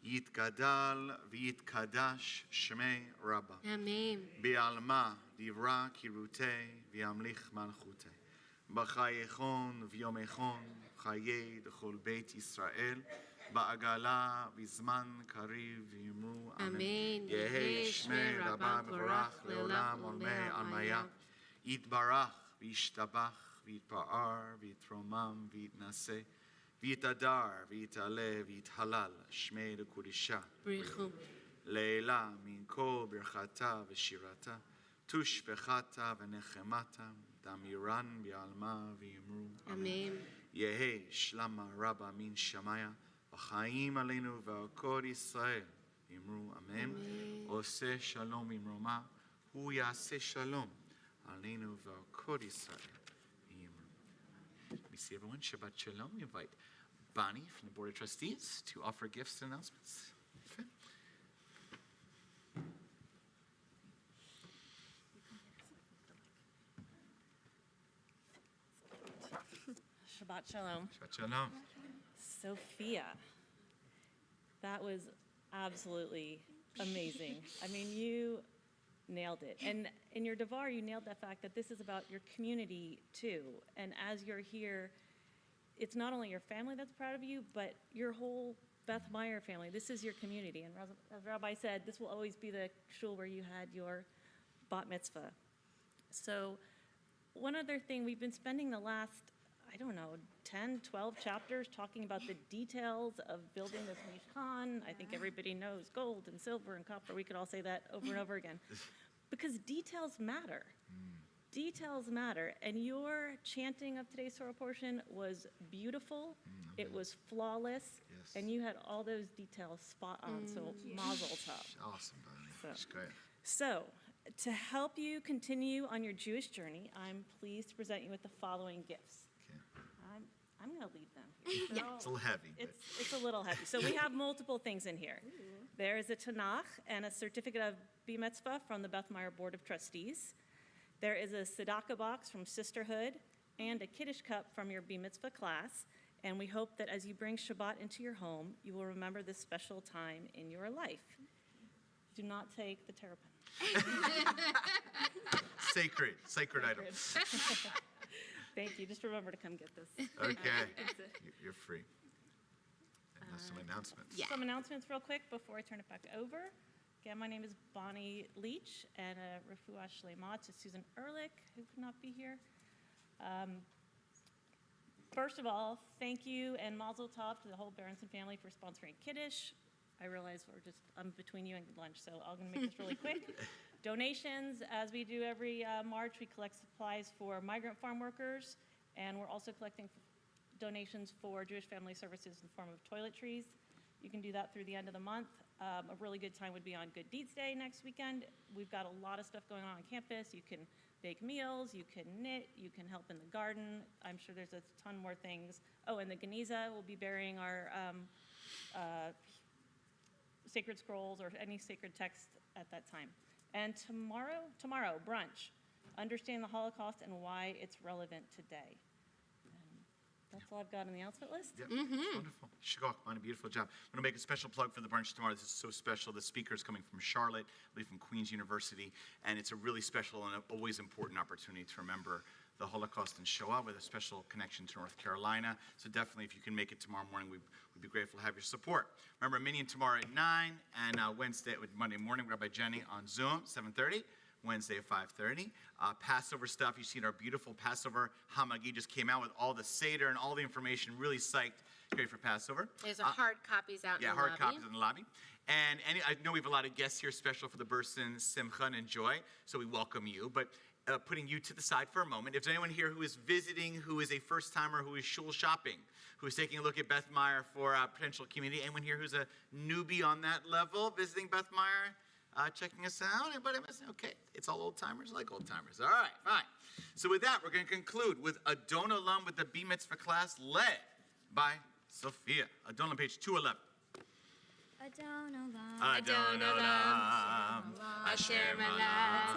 Yitgadal v'yitkadash shmei Rabba. Amen. Bi'alma divra kirutei v'yamlich malchutei. B'chayechon v'yomechon chayei d'chol beit Yisrael. Ba'agala v'zman kariv v'yimru. Amen. Yehei shmei Rabba b'vorach le'olam olmei almaya. Yitbarach v'yishtabach v'yitpa'ar v'yitromam v'yitnaseh. V'yitadar v'yitale v'yithalal shmei l'kudisha. Brichu. Leila min kol birchata v'shirata. Tush bechata v'nechemata. Damiran bi'alma v'yimru. Amen. Yehei shlama rabba min shamaya. V'chaim aleinu v'akod Yisrael. Yimru amen. Oseh shalom imroma. Hu yaseh shalom. Aleinu v'akod Yisrael. We see everyone. Shabbat shalom. We invite Bonnie from the Board of Trustees to offer gifts and announcements. Okay. Shabbat shalom. Shabbat shalom. Sophia. That was absolutely amazing. I mean, you nailed it. And in your Dvar, you nailed that fact that this is about your community too. And as you're here, it's not only your family that's proud of you, but your whole Beth Meyer family. This is your community. And as Rabbi said, this will always be the shul where you had your bat mitzvah. So one other thing, we've been spending the last, 10, 12 chapters talking about the details of building this mishkan. I think everybody knows gold and silver and copper. We could all say that over and over again. Because details matter. Details matter. And your chanting of today's Torah portion was beautiful. It was flawless. Yes. And you had all those details spot on. So mazel tov. Awesome, Bonnie. That's great. So, to help you continue on your Jewish journey, I'm pleased to present you with the following gifts. I'm going to leave them here. It's a little heavy. It's a little heavy. So we have multiple things in here. There is a Tanakh and a certificate of B-Mitzvah from the Beth Meyer Board of Trustees. There is a tzedakah box from Sisterhood and a Kiddush cup from your B-Mitzvah class. And we hope that as you bring Shabbat into your home, you will remember this special time in your life. Do not take the terrapin. Sacred items. Thank you. Just remember to come get this. Okay. You're free. And some announcements. Some announcements real quick before I turn it back over. Again, my name is Bonnie Leach, and refuah shlema to Susan Ehrlich, who could not be here. First of all, thank you and mazel tov to the whole Berson family for sponsoring Kiddush. I realize I'm between you and lunch, so I'm going to make this really quick. Donations, as we do every March, we collect supplies for migrant farm workers, and we're also collecting donations for Jewish Family Services in the form of toiletries. You can do that through the end of the month. A really good time would be on Good Deeds Day next weekend. We've got a lot of stuff going on campus. You can bake meals, you can knit, you can help in the garden. I'm sure there's a ton more things. Oh, and the Geniza will be burying our sacred scrolls or any sacred text at that time. And tomorrow, brunch, understand the Holocaust and why it's relevant today. That's all I've got on the announcement list. Yep. Wonderful. Shagok, on a beautiful job. I'm going to make a special plug for the brunch tomorrow. This is so special. The speaker is coming from Charlotte, I believe from Queen's University, and it's a really special and always important opportunity to remember the Holocaust and Shoah with a special connection to North Carolina. So definitely, if you can make it tomorrow morning, we'd be grateful to have your support. Remember, Minyan tomorrow at 9, and Monday morning, Rabbi Jenny on Zoom, 7:30. Wednesday at 5:30. Passover stuff. You've seen our beautiful Passover Hamagi just came out with all the Seder and all the information. Really psyched. Great for Passover. There's hard copies out in the lobby. Yeah, hard copies in the lobby. And I know we have a lot of guests here special for the Berson, Simcha, and Joy, so we welcome you. But putting you to the side for a moment. If there's anyone here who is visiting, who is a first-timer, who is shul shopping, who is taking a look at Beth Meyer for potential community, anyone here who's a newbie on that level, visiting Beth Meyer, checking us out? Anybody missing? Okay, it's all old-timers, like old-timers. All right, fine. So with that, we're going to conclude with Adon Olam with the B Mitzvah class led by Sophia. Adon Olam, page 211. Adon Olam, Adon Olam, Asher Malach,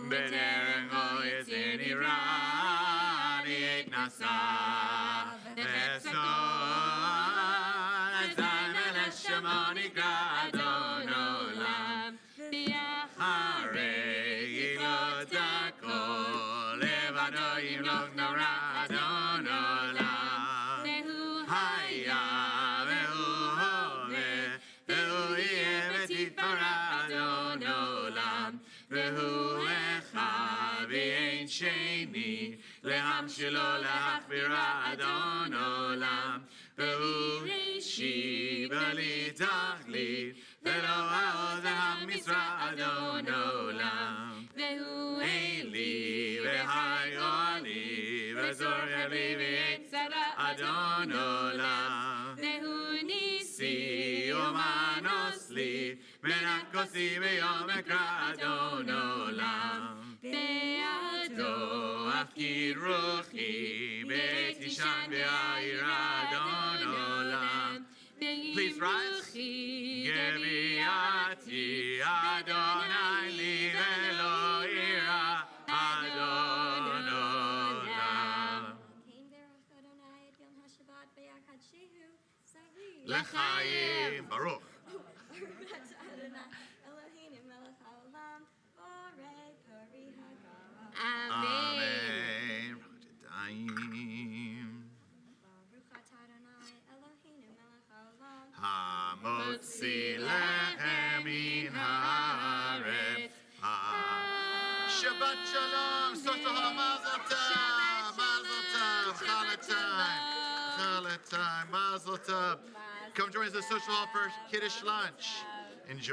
B'derech Ho'etzin Iran, Yet Nasa, V'etzon, Azay Melech Shemo Nikra Adon Olam, Harei Yiglot Hakol, Levado Yimlok Nora Adon Olam, Vehu Haya, Vehu Hoveh, Vehu Yeh V'tifara Adon Olam, Vehu Echad V'ein Sheni, Lehamshilo Leachvira Adon Olam, Vehu Reishi V'li Tachlit, Ve'lo Ha'od HaMisra Adon Olam, Vehu Eli V'hai Oli, Ve'zor Yali V'yetzara Adon Olam, Vehu Nisi Umanos Li, Ve'nakosi Ve'yom Ekra Adon Olam, Be'ado Afkir Ruchi, Be'tishan Ve'ayira Adon Olam. Please rise. Geviati Adonai li velo ira Adon Olam. L'chaim Baruch. Amen. Hamotzi lechem min haaretz. Shabbat shalom. Social mazel tov. Mazel tov. Challah time. Mazel tov. Come join us at the social hall for Kiddush lunch. Enjoy.